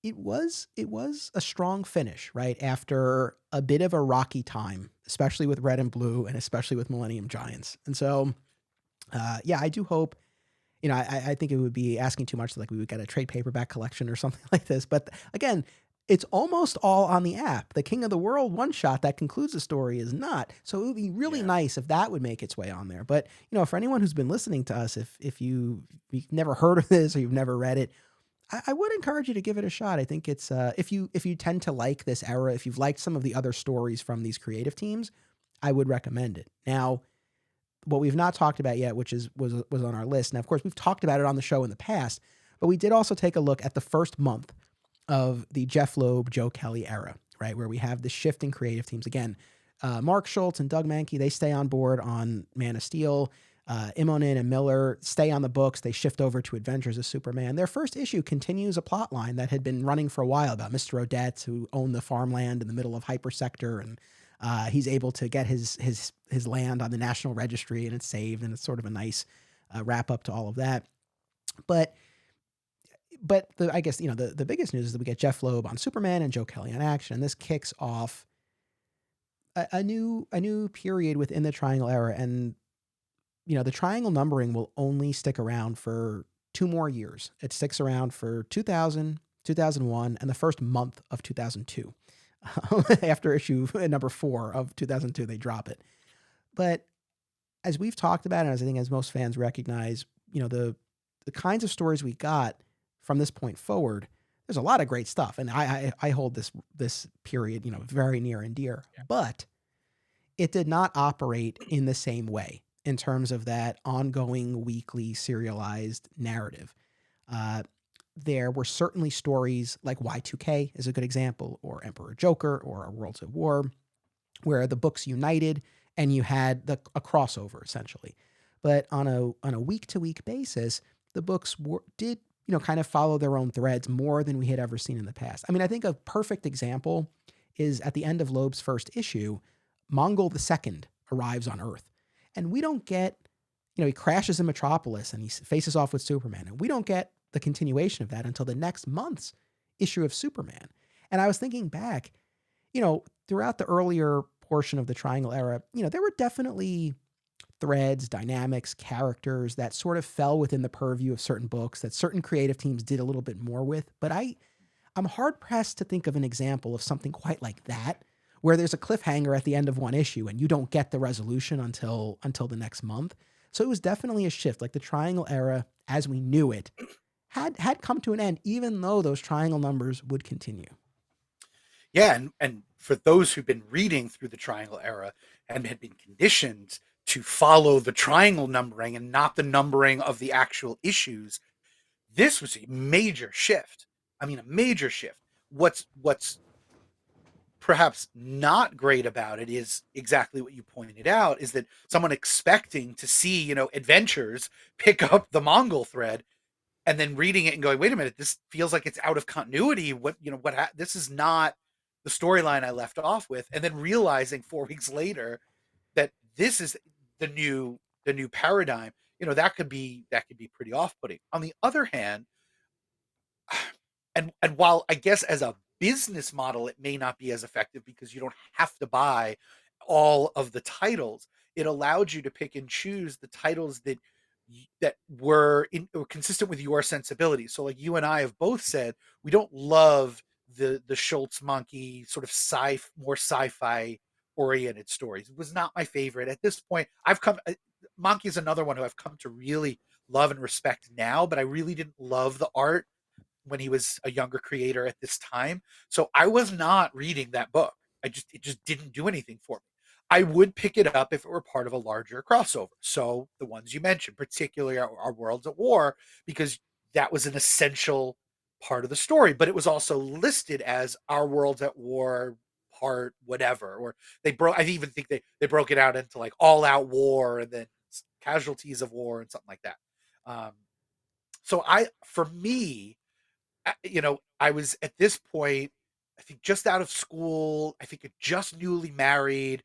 it was a strong finish, right? After a bit of a rocky time, especially with Red and Blue and especially with Millennium Giants. And so, I do hope, I think it would be asking too much, like we would get a trade paperback collection or something like this. But again, It's almost all on the app. The King of the World one shot that concludes the story is not. So it would be really Yeah. nice if that would make its way on there. But for anyone who's been listening to us, if you've never heard of this or you've never read it, I would encourage you to give it a shot. I think it's if you tend to like this era, if you've liked some of the other stories from these creative teams, I would recommend it. Now, what we've not talked about yet, which was on our list. Now, of course, we've talked about it on the show in the past, but we did also take a look at the first month of the Jeph Loeb, Joe Kelly era, right, where we have the shift in creative teams. Again, Mark Schultz and Doug Mahnke, they stay on board on Man of Steel. Immonen and Miller stay on the books. They shift over to Adventures of Superman. Their first issue continues a plot line that had been running for a while about Mr. Odette, who owned the farmland in the middle of Hypersector, and he's able to get his land on the National Registry, and it's saved, and it's sort of a nice wrap up to all of that. But I guess the biggest news is that we get Jeph Loeb on Superman and Joe Kelly on Action, and this kicks off a new period within the Triangle Era. And the Triangle numbering will only stick around for 2 more years. It sticks around for 2000, 2001, and the first month of 2002. After issue number 4 of 2002, they drop it. But as we've talked about, and as I think as most fans recognize, the kinds of stories we got from this point forward, there's a lot of great stuff. And I hold this period, very near and dear. Yeah. But it did not operate in the same way in terms of that ongoing weekly serialized narrative. There were certainly stories like Y2K is a good example, or Emperor Joker, or Our Worlds at War, where the books united and you had a crossover essentially. But on a week-to-week basis, the books did kind of follow their own threads more than we had ever seen in the past. I mean, I think a perfect example is at the end of Loeb's first issue, Mongol II arrives on Earth. And we don't get, he crashes in Metropolis and he faces off with Superman. And we don't get the continuation of that until the next month's issue of Superman. And I was thinking back, throughout the earlier portion of the Triangle Era, there were definitely threads, dynamics, characters that sort of fell within the purview of certain books that certain creative teams did a little bit more with. But I'm hard pressed to think of an example of something quite like that, where there's a cliffhanger at the end of one issue and you don't get the resolution until the next month. So it was definitely a shift. Like the Triangle Era, as we knew it, had come to an end, even though those triangle numbers would continue. Yeah, and for those who've been reading through the Triangle Era and had been conditioned to follow the triangle numbering and not the numbering of the actual issues, this was a major shift. I mean, a major shift. What's perhaps not great about it is exactly what you pointed out, is that someone expecting to see, adventures pick up the Mongol thread and then reading it and going, wait a minute, this feels like it's out of continuity. This is not the storyline I left off with. And then realizing 4 weeks later that this is the new paradigm, that could be pretty off-putting. On the other hand, and while I guess as a business model, it may not be as effective because you don't have to buy all of the titles. It allowed you to pick and choose the titles that were consistent with your sensibilities. So like you and I have both said, we don't love the Schultz Mahnke sort of more sci-fi oriented stories. It was not my favorite at this point. Mahnke is another one who I've come to really love and respect now, but I really didn't love the art when he was a younger creator at this time. So I was not reading that book. It just didn't do anything for me. I would pick it up if it were part of a larger crossover. So the ones you mentioned, particularly our Worlds at War, because that was an essential part of the story, but it was also listed as Our Worlds at War part whatever, or I even think they broke it out into like All Out War and then Casualties of War and something like that. So for me, I was at this point, I think just out of school, I think just newly married,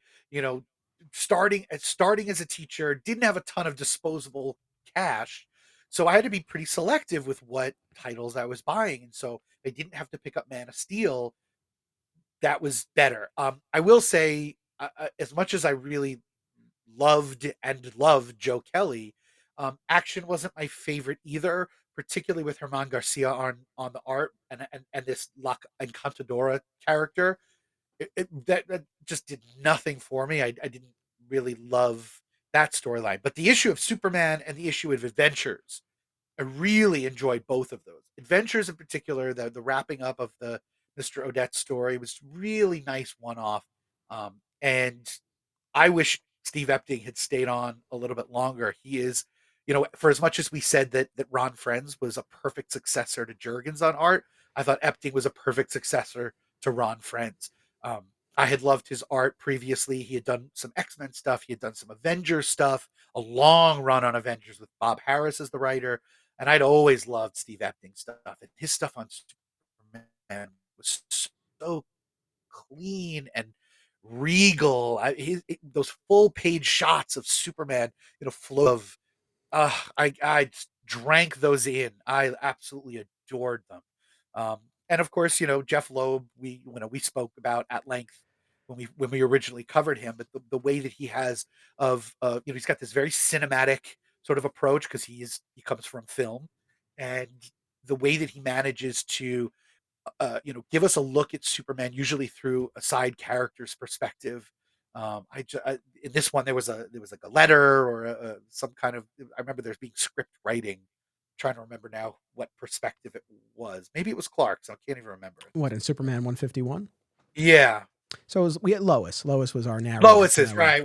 starting as a teacher, didn't have a ton of disposable cash. So I had to be pretty selective with what titles I was buying. And so I didn't have to pick up Man of Steel. That was better. I will say, as much as I really loved Joe Kelly, Action wasn't my favorite either, particularly with Herman Garcia on the art and this La Encantadora character, that just did nothing for me. I didn't really love that storyline. But the issue of Superman and the issue of Adventures, I really enjoyed both of those. Adventures in particular, the wrapping up of the Mr. Odette story was really nice one off. And I wish Steve Epting had stayed on a little bit longer. He is, for as much as we said that Ron Frenz was a perfect successor to Jurgens on art, I thought Epting was a perfect successor to Ron Frenz. Um, I had loved his art previously. He had done some X-Men stuff. He had done some Avengers stuff, a long run on Avengers with Bob Harris as the writer. And I'd always loved Steve Epting stuff. And his stuff on Superman was so clean and regal. Those full page shots of Superman, flow of, I drank those in. I absolutely adored them. Um, and of course, Jeph Loeb, we spoke about at length when we originally covered him, but the way that he has of, he's got this very cinematic sort of approach because he comes from film, and the way that he manages to give us a look at Superman, usually through a side character's perspective. In this one, there was like a letter or some kind of. I remember there's being script writing. I'm trying to remember now what perspective it was. Maybe it was Clark's. I can't even remember it. What, in Superman 151? Yeah, So we had Lois. Lois was our narrator. Lois is right.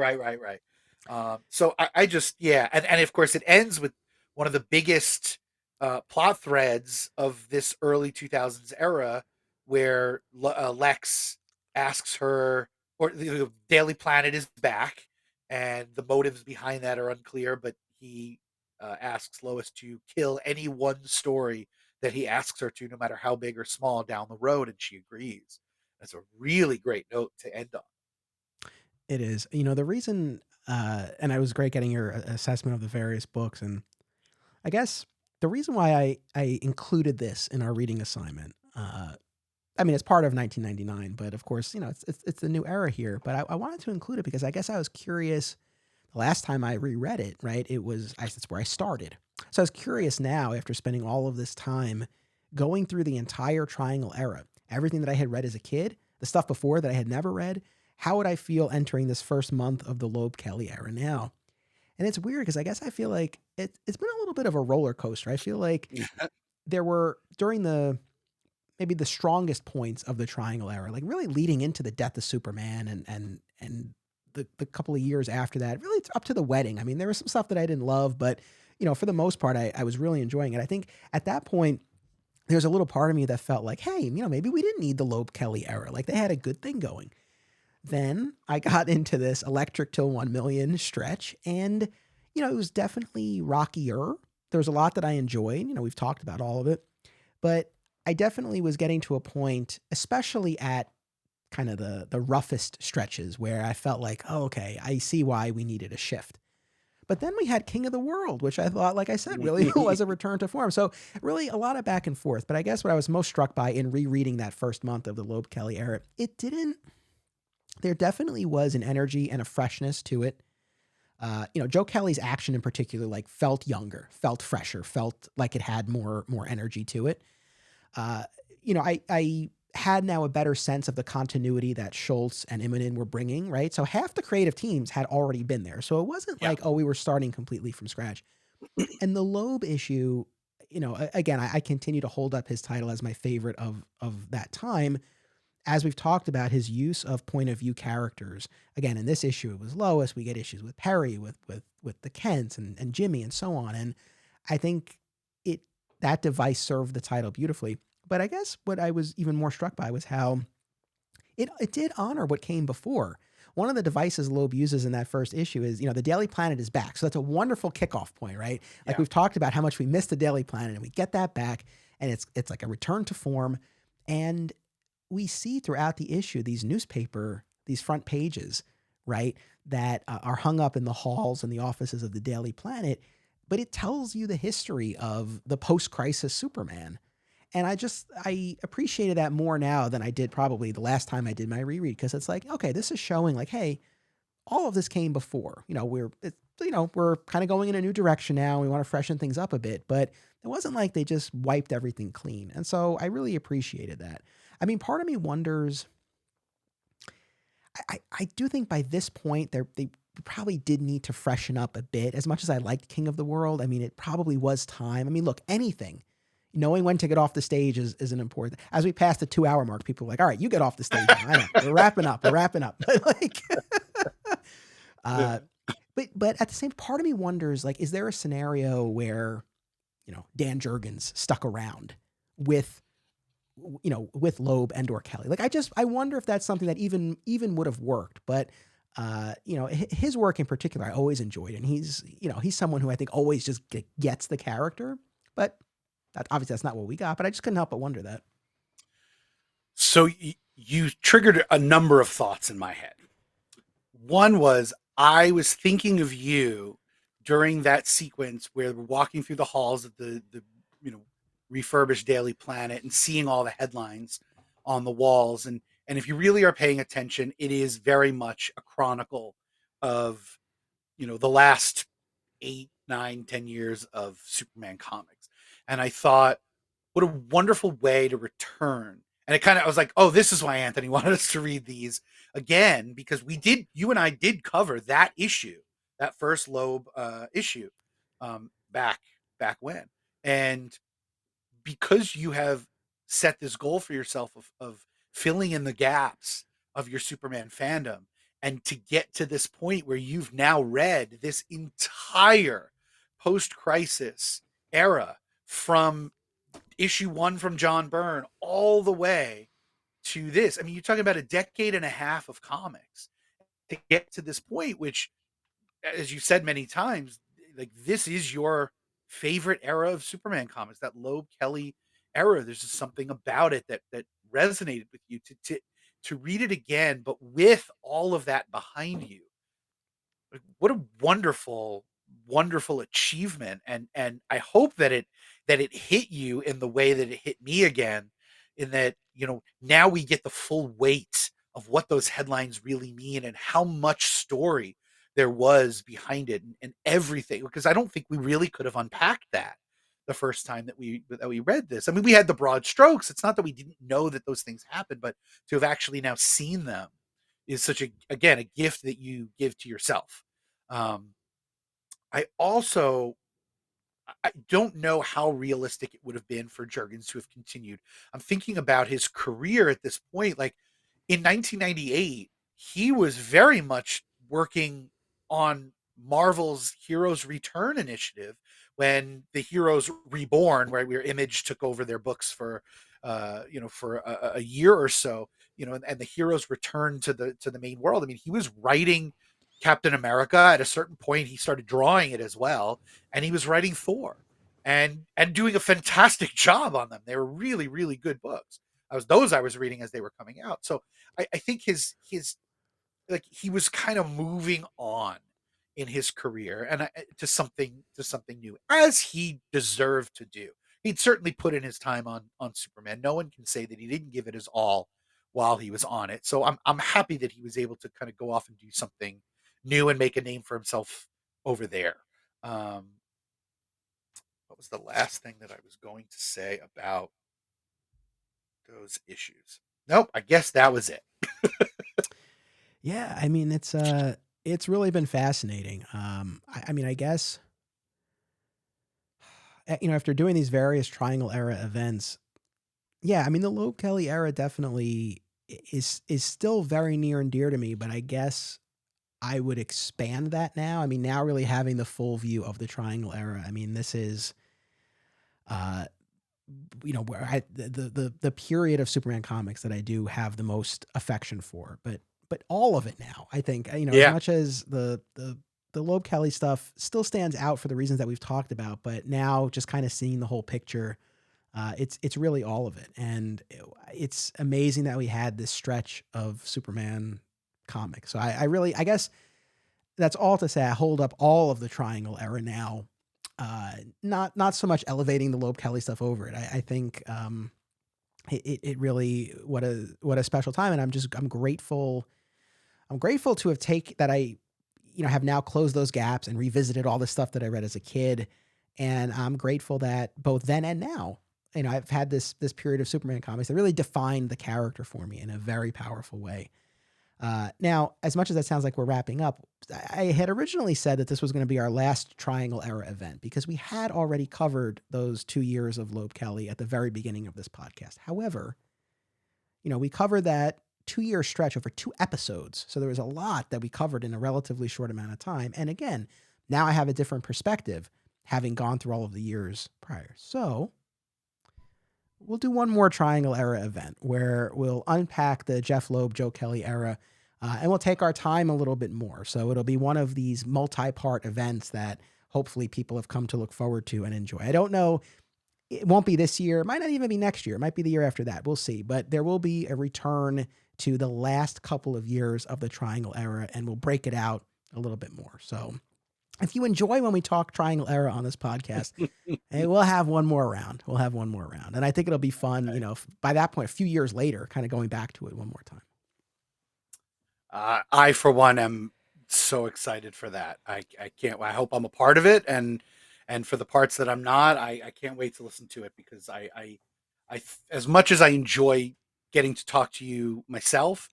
So I just, yeah, and of course it ends with one of the biggest plot threads of this early 2000s era, where Lex asks her, or the Daily Planet is back, and the motives behind that are unclear, but he asks Lois to kill any one story that he asks her to, no matter how big or small, down the road, and she agrees. That's a really great note to end on. It is. The reason, and it was great getting your assessment of the various books. And I guess the reason why I included this in our reading assignment, I mean, it's part of 1999, but of course, it's the new era here. But I wanted to include it because I guess I was curious. The last time I reread it, right, that's where I started. So I was curious now, after spending all of this time going through the entire Triangle Era, everything that I had read as a kid, the stuff before that I had never read, how would I feel entering this first month of the Loeb Kelly era now? And it's weird because I guess I feel like it's been a little bit of a roller coaster. I feel like there were, during maybe the strongest points of the Triangle Era, like really leading into the death of Superman and the couple of years after that, really up to the wedding. I mean, there was some stuff that I didn't love, but for the most part, I was really enjoying it. I think at that point, there's a little part of me that felt like, hey, maybe we didn't need the Loeb Kelly era. Like they had a good thing going. Then I got into this Electric Till 1 Million stretch, and, it was definitely rockier. There was a lot that I enjoyed. We've talked about all of it, but I definitely was getting to a point, especially at kind of the roughest stretches, where I felt like, oh, okay, I see why we needed a shift. But then we had King of the World, which I thought, like I said, really was a return to form. So really a lot of back and forth. But I guess what I was most struck by in rereading that first month of the Loeb Kelly era, there definitely was an energy and a freshness to it. Joe Kelly's action in particular, like felt younger, felt fresher, felt like it had more energy to it. I had now a better sense of the continuity that Schultz and Immonen were bringing, right? So half the creative teams had already been there. So it wasn't like, oh, we were starting completely from scratch. And the Loeb issue, again, I continue to hold up his title as my favorite of that time. As we've talked about, his use of point of view characters. Again, in this issue, it was Lois. We get issues with Perry, with the Kents and Jimmy and so on. And I think that device served the title beautifully. But I guess what I was even more struck by was how it did honor what came before. One of the devices Loeb uses in that first issue is, the Daily Planet is back. So that's a wonderful kickoff point, right? Like we've talked about how much we missed the Daily Planet, and we get that back, and it's like a return to form. And we see throughout the issue these front pages, right, that are hung up in the halls and the offices of the Daily Planet, but it tells you the history of the post-crisis Superman. And I appreciated that more now than I did probably the last time I did my reread, because it's like, okay, this is showing like, hey, all of this came before. We're kind of going in a new direction now. We want to freshen things up a bit, but it wasn't like they just wiped everything clean. And so I really appreciated that. I mean, part of me wonders, I do think by this point they probably did need to freshen up a bit. As much as I liked King of the World, I mean, it probably was time. I mean, look, anything, knowing when to get off the stage is an important. As we pass the 2-hour mark, people are like, all right, you get off the stage now. I know we're wrapping up. Like, but at the same, part of me wonders, like, is there a scenario where, Dan Jurgens stuck around with Loeb and or Kelly? Like, I wonder if that's something that even would have worked. But his work in particular, I always enjoyed, and he's someone who I think always just gets the character. But obviously that's not what we got. But I just couldn't help but wonder that. So you triggered a number of thoughts in my head. One was, I was thinking of you during that sequence where we're walking through the halls of the refurbished Daily Planet and seeing all the headlines on the walls. And if you really are paying attention, it is very much a chronicle of, the last 8, 9, 10 years of Superman comics. And I thought, what a wonderful way to return. And I was like, oh, this is why Anthony wanted us to read these again, because you and I did cover that issue, that first Loeb issue back when. And because you have set this goal for yourself of filling in the gaps of your Superman fandom, and to get to this point where you've now read this entire post-crisis era from issue 1 from John Byrne all the way to this. I mean, you're talking about a decade and a half of comics to get to this point, which, as you said many times, like, this is your favorite era of Superman comics, that Loeb Kelly era. There's just something about it that resonated with you to read it again, but with all of that behind you. Like, what a wonderful achievement. And I hope that it hit you in the way that it hit me again, in that, now we get the full weight of what those headlines really mean and how much story there was behind it and everything, because I don't think we really could have unpacked that the first time that we read this. I mean, we had the broad strokes. It's not that we didn't know that those things happened, but to have actually now seen them is such a gift that you give to yourself. I don't know how realistic it would have been for Jurgens to have continued. I'm thinking about his career at this point. Like, in 1998, he was very much working on Marvel's Heroes Return initiative, when the Heroes Reborn, where Image took over their books for a year or so, and the heroes returned to the main world. I mean, he was writing Captain America. At a certain point, he started drawing it as well, and he was writing Thor and doing a fantastic job on them. They were really, really good books. I was reading as they were coming out. So I think his like, he was kind of moving on in his career and to something new, as he deserved to do. He'd certainly put in his time on Superman. No one can say that he didn't give it his all while he was on it. So I'm happy that he was able to kind of go off and do something new and make a name for himself over there. What was the last thing that I was going to say about those issues? Nope, I guess that was it. Yeah, I mean, it's really been fascinating. I mean, I guess, after doing these various Triangle Era events, yeah, I mean, the Loeb Kelly era definitely is still very near and dear to me, but I guess I would expand that now. I mean, now really having the full view of the Triangle Era. I mean, this is, where the period of Superman comics that I do have the most affection for, but all of it now, I think, as much as the Loeb Kelly stuff still stands out for the reasons that we've talked about, but now just kind of seeing the whole picture, it's really all of it. And it's amazing that we had this stretch of Superman comics. So I guess that's all to say. I hold up all of the Triangle Era now, not so much elevating the Loeb Kelly stuff over it. I think, it really, what a special time. And I'm grateful. I'm grateful to have now closed those gaps and revisited all the stuff that I read as a kid. And I'm grateful that both then and now, I've had this period of Superman comics that really defined the character for me in a very powerful way. Now, as much as that sounds like we're wrapping up, I had originally said that this was going to be our last Triangle Era event because we had already covered those 2 years of Loeb Kelly at the very beginning of this podcast. However, we covered that 2-year stretch over 2 episodes. So there was a lot that we covered in a relatively short amount of time. And again, now I have a different perspective having gone through all of the years prior. So we'll do one more Triangle Era event where we'll unpack the Jeph Loeb, Joe Kelly era, and we'll take our time a little bit more. So it'll be one of these multi-part events that hopefully people have come to look forward to and enjoy. I don't know. It won't be this year. It might not even be next year. It might be the year after that. We'll see. But there will be a return to the last couple of years of the Triangle Era, and we'll break it out a little bit more. So if you enjoy when we talk Triangle Era on this podcast, we'll have one more round. And I think it'll be fun, by that point, a few years later, kind of going back to it one more time. I, for one, am so excited for that. I I hope I'm a part of it. And for the parts that I'm not, I can't wait to listen to it because I as much as I enjoy getting to talk to you myself,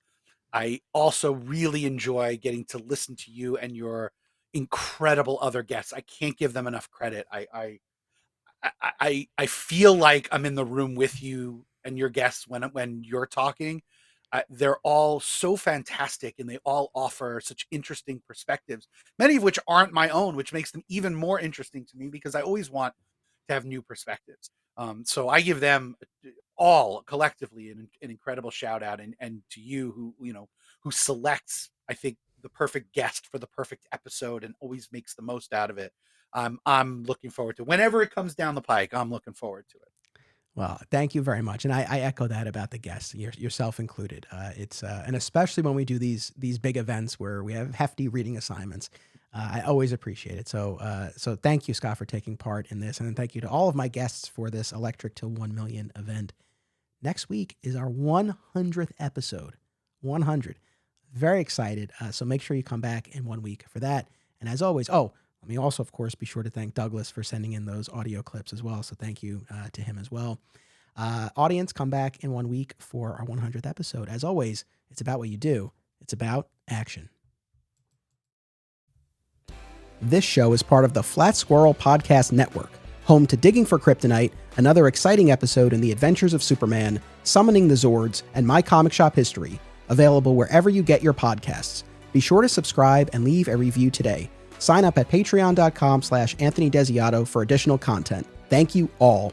I also really enjoy getting to listen to you and your incredible other guests. I can't give them enough credit. I feel like I'm in the room with you and your guests when you're talking. They're all so fantastic and they all offer such interesting perspectives, many of which aren't my own, which makes them even more interesting to me because I always want to have new perspectives. So I give them all collectively an incredible shout out, and to you who selects, I think, the perfect guest for the perfect episode and always makes the most out of it. I'm looking forward to whenever it comes down the pike. I'm looking forward to it. Well, thank you very much. And I echo that about the guests, yourself included. It's and especially when we do these big events where we have hefty reading assignments, I always appreciate it. So thank you, Scott, for taking part in this. And thank you to all of my guests for this Electric Til 1 Million event. Next week is our 100th episode. 100. Very excited. So make sure you come back in 1 week for that. And as always, let me also, of course, be sure to thank Douglas for sending in those audio clips as well. So thank you to him as well. Audience, come back in 1 week for our 100th episode. As always, it's about what you do. It's about action. This show is part of the Flat Squirrel Podcast Network, home to Digging for Kryptonite, another exciting episode in the adventures of Superman, Summoning the Zords, and My Comic Shop History, available wherever you get your podcasts. Be sure to subscribe and leave a review today. Sign up at patreon.com/Anthony Desiato for additional content. Thank you all.